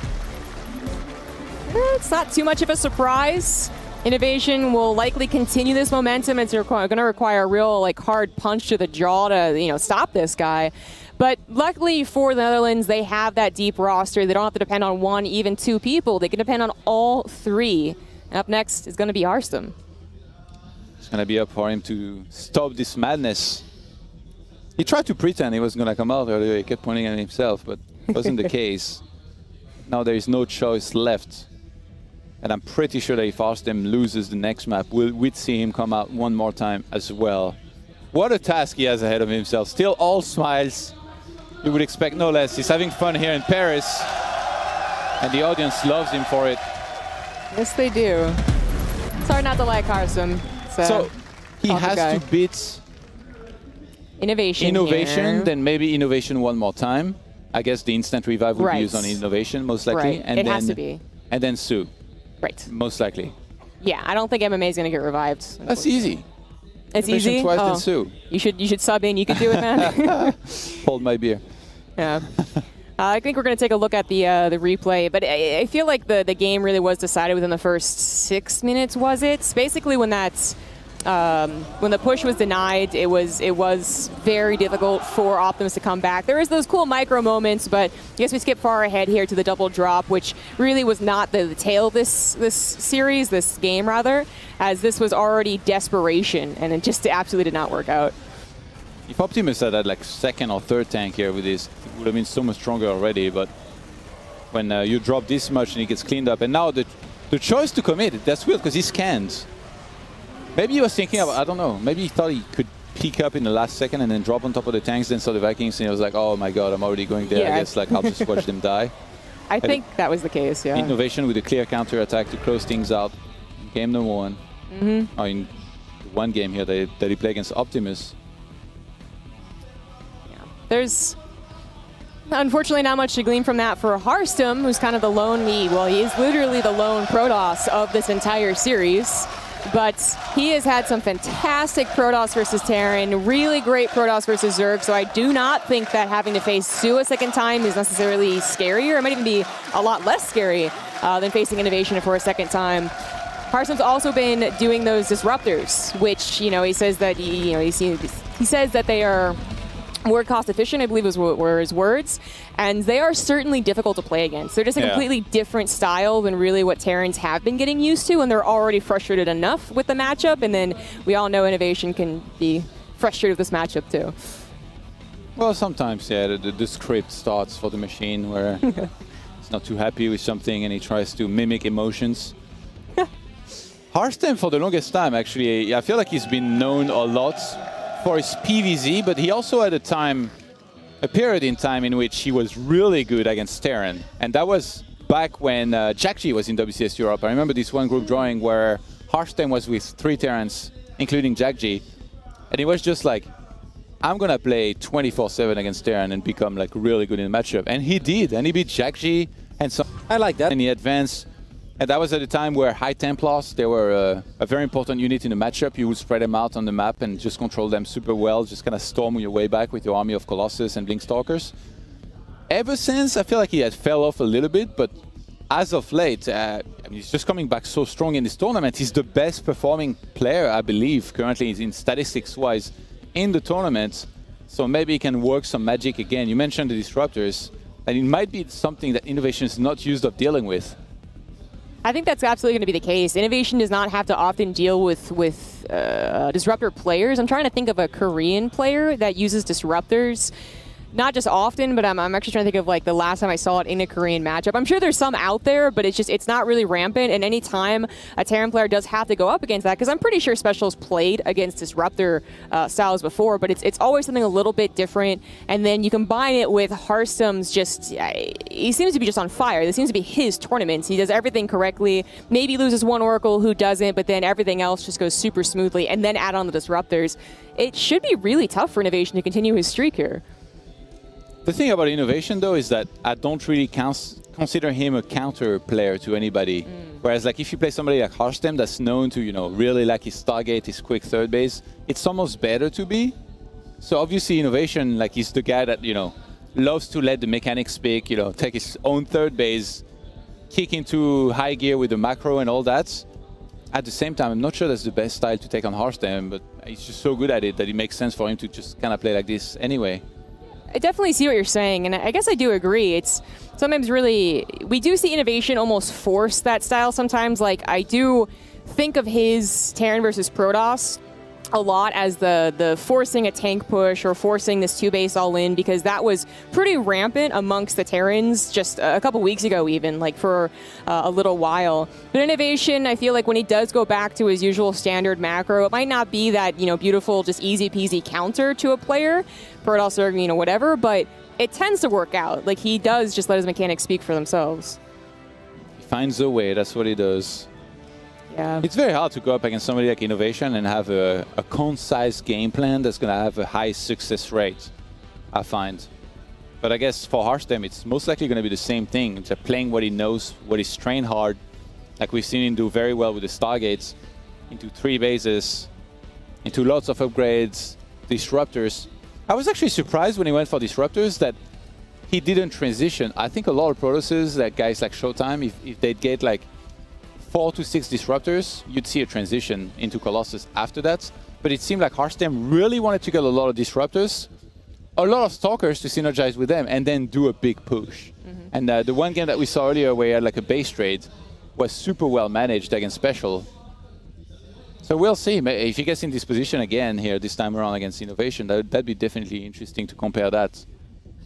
It's not too much of a surprise. Innovation will likely continue this momentum. It's going to require a real hard punch to the jaw to stop this guy. But luckily for the Netherlands, they have that deep roster. They don't have to depend on 1, even 2 people. They can depend on all 3. And up next is going to be Arstam. It's going to be up for him to stop this madness. He tried to pretend he wasn't going to come out earlier. He kept pointing at himself, but it wasn't the case. Now there is no choice left. And I'm pretty sure that if Arstam loses the next map, we'd see him come out one more time as well. What a task he has ahead of himself. Still all smiles. You would expect no less. He's having fun here in Paris, and the audience loves him for it. Yes, they do. It's hard not to like Arstam. So he has to beat Innovation, then maybe Innovation one more time. I guess the instant revive would be used on Innovation, most likely. And it has to be. And then Sue. Right. Most likely. Yeah, I don't think MMA is going to get revived. That's easy. It's easy? Twice than Sue. You should sub in. You could do it, man. Hold my beer. Yeah. I think we're going to take a look at the replay, but I feel like the game really was decided within the first 6 minutes, was it? It's basically when that's when the push was denied, it was very difficult for Optimus to come back. There is those cool micro moments, but I guess we skip far ahead here to the double drop, which really was not the tail of this game rather, as this was already desperation, and it just absolutely did not work out. If Optimus had that second or third tank here with this, it would have been so much stronger already, but when you drop this much and he gets cleaned up, and now the choice to commit, that's weird because he scans. Maybe he was thinking of, I don't know, maybe he thought he could peek up in the last second and then drop on top of the tanks, then saw the Vikings, and he was like, oh my god, I'm already going there. Yeah. I guess I'll just watch them die. I think that was the case, yeah. Innovation with a clear counter attack to close things out in game number 1. Mm-hmm. Or in one game here that he played against Optimus. Yeah. There's unfortunately not much to glean from that for Arstam, who's kind of the lone he is literally the lone Protoss of this entire series. But he has had some fantastic Protoss versus Terran, really great Protoss versus Zerg, so I do not think that having to face Su a second time is necessarily scarier. It might even be a lot less scary than facing Innovation for a second time. Harstem's also been doing those disruptors, which, you know, he says that he says that they are more cost efficient, I believe were his words, and they are certainly difficult to play against. They're just a completely different style than really what Terrans have been getting used to, and they're already frustrated enough with the matchup, and then we all know Innovation can be frustrated with this matchup too. Well, sometimes, yeah, the script starts for the machine where it's not too happy with something and he tries to mimic emotions. Harstem, for the longest time, actually, I feel like he's been known a lot for his PvZ, but he also had a period in time in which he was really good against Terran. And that was back when Jack-G was in WCS Europe. I remember this one group drawing where Harstem was with 3 Terrans, including Jack-G. And he was just like, I'm going to play 24/7 against Terran and become like really good in the matchup. And he did, and he beat Jack-G. And so I like that. And he advanced. And that was at a time where High Templars, they were a very important unit in the matchup. You would spread them out on the map and just control them super well, just kind of storm your way back with your army of Colossus and Blinkstalkers. Ever since, I feel like he had fell off a little bit, but as of late, I mean, he's just coming back so strong in this tournament. He's the best performing player, I believe, currently in statistics-wise in the tournament. So maybe he can work some magic again. You mentioned the Disruptors, and it might be something that Innovation is not used of dealing with. I think that's absolutely going to be the case. Innovation does not have to often deal with disruptor players. I'm trying to think of a Korean player that uses disruptors. Not just often, but I'm actually trying to think of like the last time I saw it in a Korean matchup. I'm sure there's some out there, but it's not really rampant. And any time a Terran player does have to go up against that, because I'm pretty sure Special's played against disruptor styles before, but it's always something a little bit different. And then you combine it with Harstem's he seems to be just on fire. This seems to be his tournament. He does everything correctly. Maybe loses one Oracle who doesn't, but then everything else just goes super smoothly. And then add on the disruptors. It should be really tough for Innovation to continue his streak here. The thing about Innovation, though, is that I don't really consider him a counter player to anybody. Whereas, like, if you play somebody like Harstem that's known to, you know, really like his Stargate, his quick third base, it's almost better to be. So obviously, Innovation, like, he's the guy that, you know, loves to let the mechanics speak, you know, take his own third base, kick into high gear with the macro and all that. At the same time, I'm not sure that's the best style to take on Harstem, but he's just so good at it that it makes sense for him to just kind of play like this anyway. I definitely see what you're saying, and I guess I do agree. It's sometimes really, we do see Innovation almost force that style sometimes. Like, I do think of his Terran versus Protoss a lot as the forcing a tank push or forcing this 2-base all-in, because that was pretty rampant amongst the Terrans just a couple weeks ago even, like for a little while. But Innovation, I feel like when he does go back to his usual standard macro, it might not be that, you know, beautiful, just easy-peasy counter to a player, Protoss or, you know, whatever, but it tends to work out. Like, he does just let his mechanics speak for themselves. He finds a way, that's what he does. Yeah. It's very hard to go up against somebody like Innovation and have a concise game plan that's going to have a high success rate, I find. But I guess for Harstem, it's most likely going to be the same thing. It's playing what he knows, what he's trained hard. Like we've seen him do very well with the Stargates, into 3 bases, into lots of upgrades, Disruptors. I was actually surprised when he went for Disruptors that he didn't transition. I think a lot of Protosses, like guys like Showtime, if they'd get like 4 to 6 Disruptors, you'd see a transition into Colossus after that. But it seemed like Harstem really wanted to get a lot of Disruptors, a lot of Stalkers to synergize with them, and then do a big push. And the one game that we saw earlier where he had like a base trade was super well managed against Special. So we'll see. If he gets in this position again here this time around against Innovation, that'd be definitely interesting to compare that.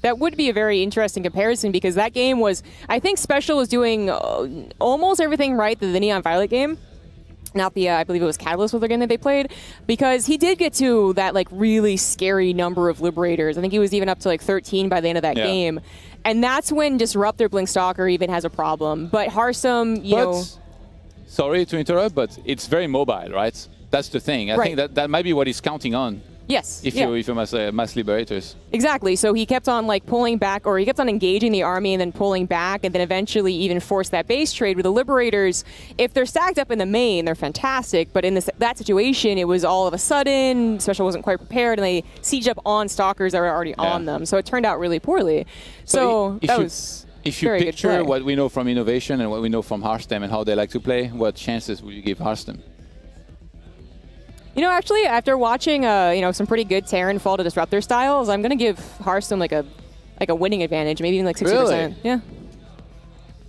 That would be a very interesting comparison, because that game was, I think Special was doing almost everything right, the Neon Violet game. Not the, I believe it was Catalyst was the game that they played, because he did get to that like really scary number of Liberators. I think he was even up to like 13 by the end of that game. And that's when Disruptor Blinkstalker even has a problem. But Harstem, you know... Sorry to interrupt, but it's very mobile, right? That's the thing. I think that might be what he's counting on. Yes. If you're mass liberators. Exactly. So he kept on like pulling back, or he kept on engaging the army and then pulling back, and then eventually even forced that base trade with the liberators. If they're stacked up in the main, they're fantastic. But in that situation, it was all of a sudden, Special wasn't quite prepared, and they siege up on stalkers that were already on them. So it turned out really poorly. So that was. If you picture what we know from Innovation and what we know from Hearthstone and how they like to play, what chances would you give Hearthstone? You know, actually, after watching, some pretty good Terran fall to Disruptor styles, I'm going to give Hearthstone like a winning advantage, maybe even like 60%. Really? Yeah.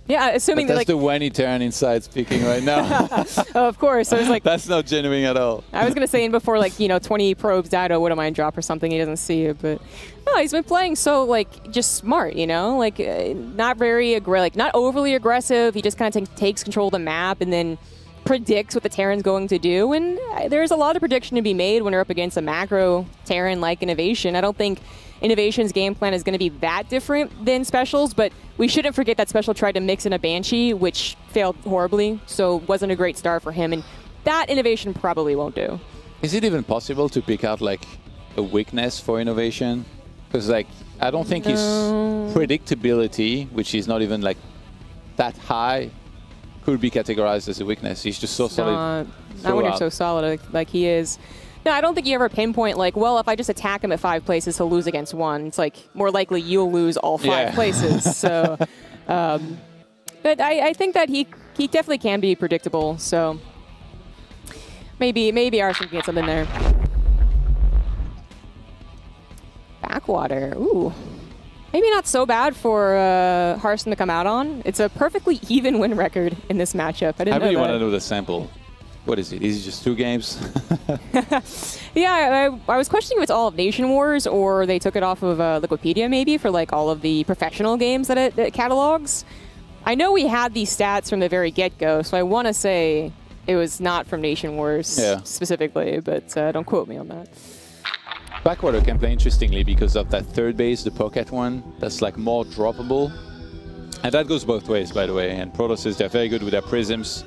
Yeah, assuming but that's the Wanny Terran inside speaking right now. Oh, of course. I was like, that's not genuine at all. I was going to say in before, 20 probes died, oh, what am I drop or something, he doesn't see it, but no, he's been playing so, just smart, not very not overly aggressive. He just kind of takes control of the map and then predicts what the Terran's going to do, and there's a lot of prediction to be made when you're up against a macro Terran like Innovation. I don't think Innovation's game plan is going to be that different than Special's, but we shouldn't forget that Special tried to mix in a Banshee, which failed horribly, so wasn't a great start for him, and that Innovation probably won't do. Is it even possible to pick out a weakness for Innovation? Because I don't think his predictability, which is not even that high, could be categorized as a weakness. He's just so solid. Not when you're so solid like he is. No, I don't think you ever pinpoint well, if I just attack him at 5 places, he'll lose against 1. It's more likely you'll lose all 5 places. So, but I think that he definitely can be predictable. So maybe Arson can get something there. Backwater. Ooh. Maybe not so bad for Hearthstone to come out on. It's a perfectly even win record in this matchup. I really want to know the sample. What is it? Is it just 2 games? Yeah, I was questioning if it's all of Nation Wars or they took it off of Liquipedia maybe for all of the professional games that it catalogs. I know we had these stats from the very get-go, so I want to say it was not from Nation Wars specifically, but don't quote me on that. Backwater can play interestingly because of that 3rd base, the pocket one, that's more droppable. And that goes both ways, by the way. And Protosses, they're very good with their prisms.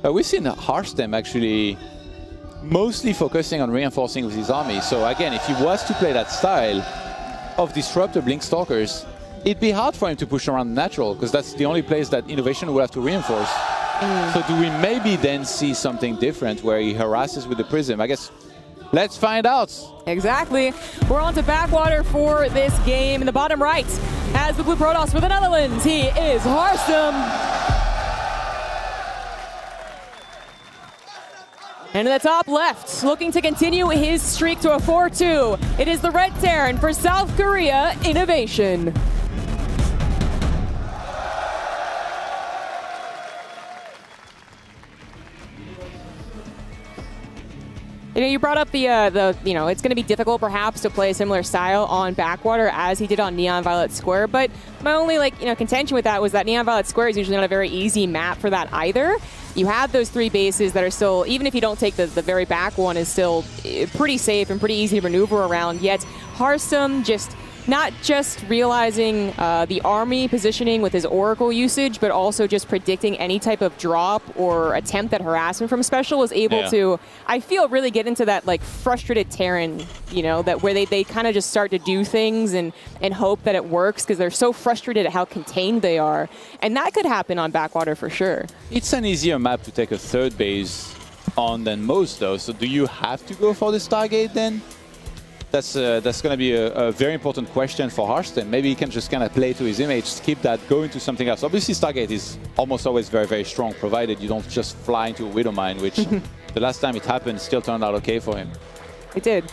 We've seen Hearthstone actually mostly focusing on reinforcing with his army. So again, if he was to play that style of Disruptor Blink Stalkers, it'd be hard for him to push around natural because that's the only place that Innovation would have to reinforce. So do we maybe then see something different where he harasses with the prism? I guess let's find out. Exactly. We're on to Backwater for this game. In the bottom right, as the Blue Protoss for the Netherlands, he is Hearthstone. And in the top left, looking to continue his streak to a 4-2, it is the Red Terran for South Korea Innovation. You brought up the it's going to be difficult perhaps to play a similar style on Backwater as he did on Neon Violet Square, but my only contention with that was that Neon Violet Square is usually not a very easy map for that either. You have those 3 bases that are still, even if you don't take the very back one, is still pretty safe and pretty easy to maneuver around, yet Hearthstone not just realizing the army positioning with his Oracle usage, but also just predicting any type of drop or attempt at harassment from Special was able to, I feel, really get into that frustrated Terran, that where they kind of just start to do things and hope that it works because they're so frustrated at how contained they are. And that could happen on Backwater for sure. It's an easier map to take a 3rd base on than most though. So do you have to go for the Stargate then? That's going to be a very important question for Hearthstone. Maybe he can just kind of play to his image, skip that, go into something else. Obviously, Stargate is almost always very, very strong, provided you don't just fly into a Widowmine, which the last time it happened still turned out okay for him. It did.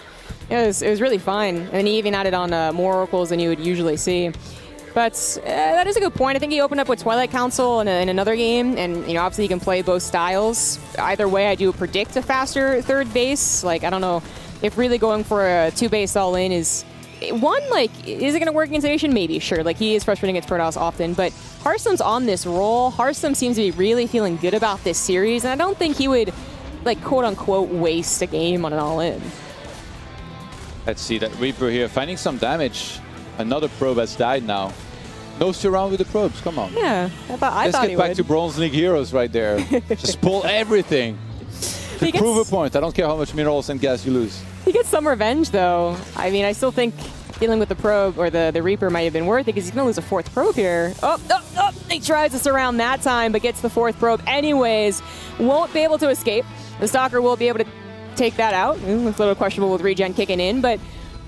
It was really fine. And he even added on more Oracles than you would usually see. But that is a good point. I think he opened up with Twilight Council in another game, and obviously he can play both styles. Either way, I do predict a faster 3rd base. I don't know if really going for a 2-base all-in is... is it going to work against Nation? Maybe, sure. He is frustrating against Protoss often, but Hearthstone's on this roll. Hearthstone seems to be really feeling good about this series, and I don't think he would, quote-unquote, waste a game on an all-in. Let's see that Reaper here, finding some damage. Another probe has died now. No surround with the probes, come on. Yeah, I thought he would. Let's get back to Bronze League heroes right there. Just pull everything. To prove a point. I don't care how much minerals and gas you lose. He gets some revenge, though. I mean, I still think dealing with the probe or the Reaper might have been worth it because he's going to lose a 4th probe here. Oh, he tries to surround that time, but gets the 4th probe anyways. Won't be able to escape. The Stalker will be able to take that out. It's a little questionable with regen kicking in, but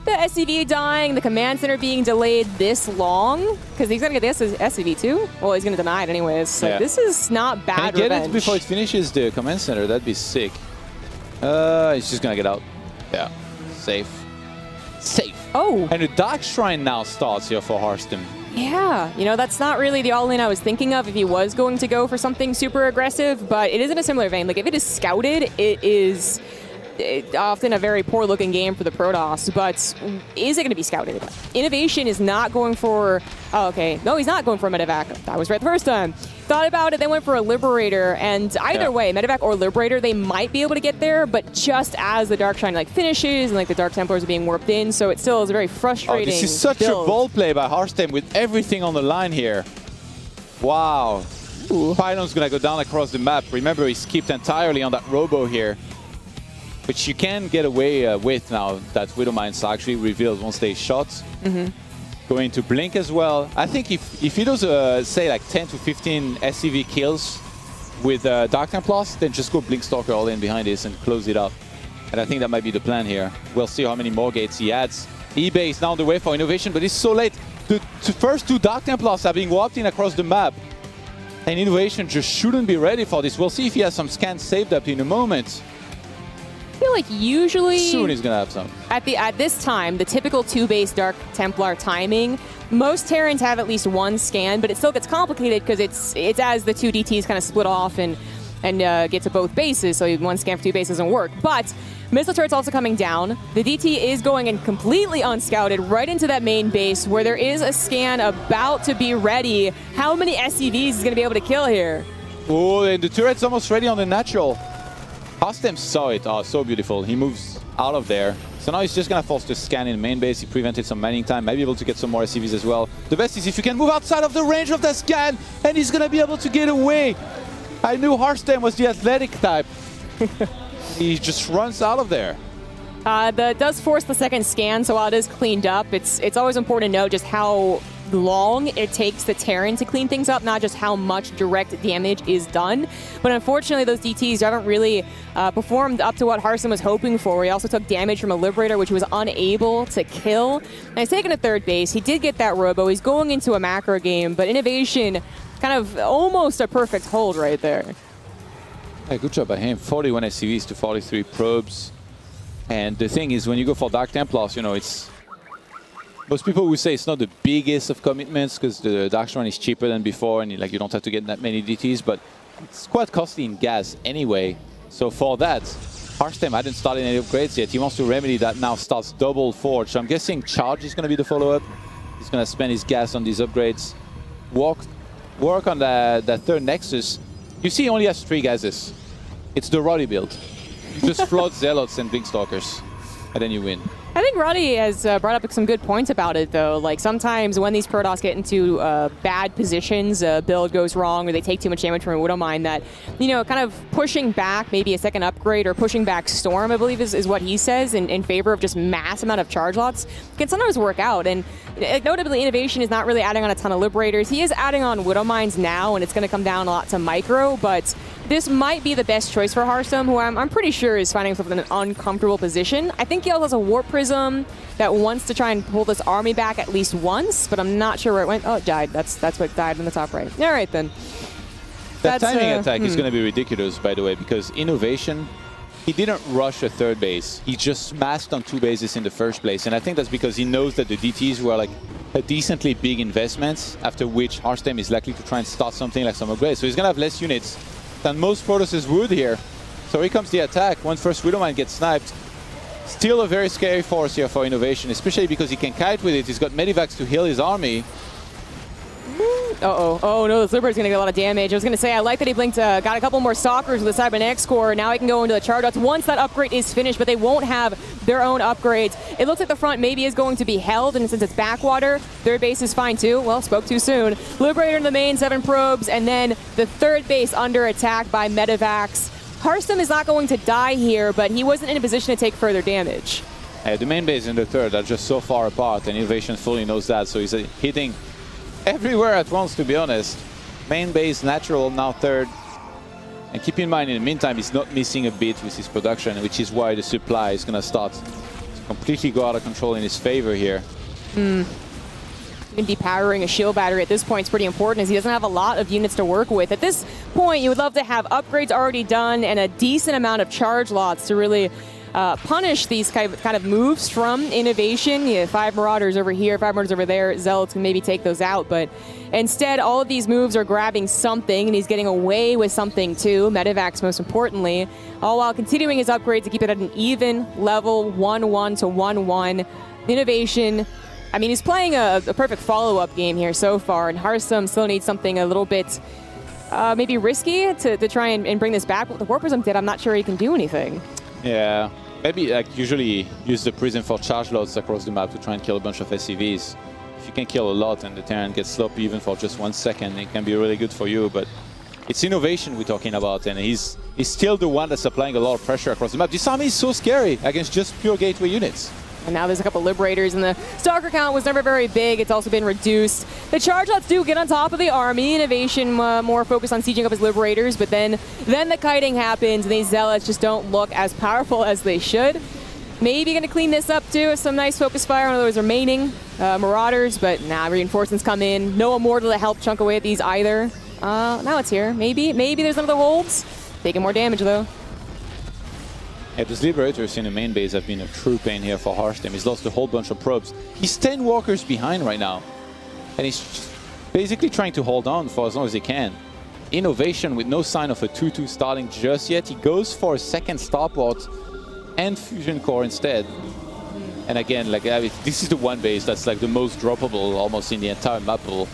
the SCV dying, the command center being delayed this long, because he's going to get the SCV too? Well, he's going to deny it anyways. So this is not bad Can he get revenge. it before it finishes the command center? That'd be sick. He's just going to get out. Yeah, safe. Safe. Oh. And the Dark Shrine now starts here for Hearthstone. Yeah, you know, that's not really the all-in I was thinking of if he was going to go for something super aggressive, but it is in a similar vein. Like, if it is scouted, it is often a very poor-looking game for the Protoss, but is it going to be scouted? Innovation is not going for... Oh, okay. No, he's not going for a Medevac. I was right the first time. Thought about it, then went for a Liberator, and either way, Medevac or Liberator, they might be able to get there, but just as the Dark Shrine finishes and the Dark Templars are being warped in, so it still is a very frustrating this is such build. a bold play by Hearthstone with everything on the line here. Wow. Pylon's gonna go down across the map. Remember, he skipped entirely on that Robo here, which you can get away with now that Widowmines are actually revealed once they shot. Going to Blink as well. I think if he does, say, 10 to 15 SCV kills with Dark Templars, then just go Blink Stalker all in behind this and close it up. And I think that might be the plan here. We'll see how many more gates he adds. eBay is now on the way for Innovation, but it's so late. The first 2 Dark Templars are being warped in across the map. And Innovation just shouldn't be ready for this. We'll see if he has some scans saved up in a moment. I feel like usually soon he's gonna have some. At this time, the typical 2-base Dark Templar timing, most Terrans have at least 1 scan, but it still gets complicated because it's as the 2 DTs kind of split off and get to both bases, so 1 scan for 2 bases doesn't work. But missile turret's also coming down. The DT is going in completely unscouted right into that main base where there is a scan about to be ready. How many SCVs is going to be able to kill here? Oh, and the turret's almost ready on the natural. Hearthstone saw it. Oh, so beautiful. He moves out of there. So now he's just going to force the scan in main base. He prevented some mining time. Might be able to get some more SCVs as well. The best is if you can move outside of the range of the scan, and he's going to be able to get away. I knew Hearthstone was the athletic type. He just runs out of there. That does force the second scan, so while it is cleaned up, it's always important to know just how long it takes the Terran to clean things up, not just how much direct damage is done. But unfortunately, those DTs haven't really performed up to what Hearthstone was hoping for. He also took damage from a Liberator, which he was unable to kill. And he's taken a 3rd base. He did get that Robo. He's going into a macro game, but Innovation, kind of almost a perfect hold right there. Hey, good job by him. 41 SCVs to 43 probes. And the thing is, when you go for Dark Templars, you know, it's... Most people would say it's not the biggest of commitments because the Dark Shrine is cheaper than before and you don't have to get that many DTs, but it's quite costly in gas anyway. So for that, Hearthstone hadn't started any upgrades yet. He wants to remedy that now, starts double Forge. So I'm guessing Charge is going to be the follow-up. He's going to spend his gas on these upgrades. Work on that 3rd Nexus. You see he only has 3 gases. It's the Roddy build. You just flood Zealots and Blink Stalkers, and then you win. I think Roddy has brought up some good points about it, though. Like, sometimes when these Protoss get into bad positions, a build goes wrong, or they take too much damage from a Widowmine, that, you know, kind of pushing back maybe a second upgrade or pushing back Storm, I believe is what he says, in favor of just mass amount of charge lots, can sometimes work out. And notably, Innovation is not really adding on a ton of Liberators. He is adding on Widowmines now, and it's going to come down a lot to Micro, but this might be the best choice for Hearthstone, who I'm pretty sure is finding himself in an uncomfortable position. I think he also has a Warp Prism that wants to try and pull this army back at least once, but I'm not sure where it went. Oh, it died. That's what died in the top right. All right, then. That timing attack is going to be ridiculous, by the way, because Innovation, he didn't rush a 3rd base. He just smashed on 2 bases in the first place, and I think that's because he knows that the DTs were like a decently big investment, after which Hearthstone is likely to try and start something like some upgrades. So he's going to have less units than most Protosses would here. So here comes the attack. When first Widowmine gets sniped. Still a very scary force here for Innovation, especially because he can kite with it. He's got Medivacs to heal his army. Uh-oh. Oh, no, this Liberator's going to get a lot of damage. I was going to say, I like that he blinked, got a couple more Stalkers with the Cybernetics core. Now he can go into the charge outs once that upgrade is finished, but they won't have their own upgrades. It looks like the front maybe is going to be held, and since it's backwater, 3rd base is fine too. Well, spoke too soon. Liberator in the main, 7 probes, and then the 3rd base under attack by Medivacs. Hearthstone is not going to die here, but he wasn't in a position to take further damage. The main base and the third are just so far apart, and Innovation fully knows that, so he's hitting everywhere at once, to be honest. Main base, natural, now third. And keep in mind, in the meantime, he's not missing a bit with his production, which is why the supply is going to start to completely go out of control in his favor here. Even depowering a shield battery at this point is pretty important, as he doesn't have a lot of units to work with. At this point, you would love to have upgrades already done and a decent amount of charge lots to really punish these kind of moves from Innovation. You have 5 Marauders over here, 5 Marauders over there. Zealots can maybe take those out, but instead, all of these moves are grabbing something, and he's getting away with something too, Medivacs most importantly, all while continuing his upgrades to keep it at an even level, 1-1 to 1-1. Innovation, I mean, he's playing a perfect follow-up game here so far, and Hearthstone still needs something a little bit maybe risky to try and bring this back. What the Warp Prism did, I'm not sure he can do anything. Yeah, maybe like usually use the Prism for charge loads across the map to try and kill a bunch of SCVs. If you can kill a lot and the Terran gets sloppy even for just 1 second, it can be really good for you. But it's Innovation we're talking about, and he's still the one that's applying a lot of pressure across the map. This army is so scary against just pure gateway units. And now there's a couple Liberators, and the Stalker count was never very big. It's also been reduced. The charge lots do get on top of the army. Innovation more focused on sieging up his Liberators, but then the kiting happens, and these Zealots just don't look as powerful as they should. Maybe going to clean this up too with some nice focus fire on those remaining Marauders, but now reinforcements come in. No Immortal to help chunk away at these either. Now it's here. Maybe there's another holds. Taking more damage though. Yeah, those Liberators in the main base have been a true pain here for Hearthstone. He's lost a whole bunch of probes. He's 10 walkers behind right now. And he's just basically trying to hold on for as long as he can. Innovation with no sign of a 2-2 starting just yet. He goes for a second Starport and Fusion Core instead. And again, like this is the one base that's like the most droppable almost in the entire map pool.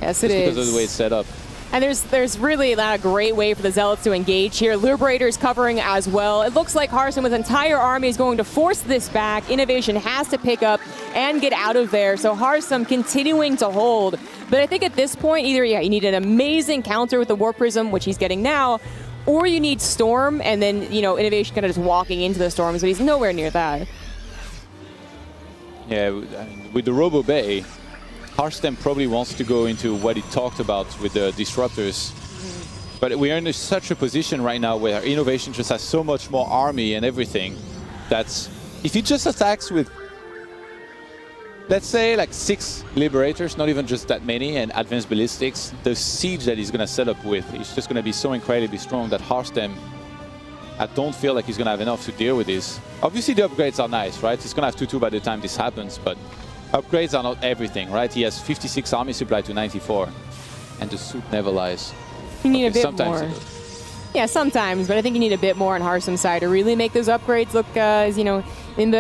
Yes, it is. Because of the way it's set up. And there's really not a great way for the Zealots to engage here. Liberators covering as well. It looks like Hearthstone with entire army is going to force this back. Innovation has to pick up and get out of there. So Hearthstone continuing to hold. But I think at this point, either you need an amazing counter with the Warp Prism, which he's getting now, or you need Storm, and then, Innovation kind of just walking into the Storms, but he's nowhere near that. Yeah, with the Robo Bay, Hearthstone probably wants to go into what he talked about with the Disruptors. But we are in such a position right now where Innovation just has so much more army and everything that if he just attacks with, let's say, like 6 Liberators, not even just that many, and Advanced Ballistics, the siege that he's going to set up with is just going to be so incredibly strong that Hearthstone, I don't feel like he's going to have enough to deal with this. Obviously, the upgrades are nice, right? He's going to have 2-2 by the time this happens, but upgrades are not everything, right? He has 56 army supply to 94, and the suit never lies. You need a bit more. Yeah, sometimes, but I think you need a bit more on Hearthstone's side to really make those upgrades look,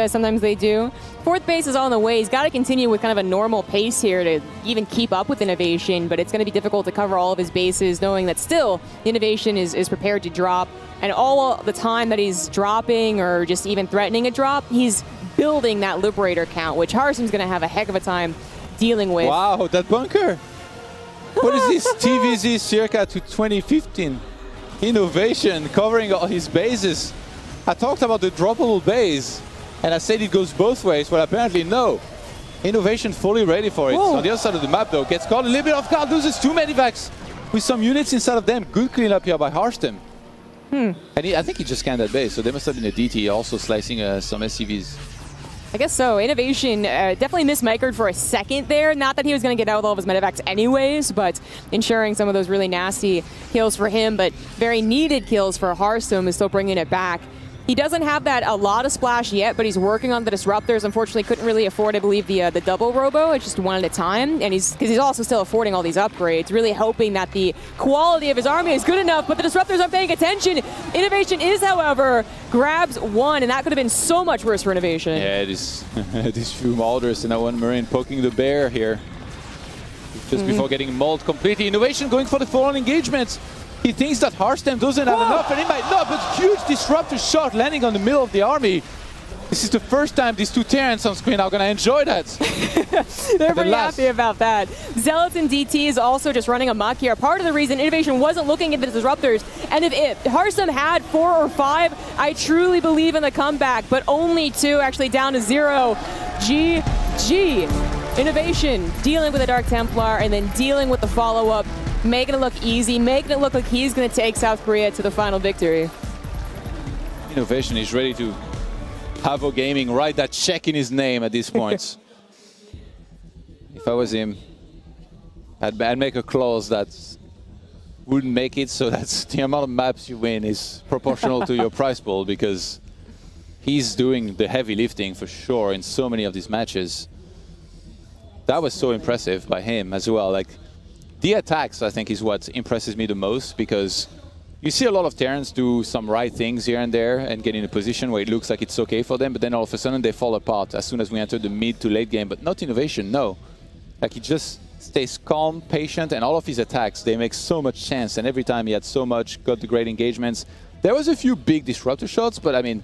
sometimes they do. 4th base is on the way. He's got to continue with kind of a normal pace here to even keep up with Innovation, but it's going to be difficult to cover all of his bases, knowing that still Innovation is prepared to drop, and all the time that he's dropping or just even threatening a drop, he's building that Liberator count, which Hearthstone's going to have a heck of a time dealing with. Wow, that bunker! What is this? TVZ circa to 2015. Innovation covering all his bases. I talked about the droppable base, and I said it goes both ways, but apparently no. Innovation fully ready for it. On the other side of the map though, gets caught a little bit off guard, loses 2 Medivacs with some units inside of them. Good cleanup here by Hearthstone. And I think he just scanned that base, so there must have been a DT also slicing some SCVs. I guess so. Innovation definitely mismicroed for a second there. Not that he was going to get out with all of his Medivacs anyways, but ensuring some of those really nasty kills for him, but very needed kills for Hearthstone is still bringing it back. He doesn't have a lot of splash yet, but he's working on the Disruptors. Unfortunately, couldn't really afford, I believe, the double Robo. It's just one at a time, and because he's also still affording all these upgrades, really hoping that the quality of his army is good enough, but the Disruptors aren't paying attention. Innovation is, however, grabs 1, and that could have been so much worse for Innovation. Yeah, these few Marauders and that one Marine poking the bear here. Just before getting mauled completely. Innovation going for the full-on engagement. He thinks that Hearthstone doesn't have enough, and he might not, but huge Disruptor shot landing on the middle of the army. This is the first time these two Terrans on screen are going to enjoy that. They're pretty happy about that. Zealots and DT is also just running amok here. Part of the reason Innovation wasn't looking at the Disruptors, and if Harsum had 4 or 5, I truly believe in the comeback, but only 2, actually down to 0. GG. Innovation dealing with the Dark Templar and then dealing with the follow-up, making it look easy, making it look like he's going to take South Korea to the final victory. Innovation is ready to Havo Gaming write that check in his name at this point. If I was him, I'd make a clause that wouldn't make it so that the amount of maps you win is proportional to your prize pool, because he's doing the heavy lifting for sure in so many of these matches. That was so impressive by him as well. Like, the attacks, I think, is what impresses me the most, because you see a lot of Terrans do some right things here and there and get in a position where it looks like it's okay for them, but then all of a sudden they fall apart as soon as we enter the mid to late game. But not Innovation, no. Like, he just stays calm, patient, and all of his attacks, they make so much sense. And every time he had so much, got the great engagements. There was a few big disruptor shots, but I mean,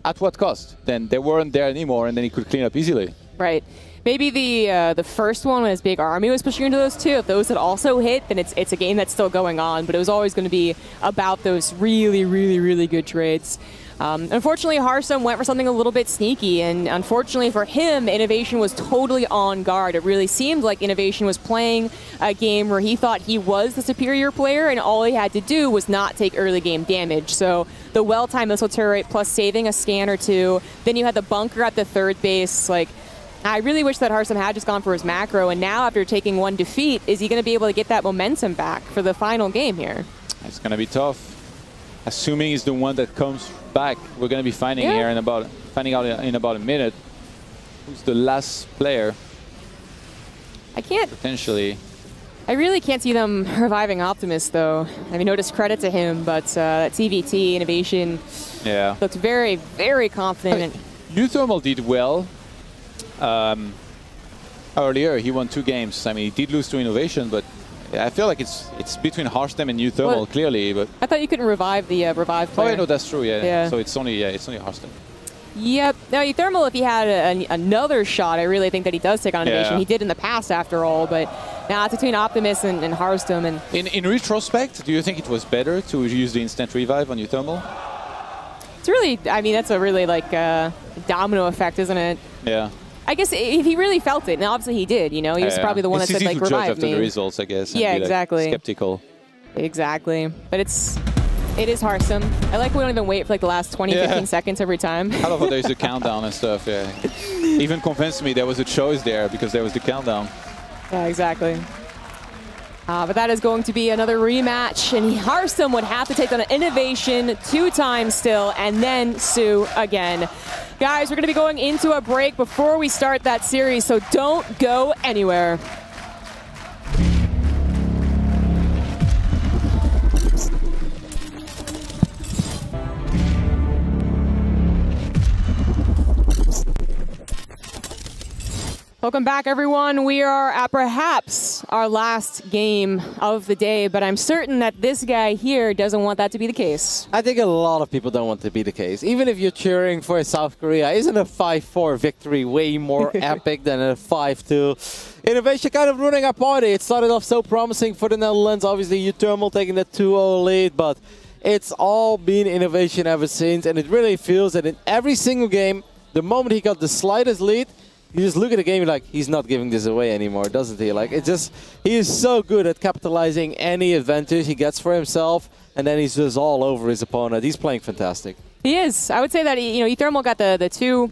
at what cost? Then they weren't there anymore, and then he could clean up easily. Right. Maybe the first one when his big army was pushing into those 2, if those had also hit, then it's a game that's still going on, but it was always going to be about those really, really, really good trades. Unfortunately, Harsum went for something a little bit sneaky, and unfortunately for him, Innovation was totally on guard. It really seemed like Innovation was playing a game where he thought he was the superior player, and all he had to do was not take early game damage. So the well-timed missile turret plus saving a scan or 2, then you had the bunker at the 3rd base. Like, I really wish that Harsum had just gone for his macro, and now after taking 1 defeat, is he going to be able to get that momentum back for the final game here? It's going to be tough. Assuming he's the one that comes back, we're going to be finding out in about a minute who's the last player. I can't. Potentially. I really can't see them reviving Optimus, though. I mean, no discredit to him, but TVT, Innovation, looked very, very confident. Uthermal did well. Earlier, he won 2 games. I mean, he did lose to Innovation, but I feel like it's between Harstem and New Thermal, clearly. But I thought you couldn't revive the revive player. Oh, yeah, no, that's true. Yeah. So it's only Harstem. Yep. Now, Thermal, if he had another shot, I really think that he does take on Innovation. He did in the past, after all. But now it's between Optimus and Harstem. And in retrospect, do you think it was better to use the instant revive on New Thermal? It's really, I mean, that's a really like domino effect, isn't it? Yeah. I guess if he really felt it, and obviously he did, you know, he was probably the one that said, like, revive me. After the results, I guess. Yeah, and be, exactly. Like, skeptical. Exactly. But it is Harsum. I like we don't even wait for like the last 20, 15 seconds every time. I love how there's a countdown and stuff, Even convinced me there was a choice there because there was the countdown. Yeah, exactly. But that is going to be another rematch, and Harsum would have to take on an Innovation 2 times still, and then sue again. Guys, we're going to be going into a break before we start that series, so don't go anywhere. Welcome back, everyone. We are at perhaps our last game of the day, but I'm certain that this guy here doesn't want that to be the case. I think a lot of people don't want it to be the case. Even if you're cheering for South Korea, isn't a 5-4 victory way more epic than a 5-2? Innovation kind of ruining our party. It started off so promising for the Netherlands. Obviously, Uthermal taking the 2-0 lead, but it's all been Innovation ever since, and it really feels that in every single game, the moment he got the slightest lead, you just look at the game, you're like, he's not giving this away anymore, doesn't he? Like, he is so good at capitalizing any advantage he gets for himself, and then he's just all over his opponent. He's playing fantastic. He is. I would say that, Uthermal got the two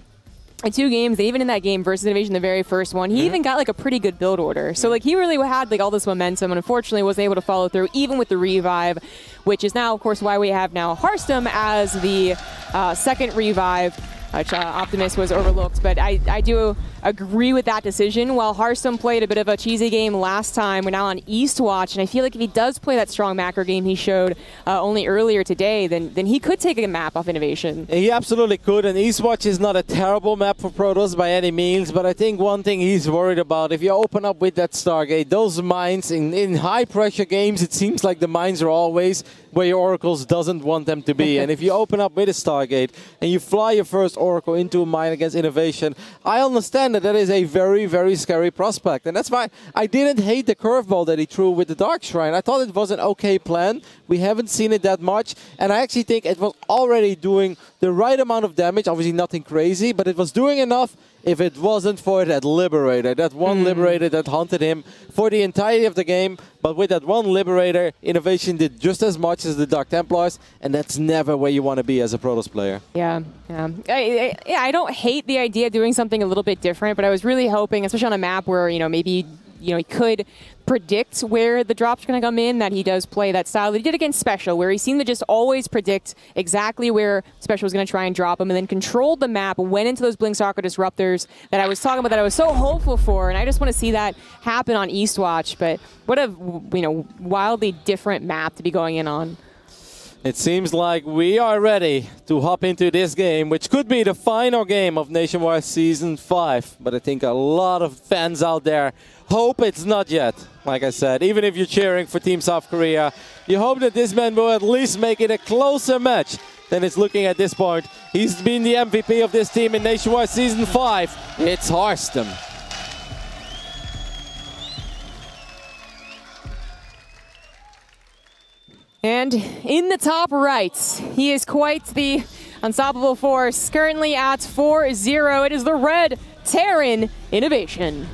games, even in that game versus Innovation, the very first one, he even got like a pretty good build order. So like he really had like all this momentum, and unfortunately wasn't able to follow through even with the revive, which is now, of course, why we have now Harstem as the second revive. Which Optimus was overlooked, but I do agree with that decision. While Harstem played a bit of a cheesy game last time, we're now on Eastwatch, and I feel like if he does play that strong macro game he showed only earlier today, then he could take a map off Innovation. He absolutely could, and Eastwatch is not a terrible map for Protoss by any means, but I think one thing he's worried about, if you open up with that Stargate, those mines in high-pressure games, it seems like the mines are always where your Oracles doesn't want them to be. And if you open up with a Stargate and you fly your first first Oracle into a mine against Innovation. I understand that that is a very, very scary prospect. And that's why I didn't hate the curveball that he threw with the Dark Shrine. I thought it was an okay plan. We haven't seen it that much. And I actually think it was already doing the right amount of damage. Obviously nothing crazy, but it was doing enough if it wasn't for that Liberator. That one Liberator that haunted him for the entirety of the game. But with that one Liberator, Innovation did just as much as the Dark Templars, and that's never where you want to be as a Protoss player. Yeah, yeah. I don't hate the idea of doing something a little bit different, but I was really hoping, especially on a map where, maybe he could predict where the drop's going to come in, that he does play that style that he did against Special, where he seemed to just always predict exactly where Special was going to try and drop him, and then controlled the map, went into those Blinkstalker Disruptors that I was talking about, that I was so hopeful for, and I just want to see that happen on Eastwatch. But what a wildly different map to be going in on. It seems like we are ready to hop into this game, which could be the final game of Nation Wars Season 5. But I think a lot of fans out there hope it's not yet. Like I said, even if you're cheering for Team South Korea, you hope that this man will at least make it a closer match than it's looking at this point. He's been the MVP of this team in Nation Wars Season 5. It's Harstem. And in the top right, he is quite the unstoppable force. Currently at 4-0, it is the red Terran Innovation.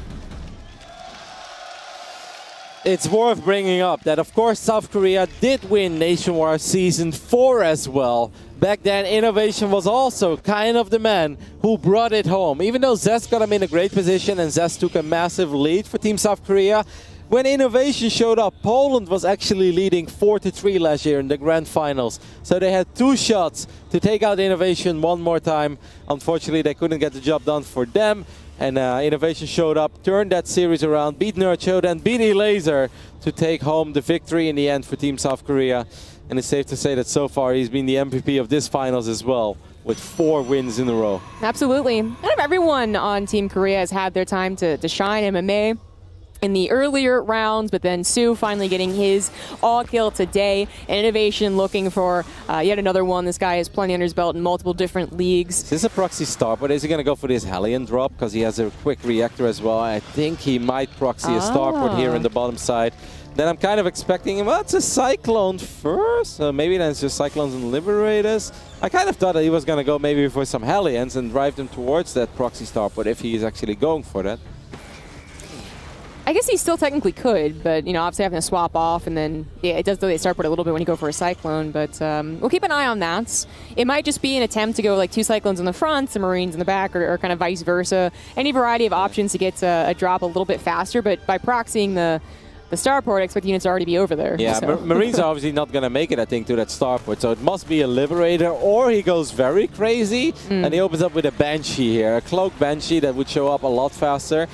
It's worth bringing up that, of course, South Korea did win Nation Wars Season 4 as well. Back then, Innovation was also kind of the man who brought it home. Even though Zest got him in a great position and Zest took a massive lead for Team South Korea, when Innovation showed up, Poland was actually leading 4-3 last year in the Grand Finals. So they had 2 shots to take out Innovation one more time. Unfortunately, they couldn't get the job done for them. And Innovation showed up, turned that series around, beat Nerdshot and beat E-Laser to take home the victory in the end for Team South Korea. And it's safe to say that so far he's been the MVP of this finals as well, with 4 wins in a row. Absolutely. Kind of everyone on Team Korea has had their time to shine. MMA in the earlier rounds, but then Sue finally getting his all-kill today. And Innovation looking for yet another one. This guy has plenty under his belt in multiple different leagues. Is this a proxy start, but is he going to go for this Hellion drop? Because he has a quick reactor as well. I think he might proxy a starport here in the bottom side. Then I'm kind of expecting him, well, it's a Cyclone first. So maybe then it's just Cyclones and Liberators. I kind of thought that he was going to go maybe for some Hellions and drive them towards that proxy starport if he is actually going for that. I guess he still technically could, but obviously having to swap off, and then it does delay starport a little bit when you go for a Cyclone. But we'll keep an eye on that. It might just be an attempt to go like 2 Cyclones in the front, some Marines in the back, or kind of vice versa. Any variety of options to get a drop a little bit faster, but by proxying the starport, I expect units to already be over there. Yeah, so. Marines are obviously not going to make it, I think, to that starport. So it must be a Liberator, or he goes very crazy, and he opens up with a Banshee here. A Cloak Banshee that would show up a lot faster.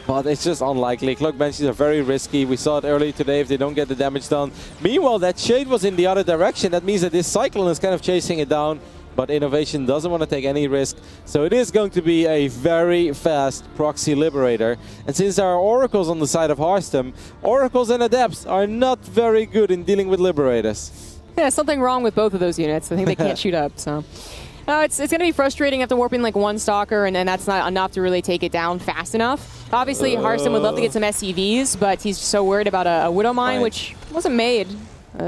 But it's just unlikely. Cloak Banshees are very risky. We saw it earlier today if they don't get the damage done. Meanwhile, that Shade was in the other direction. That means that this Cyclone is kind of chasing it down. But Innovation doesn't want to take any risk. So it is going to be a very fast proxy Liberator. And since there are Oracles on the side of Harstem, Oracles and Adepts are not very good in dealing with Liberators. Yeah, something wrong with both of those units. I think they can't shoot up, so... it's going to be frustrating after warping like 1 Stalker, and then that's not enough to really take it down fast enough. Obviously, Harstem would love to get some SCVs, but he's so worried about a Widow Mine, which wasn't made.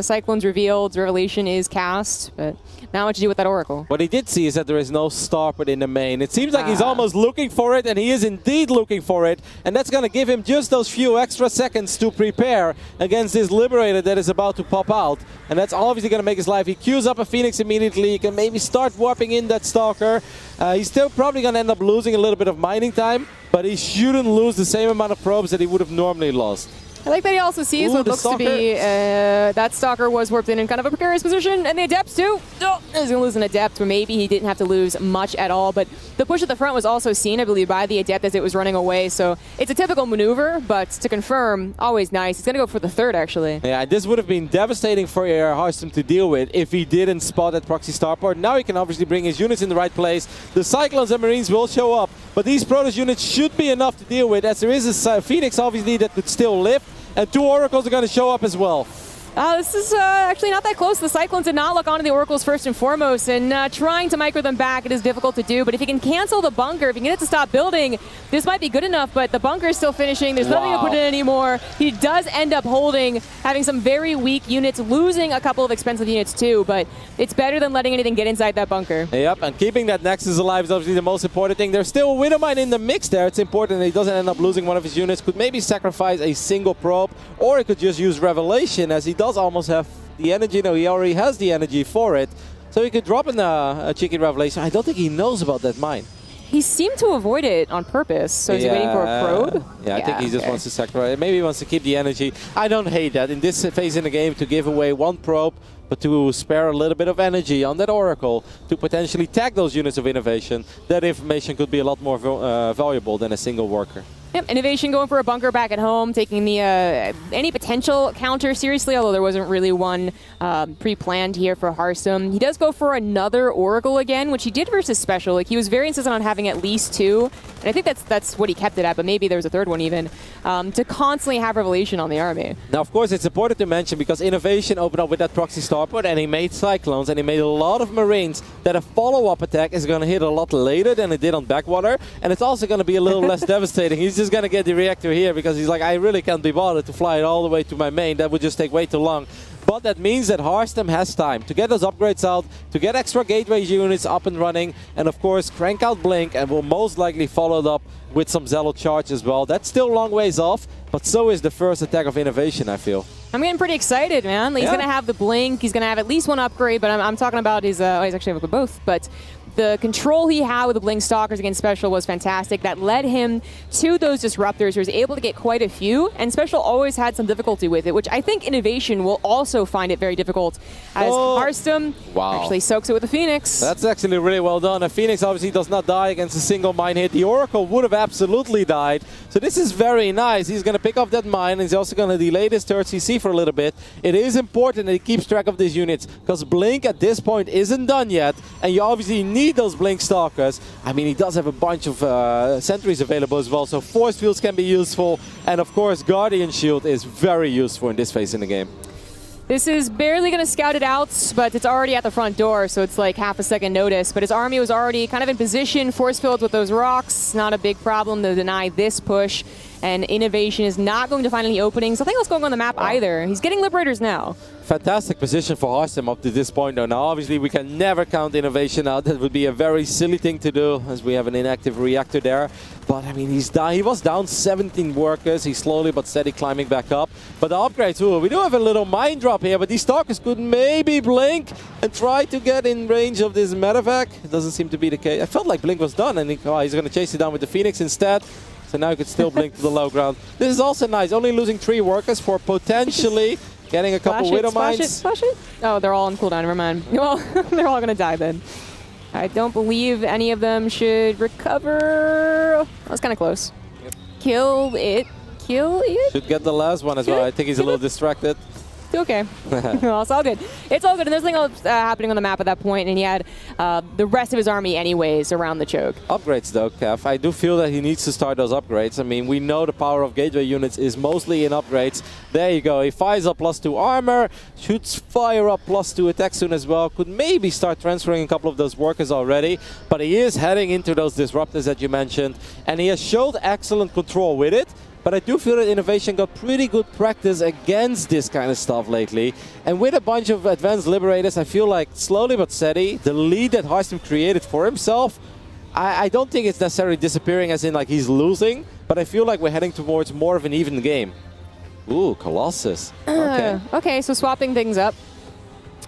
Cyclone's revealed, Revelation is cast, but not much to do with that Oracle. What he did see is that there is no starport in the main. It seems like he's almost looking for it, and he is indeed looking for it. And that's going to give him just those few extra seconds to prepare against this Liberator that is about to pop out. And that's obviously going to make his life. He queues up a Phoenix immediately. He can maybe start warping in that Stalker. He's still probably going to end up losing a little bit of mining time, but he shouldn't lose the same amount of probes that he would have normally lost. I like that he also sees what looks to be that Stalker was warped in kind of a precarious position, and the Adepts too. Oh, he's going to lose an Adept, where maybe he didn't have to lose much at all, but the push at the front was also seen, I believe, by the Adept as it was running away, so it's a typical maneuver, but to confirm, always nice. He's going to go for the 3rd, actually. Yeah, this would have been devastating for Harstem to deal with if he didn't spot that proxy starport. Now he can obviously bring his units in the right place. The Cyclones and Marines will show up, but these Protoss units should be enough to deal with, as there is a Phoenix, obviously, that could still live. And 2 Oracles are going to show up as well. This is actually not that close. The Cyclones did not look onto the Oracles first and foremost, and trying to micro them back, it is difficult to do. But if he can cancel the bunker, if he can get it to stop building, this might be good enough, but the bunker is still finishing. There's nothing to put in anymore. He does end up holding, having some very weak units, losing a couple of expensive units too, but it's better than letting anything get inside that bunker. Yep, and keeping that Nexus alive is obviously the most important thing. There's still a Widowmine in the mix there. It's important that he doesn't end up losing one of his units. Could maybe sacrifice a single probe, or he could just use Revelation, as he does almost have the energy. No, he already has the energy for it. So he could drop in a cheeky Revelation. I don't think he knows about that mine. He seemed to avoid it on purpose, so is he waiting for a probe? Yeah, I think he just wants to sacrifice. Maybe he wants to keep the energy. I don't hate that. In this phase in the game, to give away one probe, but to spare a little bit of energy on that Oracle to potentially tag those units of innovation, that information could be a lot more valuable than a single worker. Yep, Innovation going for a bunker back at home, taking the any potential counter seriously, although there wasn't really one pre-planned here for Hearthstone. He does go for another Oracle again, which he did versus Special. Like, he was very insistent on having at least two, and I think that's what he kept it at, but maybe there was a third one even, to constantly have Revelation on the army. Now, of course, it's important to mention, because Innovation opened up with that proxy starport, and he made Cyclones, and he made a lot of Marines, that a follow-up attack is going to hit a lot later than it did on Backwater, and it's also going to be a little less devastating. He's just going to get the reactor here, because he's like, I really can't be bothered to fly it all the way to my main. That would just take way too long. But that means that Hearthstone has time to get those upgrades out, to get extra gateway units up and running, and of course crank out Blink, and will most likely follow it up with some Zealot charge as well. That's still a long ways off, but so is the first attack of Innovation, I feel. I'm getting pretty excited, man. He's going to have the Blink, he's going to have at least one upgrade, but I'm talking about his, he's actually with both, but the control he had with the Blink Stalkers against Special was fantastic. That led him to those Disruptors. He was able to get quite a few, and Special always had some difficulty with it, which I think Innovation will also find it very difficult, as Hearthstone actually soaks it with the Phoenix. That's actually really well done. A Phoenix obviously does not die against a single mine hit. The Oracle would have absolutely died, so this is very nice. He's going to pick up that mine, and he's also going to delay this third CC for a little bit. It is important that he keeps track of these units, because Blink at this point isn't done yet, and you obviously need those Blink Stalkers. I mean, he does have a bunch of sentries available as well, so Force Fields can be useful, and of course Guardian Shield is very useful in this phase in the game. This is barely going to scout it out, but it's already at the front door, so it's like half a second notice. But his army was already kind of in position, force fields with those rocks. Not a big problem to deny this push. And Innovation is not going to find any openings. Nothing else going on the map either. He's getting Liberators now. Fantastic position for Hearthstone up to this point though. Now obviously we can never count Innovation out. That would be a very silly thing to do, as we have an inactive reactor there. But I mean, he was down 17 workers. He's slowly but steady climbing back up. But the upgrades, we do have a little mine drop here, but these Stalkers could maybe blink and try to get in range of this medevac. It doesn't seem to be the case. I felt like Blink was done, and he's going to chase it down with the Phoenix instead. So now he could still blink to the low ground. This is also nice, only losing 3 workers for potentially getting a couple Widow Mines. Flash it. Oh, they're all on cooldown, never mind. Well, they're all going to die then. I don't believe any of them should recover. Oh, that was kind of close. Yep. Kill it. Should get the last one as well. I think he's a little distracted. Okay. Well, it's all good. It's all good. And there's nothing else happening on the map at that point, and he had the rest of his army anyways around the choke. Upgrades though, Kev. I do feel that he needs to start those upgrades. I mean, we know the power of gateway units is mostly in upgrades. There you go. He fires up +2 armor, shoots fire up +2 attack soon as well. Could maybe start transferring a couple of those workers already, but he is heading into those Disruptors that you mentioned, and he has showed excellent control with it. But I do feel that Innovation got pretty good practice against this kind of stuff lately. And with a bunch of advanced Liberators, I feel like slowly but steady, the lead that Hearthstone created for himself, I don't think it's necessarily disappearing as in like he's losing, but I feel like we're heading towards more of an even game. Ooh, Colossus. Okay. Okay, so swapping things up.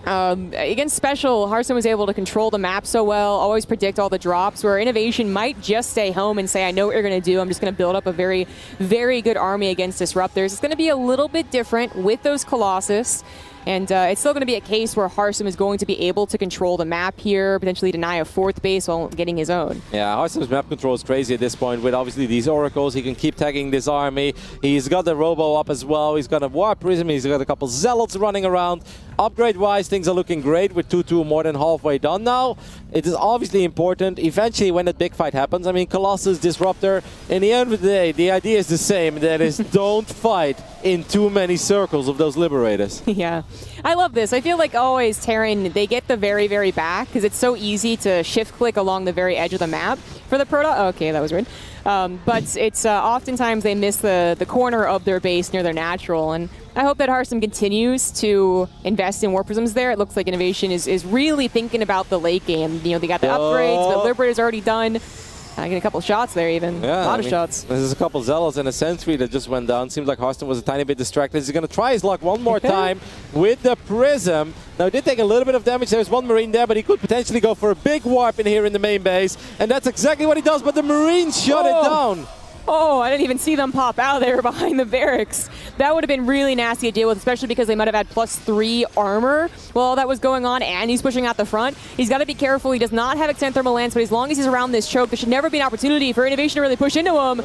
Against Special, Hearthstone was able to control the map so well, always predict all the drops, where Innovation might just stay home and say, I know what you're going to do. I'm just going to build up a very, very good army against Disruptors. It's going to be a little bit different with those Colossus. And it's still going to be a case where Hearthstone is going to be able to control the map here, potentially deny a 4th base while getting his own. Yeah, Hearthstone's map control is crazy at this point with obviously these Oracles. He can keep tagging this army. He's got the Robo up as well. He's got a War Prism. He's got a couple Zealots running around. Upgrade-wise, things are looking great with 2-2 more than halfway done now. It is obviously important eventually when that big fight happens. I mean, Colossus, Disruptor, in the end of the day, the idea is the same. That is, don't fight in too many circles of those Liberators. Yeah. I love this. I feel like always Terran, they get the very, very back because it's so easy to shift-click along the very edge of the map for the Protoss. Oh, okay, that was weird. But it's oftentimes they miss the corner of their base near their natural, and I hope that Hearthstone continues to invest in War Prisms there. It looks like Innovation is really thinking about the late game. You know, they got the upgrades, the Liberator's already done. I get a couple shots there even. Yeah, a lot of shots. There's a couple Zealots and a Sentry that just went down. Seems like Hearthstone was a tiny bit distracted. He's going to try his luck one more time with the Prism. Now, he did take a little bit of damage. There's one Marine there, but he could potentially go for a big warp in here in the main base. And that's exactly what he does, but the Marines shut it down. Oh, I didn't even see them pop out there behind the barracks. That would have been really nasty to deal with, especially because they might have had +3 armor while all that was going on, and he's pushing out the front. He's got to be careful. He does not have extended thermal lance, but as long as he's around this choke, there should never be an opportunity for Innovation to really push into him.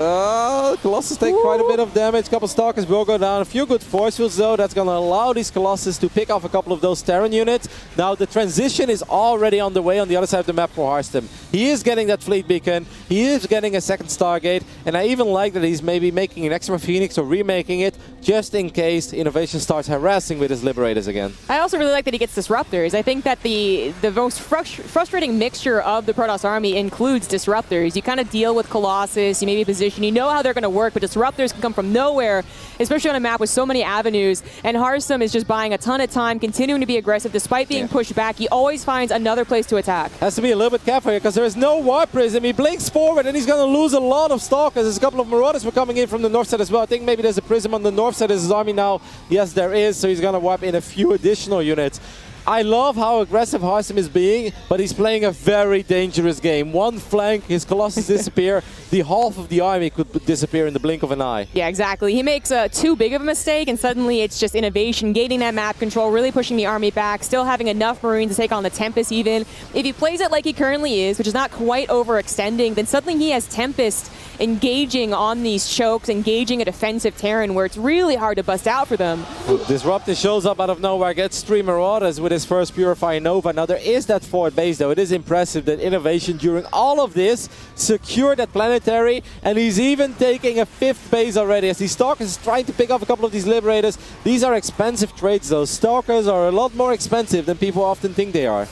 Colossus take quite a bit of damage. A couple Stalkers will go down. A few good force fields, though. That's going to allow these Colossus to pick off a couple of those Terran units. Now, the transition is already on the way on the other side of the map for Hearthstone. He is getting that fleet beacon. He is getting a second Stargate, and I even like that he's maybe making an extra Phoenix or remaking it just in case Innovation starts harassing with his Liberators again. I also really like that he gets Disruptors. I think that the most frustrating mixture of the Protoss army includes Disruptors. You kind of deal with Colossus, you maybe position, you know how they're going to work, but Disruptors can come from nowhere, especially on a map with so many avenues, and Hearthstone is just buying a ton of time, continuing to be aggressive despite being pushed back. He always finds another place to attack. Has to be a little bit careful here because there is no Warp Prism. He blinks forward and he's going to lose a lot of Stalkers. There's a couple of Marauders were coming in from the north side as well. I think maybe there's a Prism on the north side of his army now. Yes, there is, so he's going to wipe in a few additional units. I love how aggressive Hearthstone is being, but he's playing a very dangerous game. One flank, his Colossus disappear. The half of the army could disappear in the blink of an eye. Yeah, exactly. He makes too big of a mistake, and suddenly it's just Innovation, gaining that map control, really pushing the army back, still having enough Marines to take on the Tempest even. If he plays it like he currently is, which is not quite overextending, then suddenly he has Tempest engaging on these chokes, engaging a defensive Terran where it's really hard to bust out for them. Disruptor shows up out of nowhere, gets 3 Marauders with his first Purifying Nova. Now there is that forward base though. It is impressive that Innovation during all of this secured that planetary, and he's even taking a 5th base already as these Stalkers is trying to pick off a couple of these Liberators. These are expensive trades though. Stalkers are a lot more expensive than people often think they are.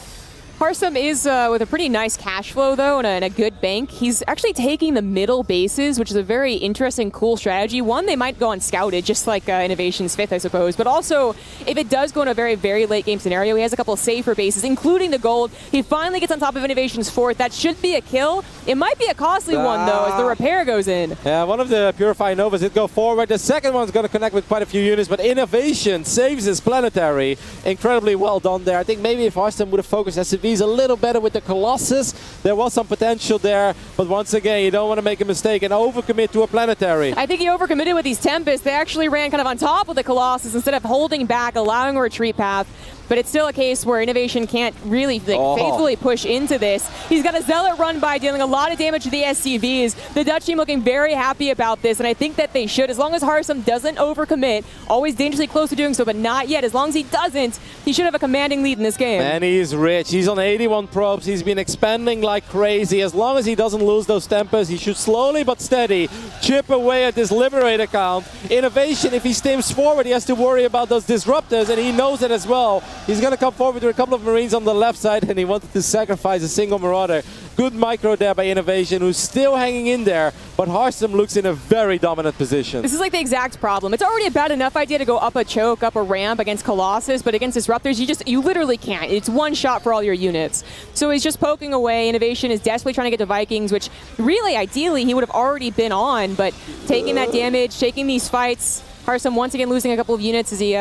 Hearthstone is with a pretty nice cash flow, though, and a good bank. He's actually taking the middle bases, which is a very interesting, cool strategy. One, they might go unscouted, just like Innovation's 5th, I suppose. But also, if it does go in a very, very late game scenario, he has a couple of safer bases, including the gold. He finally gets on top of Innovation's 4th. That should be a kill. It might be a costly one, though, as the repair goes in. Yeah, one of the Purifying Novas did go forward. The second one's going to connect with quite a few units, but Innovation saves his planetary. Incredibly well done there. I think maybe if Hearthstone would have focused SCVs a little better with the Colossus, there was some potential there, but once again, you don't want to make a mistake and overcommit to a planetary. I think he overcommitted with these Tempests. They actually ran kind of on top of the Colossus instead of holding back, allowing a retreat path. But it's still a case where Innovation can't really faithfully push into this. He's got a Zealot run by, dealing a lot of damage to the SCVs. The Dutch team looking very happy about this, and I think that they should. As long as Hearthstone doesn't overcommit, always dangerously close to doing so, but not yet. As long as he doesn't, he should have a commanding lead in this game. And he's rich. He's on 81 probes. He's been expanding like crazy. As long as he doesn't lose those tempers, he should slowly but steady chip away at this Liberator count. Innovation, if he steams forward, he has to worry about those Disruptors, and he knows it as well. He's going to come forward with a couple of Marines on the left side, and he wanted to sacrifice a single Marauder. Good micro there by Innovation, who's still hanging in there, but Hearthstone looks in a very dominant position. This is like the exact problem. It's already a bad enough idea to go up a choke, up a ramp against Colossus, but against Disruptors, you literally can't. It's one shot for all your units. So he's just poking away. Innovation is desperately trying to get to Vikings, which really, ideally, he would have already been on, but taking that damage, taking these fights, Hearthstone once again losing a couple of units as he,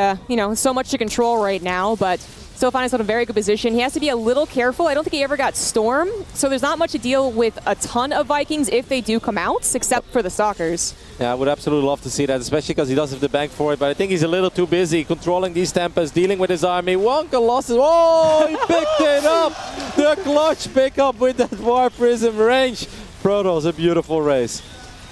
so much to control right now, but still finds himself in a very good position. He has to be a little careful. I don't think he ever got Storm, so there's not much to deal with a ton of Vikings if they do come out, except for the Stalkers. Yeah, I would absolutely love to see that, especially because he does have the bank for it, but I think he's a little too busy controlling these Tempers, dealing with his army. One Colossus, oh, he picked it up! The clutch pickup with that War Prism range. Protoss, a beautiful race.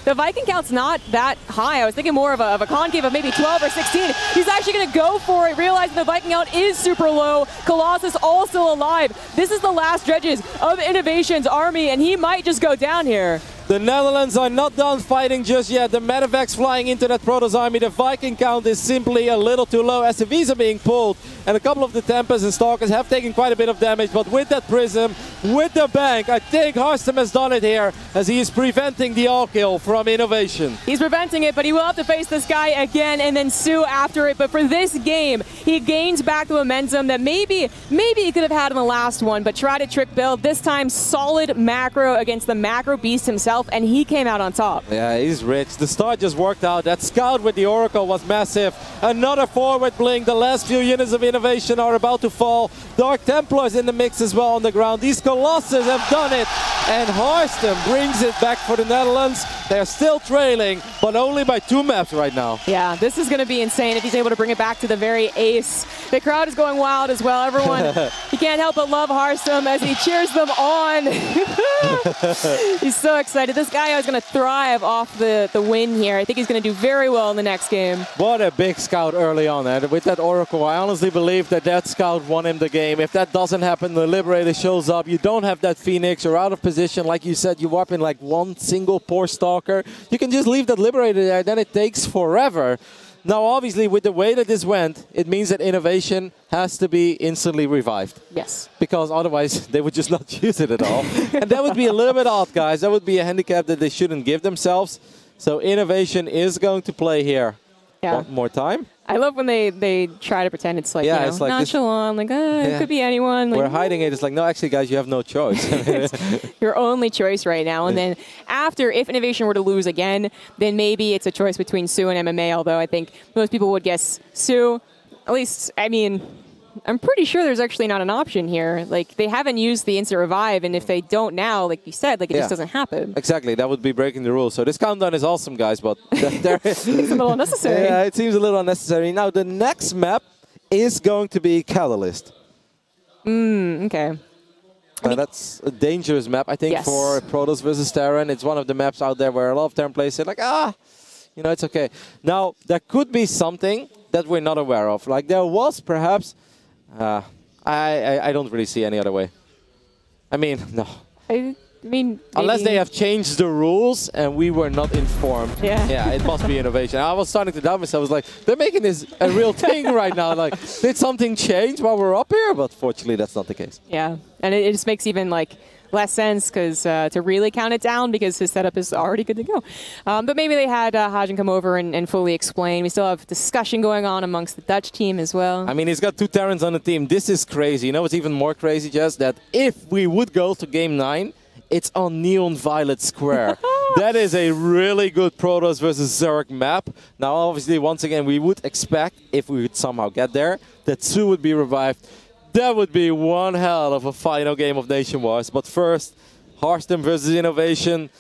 The Viking count's not that high. I was thinking more of a concave of maybe 12 or 16. He's actually going to go for it, realizing the Viking count is super low. Colossus all still alive. This is the last dredges of Innovation's army, and he might just go down here. The Netherlands are not done fighting just yet. The medevacs flying into that Protoss army. The Viking count is simply a little too low. SCVs are being pulled. And a couple of the Tempests and Stalkers have taken quite a bit of damage. But with that Prism, with the bank, I think Harstem has done it here as he is preventing the all-kill from Innovation. He's preventing it, but he will have to face this guy again and then Sue after it. But for this game, he gains back the momentum that maybe he could have had in the last one, but tried to trick build. This time, solid macro against the macro beast himself, and he came out on top. Yeah, he's rich. The start just worked out. That scout with the Oracle was massive. Another forward blink. The last few units of Innovation are about to fall. Dark Templars in the mix as well on the ground. These Colossus have done it, and Harstem brings it back for the Netherlands. They're still trailing, but only by 2 maps right now. Yeah, this is going to be insane if he's able to bring it back to the very ace. The crowd is going wild as well. Everyone, you can't help but love Harstem as he cheers them on. He's so excited. This guy is going to thrive off the win here. I think he's going to do very well in the next game. What a big scout early on. And with that Oracle, I honestly believe that scout won him the game. If that doesn't happen, the Liberator shows up. You don't have that Phoenix. You're out of position. Like you said, you warp in like one single poor Stalker. You can just leave that Liberator there. Then it takes forever. Now, obviously, with the way that this went, it means that Innovation has to be instantly revived. Yes. Because otherwise, they would just not use it at all. And that would be a little bit odd, guys. That would be a handicap that they shouldn't give themselves. So Innovation is going to play here. Yeah. One more time. I love when they try to pretend it's like, it's like nonchalant, like, it could be anyone. Like, we're hiding it. It's like, no, actually, guys, you have no choice. Your only choice right now. And then after, if Innovation were to lose again, then maybe it's a choice between Sue and MMA, although I think most people would guess Sue. At least, I mean, I'm pretty sure there's actually not an option here. Like, they haven't used the instant revive, and if they don't now, like you said, like it just doesn't happen. Exactly, that would be breaking the rules. So this countdown is awesome, guys, but it's a little unnecessary. Yeah, it seems a little unnecessary. Now, the next map is going to be Catalyst. Okay. That's a dangerous map, I think, for Protoss versus Terran. It's one of the maps out there where a lot of Terran players say, like, you know, it's okay. Now, there could be something that we're not aware of. Like, there was perhaps... I don't really see any other way. I mean, no. I mean, unless they have changed the rules and we were not informed. Yeah, it must be Innovation. I was starting to doubt myself. I was like, they're making this a real thing right now. Like, did something change while we're up here? But fortunately, that's not the case. Yeah, and it just makes even like less sense because to really count it down because his setup is already good to go. But maybe they had Hagen come over and fully explain. We still have discussion going on amongst the Dutch team as well. I mean, he's got 2 Terrans on the team. This is crazy. You know what's even more crazy, Jess? That if we would go to Game 9, it's on Neon Violet Square. That is a really good Protoss versus Zerg map. Now, obviously, once again, we would expect, if we would somehow get there, that Sue would be revived. That would be one hell of a final game of Nation Wars. But first, Harstem versus Innovation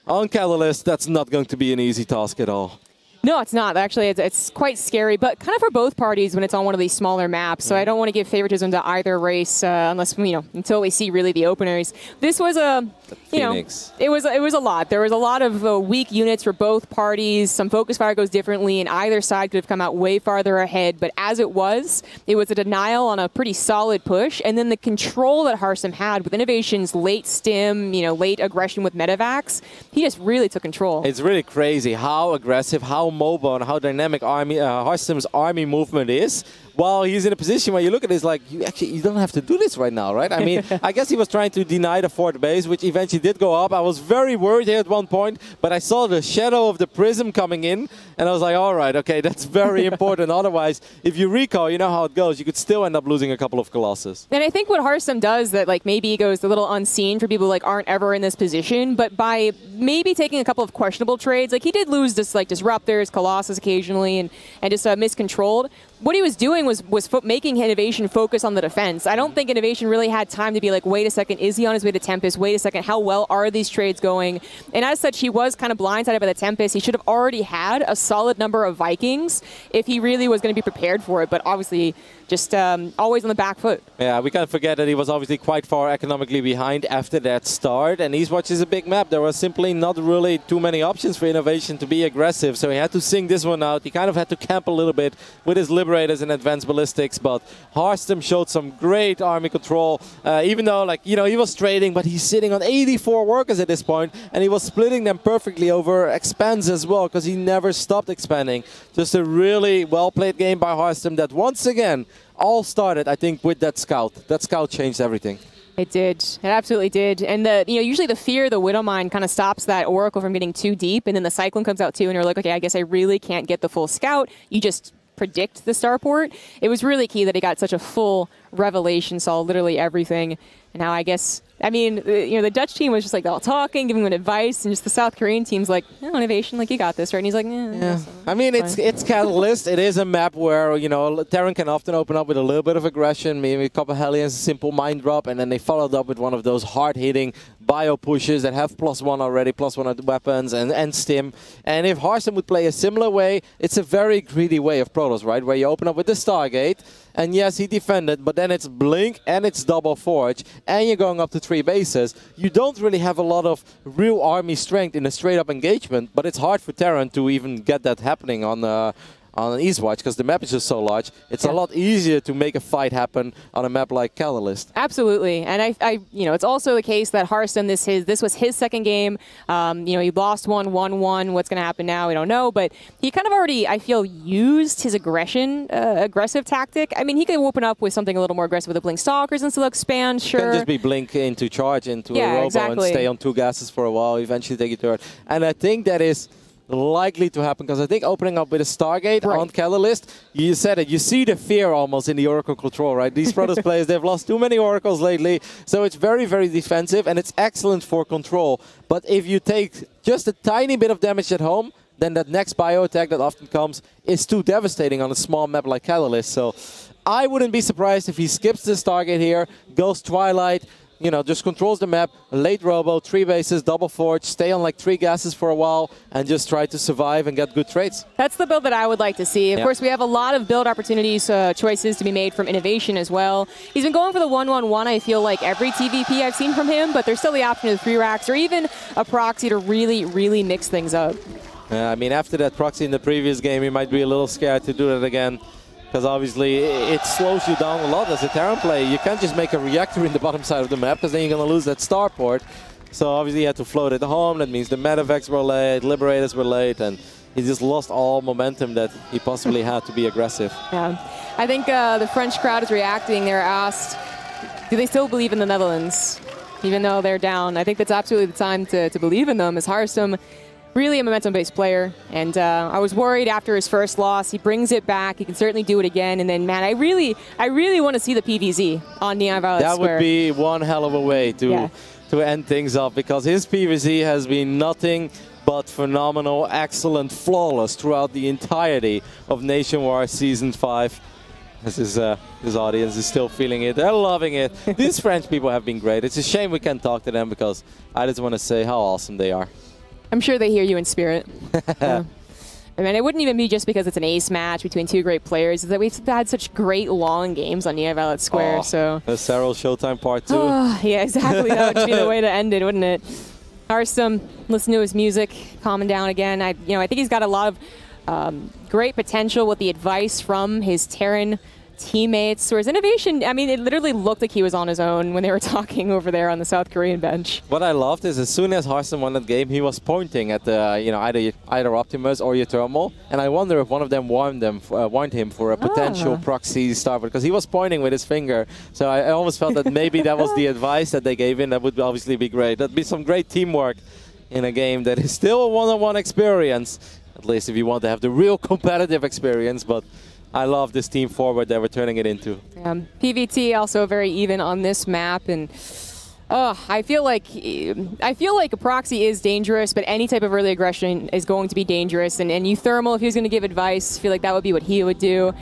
on Catalyst. That's not going to be an easy task at all. No, it's not. Actually, it's quite scary, but kind of for both parties when it's on one of these smaller maps. So I don't want to give favoritism to either race unless, until we see really the openers. This was a, it was a lot. There was a lot of weak units for both parties. Some focus fire goes differently, and either side could have come out way farther ahead. But as it was a denial on a pretty solid push, and then the control that Harstem had with Innovation's late stim, late aggression with medevacs, he just really took control. It's really crazy how aggressive, how mobile, and how dynamic Harstem's army movement is. While he's in a position where you look at it, it's like, you don't have to do this right now, right? I mean, I guess he was trying to deny the 4th base, which eventually did go up. I was very worried here at one point, but I saw the shadow of the prism coming in, and I was like, all right, okay, that's very important. Otherwise, if you recall, you know how it goes. You could still end up losing a couple of Colossus. And I think what Harstem does that, like, maybe it goes a little unseen for people like aren't ever in this position, but by maybe taking a couple of questionable trades, like he did lose just like Disruptors, Colossus occasionally, and just miscontrolled. What he was doing was making Innovation focus on the defense. I don't think Innovation really had time to be like, wait a second, is he on his way to Tempest? Wait a second, how well are these trades going? And as such, he was kind of blindsided by the Tempest. He should have already had a solid number of Vikings if he really was going to be prepared for it. But obviously, just always on the back foot. Yeah, we can't forget that he was obviously quite far economically behind after that start. And Eastwatch is a big map. There was simply not really too many options for Innovation to be aggressive. So he had to sing this one out. He kind of had to camp a little bit with his Liberators and advance defense ballistics, but Harstem showed some great army control. Even though, like, you know, he was trading, but he's sitting on 84 workers at this point, and he was splitting them perfectly over expands as well, because he never stopped expanding. Just a really well-played game by Harstem that, once again, all started, I think, with that scout. That scout changed everything. It did. It absolutely did. And usually the fear of the Widowmine kind of stops that Oracle from getting too deep, and then the Cyclone comes out too, and you're like, okay, I guess I really can't get the full scout. You just predict the starport. It was really key that he got such a full revelation, saw literally everything. And now I guess, I mean, the Dutch team was just like all talking, giving him advice, and just the South Korean team's like, no, Innovation, like, you got this, right? And he's like, yeah. I mean, it's Catalyst. It is a map where, you know, Terran can often open up with a little bit of aggression, maybe a couple of Hellions, a simple mind drop, and then they followed up with one of those hard-hitting bio pushes that have +1 already, +1 at weapons and stim. And if Harstem would play a similar way, it's a very greedy way of Protoss, right? Where you open up with the Stargate, and yes, he defended, but then it's Blink and it's Double Forge, and you're going up to 3 bases. You don't really have a lot of real army strength in a straight-up engagement, but it's hard for Terran to even get that happening on Eastwatch, because the map is just so large. It's a lot easier to make a fight happen on a map like Catalyst. Absolutely, and I it's also the case that Harstem, this was his second game. He lost 1-1-1. What's going to happen now? We don't know, but he kind of already, I feel, used his aggressive tactic. I mean, he could open up with something a little more aggressive with the Blink Stalkers and still expand. Sure, can just be Blink into charge into a robo and stay on 2 gases for a while. Eventually take it to it, and I think that is likely to happen, because I think opening up with a Stargate on Catalyst, you said it, you see the fear almost in the Oracle control, right? These Protoss players, they've lost too many Oracles lately, so it's very, very defensive, and it's excellent for control. But if you take just a tiny bit of damage at home, then that next bio attack that often comes is too devastating on a small map like Catalyst. So I wouldn't be surprised if he skips the Stargate here, goes Twilight, you know, just controls the map, late robo, 3 bases, Double Forge, stay on like 3 gases for a while, and just try to survive and get good trades. That's the build that I would like to see. Of course, we have a lot of build opportunities, choices to be made from Innovation as well. He's been going for the 1-1-1, I feel like, every TVP I've seen from him, but there's still the option of 3 racks or even a proxy to really, really mix things up. I mean, after that proxy in the previous game, you might be a little scared to do that again, because obviously it slows you down a lot as a Terran player. You can't just make a reactor in the bottom side of the map, because then you're going to lose that starport. So obviously you had to float it home. That means the Medevacs were late, Liberators were late, and he just lost all momentum that he possibly had to be aggressive. Yeah, I think the French crowd is reacting. They're asked, do they still believe in the Netherlands, even though they're down? I think that's absolutely the time to believe in them, as Harstem, really a momentum-based player, and I was worried after his first loss. He brings it back. He can certainly do it again, and then, man, I really want to see the PVZ on Neon Violet That Square. would be one hell of a way to end things up, because his PVZ has been nothing but phenomenal, excellent, flawless throughout the entirety of Nation War Season 5. His audience is still feeling it. They're loving it. These French people have been great. It's a shame we can't talk to them, because I just want to say how awesome they are. I'm sure they hear you in spirit. I mean, it wouldn't even be just because it's an ace match between 2 great players. It's that we've had such great long games on Neon Violet Square. So the Serral Showtime Part 2. Oh, yeah, exactly. That would be the way to end it, wouldn't it? Harstem, listen to his music, calming down again. I think he's got a lot of great potential with the advice from his Terran teammates, or his Innovation. I mean, it literally looked like he was on his own when they were talking over there on the South Korean bench. What I loved is, as soon as Harstem won that game, he was pointing at the either Optimus or Thermal, and I wonder if one of them warned him for a potential proxy starport, because he was pointing with his finger. So I almost felt that maybe that was the advice that they gave in. That would obviously be great. That'd be some great teamwork in a game that is still a one-on-one experience, at least if you want to have the real competitive experience. But I love this team forward that we're turning it into. PVT also very even on this map, and I feel like a proxy is dangerous, but any type of early aggression is going to be dangerous. And Thermal, if he was going to give advice, I feel like that would be what he would do.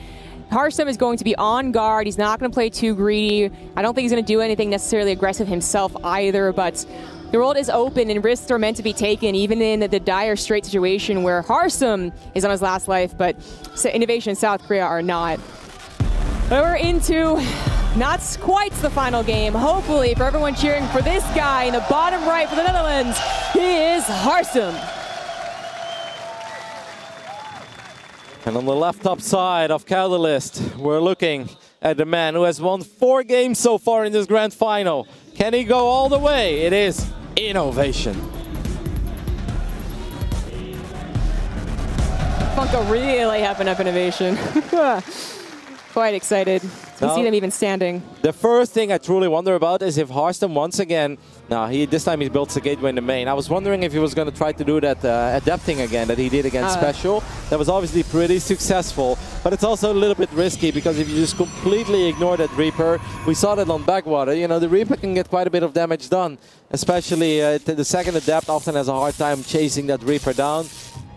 Harstem is going to be on guard. He's not going to play too greedy. I don't think he's going to do anything necessarily aggressive himself either, but the world is open and risks are meant to be taken, even in the dire straight situation where Harstem is on his last life, but Innovation in South Korea are not. But we're into not quite the final game. Hopefully, for everyone cheering for this guy in the bottom right for the Netherlands, he is Harstem. And on the left top side of Catalyst, we're looking at the man who has won 4 games so far in this grand final. Can he go all the way? It is Innovation. Funko really hyping up Innovation. Quite excited to see them even standing. The first thing I truly wonder about is if Harston once again, this time he builds the gateway in the main. I was wondering if he was going to try to do that adapting again that he did against Special. That was obviously pretty successful, but it's also a little bit risky because if you just completely ignore that Reaper, we saw that on Backwater, you know, the Reaper can get quite a bit of damage done, especially the second Adept often has a hard time chasing that Reaper down.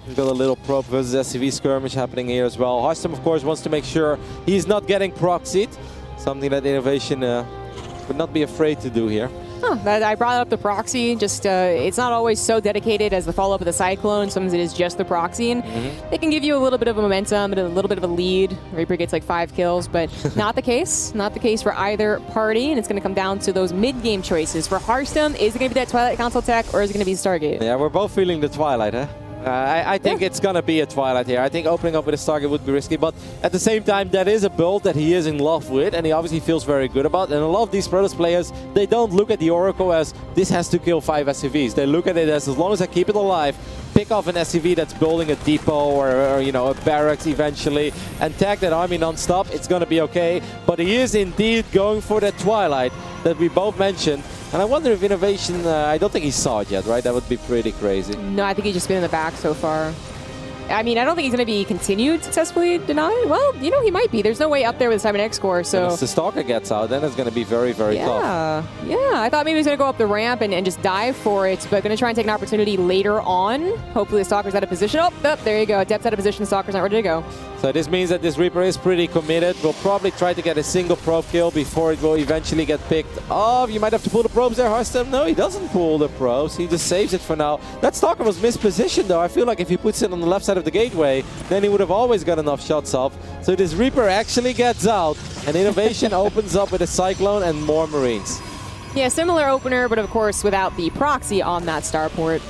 We've got a little probe versus SCV skirmish happening here as well. Harston, of course, wants to make sure he's not getting proxied. Something that Innovation would not be afraid to do here. I brought up the proxy. Just it's not always so dedicated as the follow-up of the Cyclone. Sometimes it is just the proxy. And it can give you a little bit of a momentum and a little bit of a lead. Reaper gets like 5 kills, but not the case. Not the case for either party. And it's going to come down to those mid-game choices. For Hearthstone, is it going to be that Twilight Council tech or is it going to be Stargate? Yeah, we're both feeling the Twilight, huh? I think it's going to be a Twilight here. I think opening up with a Stargate would be risky, but at the same time, that is a build that he is in love with, and he obviously feels very good about. And a lot of these Protoss players, they don't look at the Oracle as, this has to kill 5 SCVs. They look at it as long as I keep it alive, pick off an SCV that's building a depot or you know, a barracks eventually, and tag that army non-stop, it's going to be okay. But he is indeed going for that Twilight that we both mentioned. And I wonder if Innovation, I don't think he saw it yet, right? That would be pretty crazy. No, I think he's just been in the back so far. I mean, I don't think he's going to be continued successfully denied. Well, you know, he might be. There's no way up there with Simon X score, so... If the Stalker gets out, then it's going to be very, very tough. Yeah, I thought maybe he was going to go up the ramp and just dive for it, but going to try and take an opportunity later on. Hopefully the Stalker's out of position. Oh, there you go. Depth's out of position. The Stalker's not ready to go. So this means that this Reaper is pretty committed. We'll probably try to get a single probe kill before it will eventually get picked off. You might have to pull the probes there, Harston. No, he doesn't pull the probes. He just saves it for now. That Stalker was mispositioned, though. I feel like if he puts it on the left side of the gateway, then he would have always got enough shots off. So this Reaper actually gets out, and Innovation opens up with a Cyclone and more Marines. Yeah, similar opener, but of course without the proxy on that starport.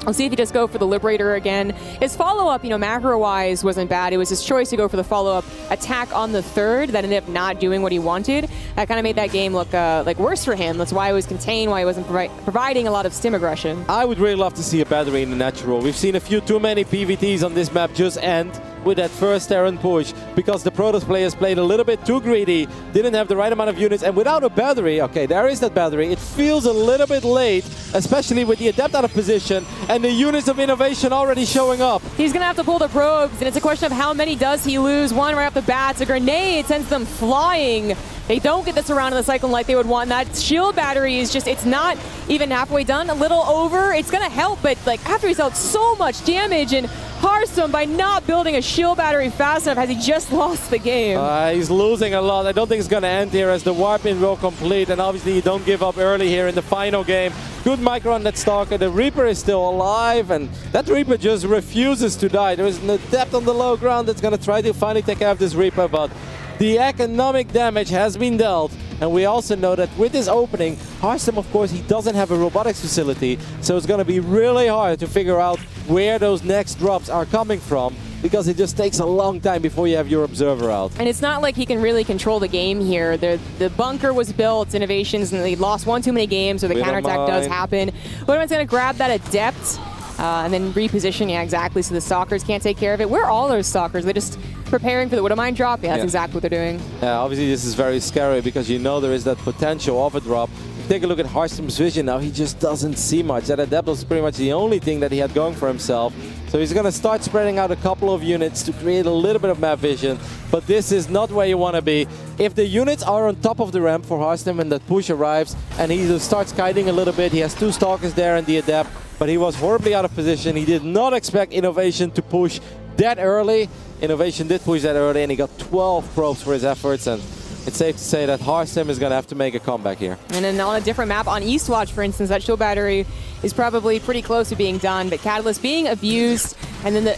We'll see if he just go for the Liberator again. His follow-up, you know, macro-wise wasn't bad. It was his choice to go for the follow-up attack on the third that ended up not doing what he wanted. That kind of made that game look like worse for him. That's why it was contained, why he wasn't providing a lot of stim aggression. I would really love to see a battery in the natural. We've seen a few too many PVTs on this map just end with that first Terran push because the Protoss players played a little bit too greedy, didn't have the right amount of units, and without a battery, okay, there is that battery, it feels a little bit late, especially with the Adept out of position and the units of Innovation already showing up. He's going to have to pull the probes, and it's a question of how many does he lose. One right off the bat, it's a grenade, sends them flying. They don't get this around in the Cyclone like they would want. That shield battery is just, it's not even halfway done, a little over. It's going to help, but like after he's dealt so much damage, and Hearthstone, by not building a shield battery fast enough, has he just lost the game. He's losing a lot. I don't think it's going to end here as the warp-in will complete, and obviously you don't give up early here in the final game. Good micro on that Stalker. The Reaper is still alive, and that Reaper just refuses to die. There is an Adept on the low ground that's going to try to finally take care of this Reaper, but the economic damage has been dealt. And we also know that with this opening, Harston, of course, he doesn't have a robotics facility, so it's going to be really hard to figure out where those next drops are coming from, because it just takes a long time before you have your observer out. And it's not like he can really control the game here. The bunker was built, Innovations, and they lost one too many games, so the counterattack does happen. Whatman's going to grab that Adept and then reposition, yeah, exactly, so the Stalkers can't take care of it. Where are all those Stalkers? They're just preparing for the Widowmine drop? Yeah, that's exactly what they're doing. Yeah, obviously this is very scary because you know there is that potential of a drop. Take a look at Harston's vision now, he just doesn't see much. That Adept was pretty much the only thing that he had going for himself. So he's going to start spreading out a couple of units to create a little bit of map vision. But this is not where you want to be. If the units are on top of the ramp for Harston when that push arrives and he starts kiting a little bit, he has 2 Stalkers there and the Adept, but he was horribly out of position. He did not expect Innovation to push that early. Innovation did push that early and he got 12 probes for his efforts, and it's safe to say that Harston is going to have to make a comeback here. And then on a different map, on Eastwatch, for instance, that shield battery is probably pretty close to being done, but Catalyst being abused, and then the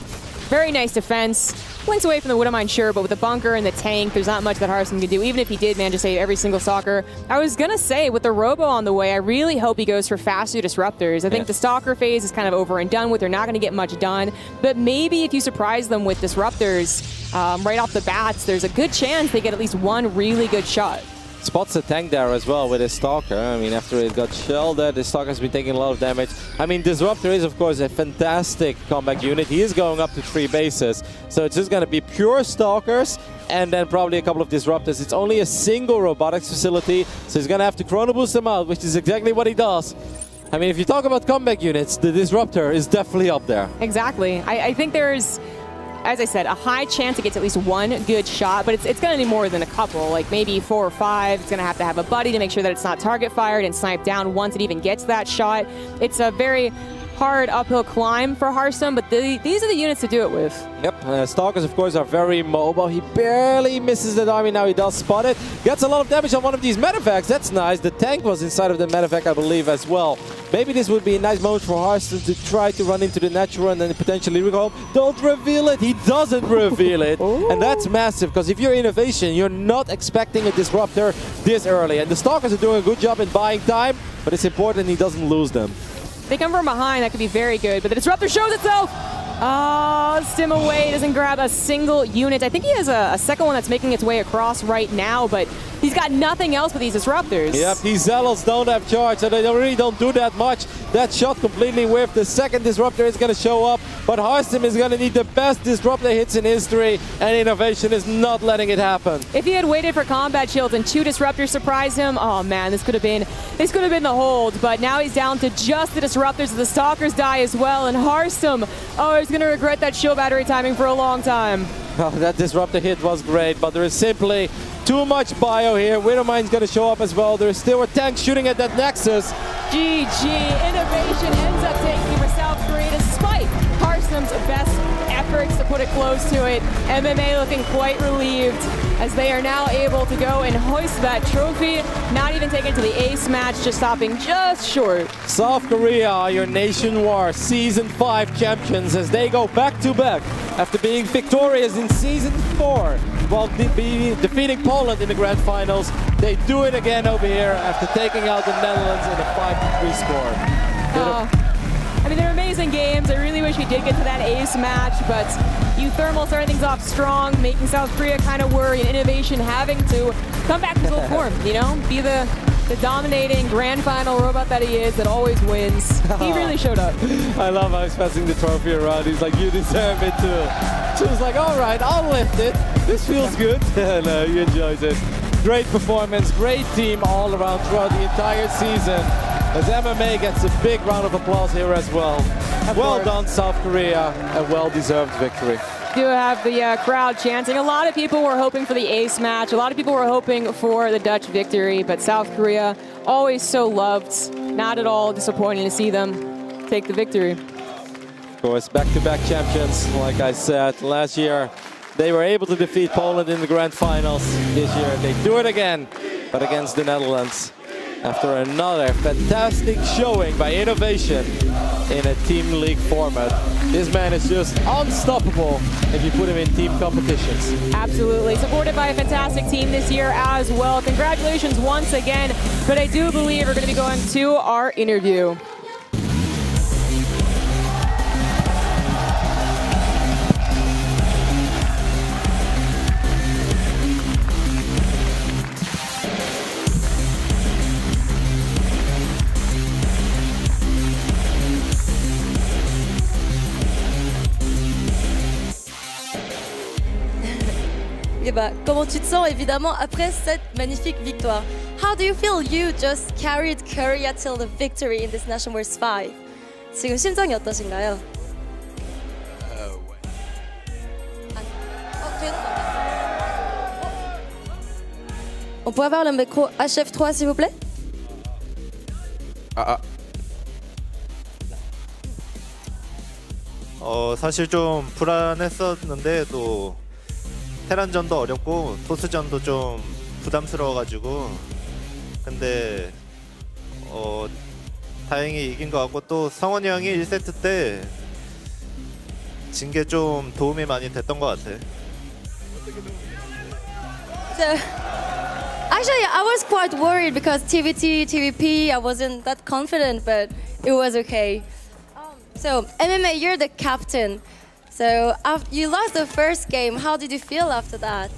very nice defense Links away from the Widowmine, sure, but with the bunker and the tank, there's not much that Hearthstone can do, even if he did manage to save every single Stalker. I was going to say, with the Robo on the way, I really hope he goes for faster Disruptors. I think the Stalker phase is kind of over and done with. They're not going to get much done, but maybe if you surprise them with Disruptors right off the bats, there's a good chance they get at least one really good shot. Spots the tank there as well with his Stalker. I mean, after it got shelled, the Stalker's been taking a lot of damage. I mean, Disruptor is, of course, a fantastic comeback unit. He is going up to 3 bases, so it's just going to be pure Stalkers and then probably a couple of Disruptors. It's only a single robotics facility, so he's going to have to chrono boost them out, which is exactly what he does. I mean, if you talk about comeback units, the Disruptor is definitely up there. Exactly. I think there's, as I said, a high chance it gets at least one good shot, but it's going to need more than a couple, like maybe 4 or 5. It's going to have a buddy to make sure that it's not target fired and sniped down once it even gets that shot. It's a very hard uphill climb for Hearthstone, but these are the units to do it with. Yep, Stalkers, of course, are very mobile. He barely misses the army. Now he does spot it. Gets a lot of damage on one of these medevacts. That's nice. The tank was inside of the medevac, I believe, as well. Maybe this would be a nice moment for Hearthstone to try to run into the natural and then potentially recall. Don't reveal it. He doesn't reveal it. And that's massive, because if you're Innovation, you're not expecting a Disruptor this early. And the Stalkers are doing a good job in buying time, but it's important he doesn't lose them. They come from behind, that could be very good, but the Disruptor shows itself! Oh, stim away, doesn't grab a single unit. I think he has a second one that's making its way across right now, but he's got nothing else but these Disruptors. Yep, these Zealots don't have charge, so they really don't do that much. That shot completely whiffed. The second Disruptor is going to show up, but Hearthstone is going to need the best Disruptor hits in history, and Innovation is not letting it happen. If he had waited for combat shields and 2 Disruptors surprise him, oh man, this could have been the hold, but now he's down to just the Disruptors. The Stalkers die as well, and Hearthstone, oh, he's going to regret that shield battery timing for a long time. Oh, that Disruptor hit was great, but there is simply too much bio here. Widowmine's going to show up as well. There is still a tank shooting at that Nexus. GG. Innovation ends up taking for South Korea despite Hearthstone's best efforts to put it close to it. MMA looking quite relieved as they are now able to go and hoist that trophy. Not even taking it to the ace match, just stopping just short. South Korea are your Nation War Season 5 champions as they go back-to-back after being victorious in Season 4 while defeating Poland in the Grand Finals. They do it again over here after taking out the Netherlands in a 5-3 score. I mean, they're amazing games. I really wish we did get to that ace match, but U-Thermal starting things off strong, making South Korea kind of worry, and Innovation having to come back to his old form, you know? Be the dominating grand final robot that he is, that always wins. He really showed up. I love how he's passing the trophy around. He's like, you deserve it too. She was like, all right, I'll lift it. This feels good. No, he enjoys it. Great performance, great team all around throughout the entire season. As MMA gets a big round of applause here as well. Well done, South Korea. A well-deserved victory. Do have the crowd chanting. A lot of people were hoping for the ace match. A lot of people were hoping for the Dutch victory, but South Korea, always so loved. Not at all disappointing to see them take the victory. Of course, back-to-back champions, like I said. Last year, they were able to defeat Poland in the grand finals. This year, they do it again, but against the Netherlands. After another fantastic showing by Innovation in a Team League format. This man is just unstoppable if you put him in team competitions. Absolutely. Supported by a fantastic team this year as well. Congratulations once again. But I do believe we're going to be going to our interview. Et bah, comment tu te sens évidemment après cette magnifique victoire? How do you feel you just carried Korea till the victory in this Nation Wars 5? 지금 심정이 어떠신가요? On peut avoir le micro HF3 s'il vous plaît? 사실 좀 불안했었는데 또 테란전도 어렵고 토스전도 좀 부담스러워가지고 근데 다행히 이긴 것 같고 또 성원이 형이 1세트 때 진 게 좀 도움이 많이 됐던 것 같아. So, actually, I was quite worried because TVT, TVP, I wasn't that confident, but it was okay. So, MMA, you're the captain. So, after you lost the first game. How did you feel after that?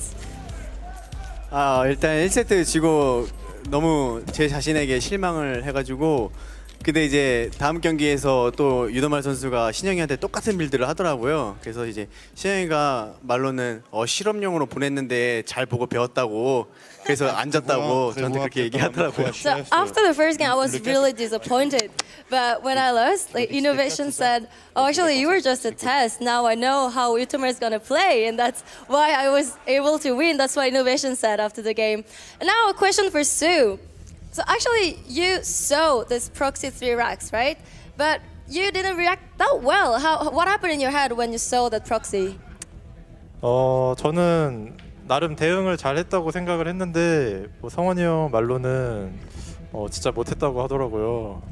일단 1세트 지고 너무 제 자신에게 실망을 해가지고 근데 이제 다음 경기에서 또 유도말 선수가 신영이한테 똑같은 빌드를 하더라고요. 그래서 이제 신영이가 말로는 실험용으로 보냈는데 잘 보고 배웠다고 그래서 앉았다고 저한테 그렇게 얘기하더라고요. So after the first game, I was really disappointed. But when I lost, like Innovation said, "Oh, actually, you were just a test. Now I know how Utomer is gonna play, and that's why I was able to win." That's what Innovation said after the game. And now a question for Sue. So actually, you saw this proxy 3 racks, right? But you didn't react that well. What happened in your head when you saw that proxy? 저는 나름 대응을 잘했다고 생각을 했는데 뭐 성원이 형 말로는 진짜 못했다고 하더라고요.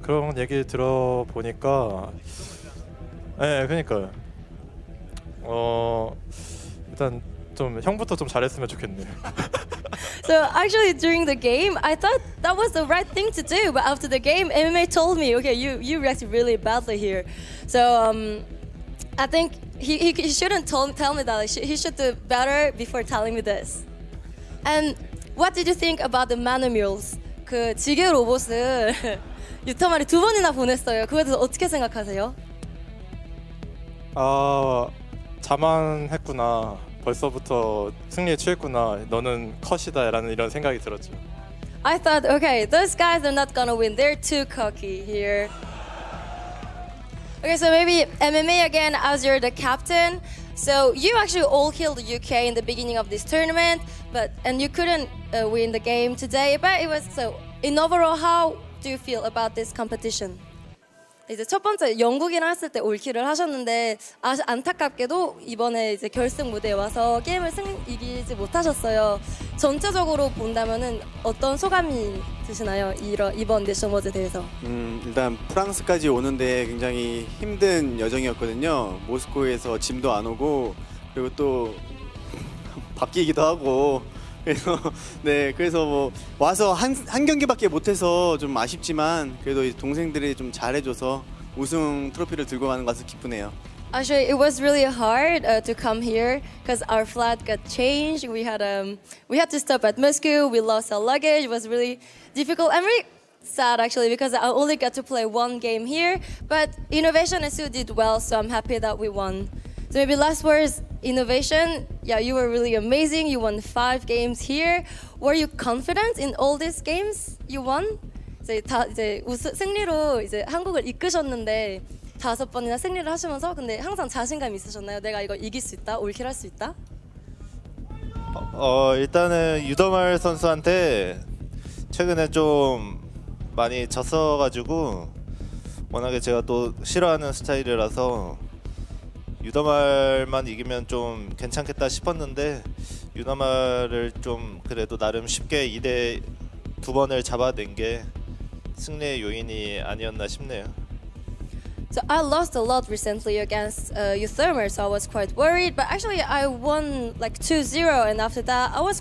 그런 얘기 들어보니까 그러니까요. 일단 좀 형부터 좀 잘했으면 좋겠네요. So actually during the game, I thought that was the right thing to do. But after the game, MMA told me, okay, you reacted really badly here. So I think he shouldn't tell me that. He should do better before telling me this. And what did you think about the Manomules? 그 지게 로봇을 유타말이 2번이나 보냈어요. 그거에 대해서 어떻게 생각하세요? 자만했구나. 벌써부터 승리에 취했구나. 너는 컷이다라는 이런 생각이 들었죠. I thought, okay, those guys are not gonna win. They're too cocky here. Okay, so maybe MMA again as you're the captain. So you actually all killed the UK in the beginning of this tournament, and you couldn't win the game today. But it was so. In overall, how do you feel about this competition? 이제 첫 번째 영국이랑 했을 때 올킬을 하셨는데 안타깝게도 이번에 이제 결승 무대에 와서 게임을 이기지 못하셨어요. 전체적으로 본다면은 어떤 소감이 드시나요? 이번 내셔널워즈에 대해서? 일단 프랑스까지 오는데 굉장히 힘든 여정이었거든요. 모스크바에서 짐도 안 오고 그리고 또 바뀌기도 하고 그래서 뭐 와서 한 경기밖에 못해서 좀 아쉽지만 그래도 동생들이 좀 잘해줘서 우승 트로피를 들고 가는 것은 기쁘네요. Actually, it was really hard to come here because our flight got changed. We had to stop at Moscow. We lost our luggage. It was really difficult. I'm really sad actually because I only got to play one game here. But Innovation and Sue did well, so I'm happy that we won. So maybe last words, Innovation. Yeah, you were really amazing. You won 5 games here. Were you confident in all these games you won? 이제 승리로 이제 한국을 이끄셨는데 5번이나 승리를 하시면서 근데 항상 자신감 있으셨나요? 내가 이거 이길 수 있다, 올킬 할 수 있다? 일단은 유더말 선수한테 최근에 좀 많이 졌어가지고 워낙에 제가 또 싫어하는 스타일이라서 유더말만 이기면 좀 괜찮겠다 싶었는데 유더말을 좀 그래도 나름 쉽게 2대 2번을 잡아낸 게 승리의 요인이 아니었나 싶네요. So I lost a lot recently against Uthermer, so I was quite worried. But actually, I won like 2-0, and after that, I was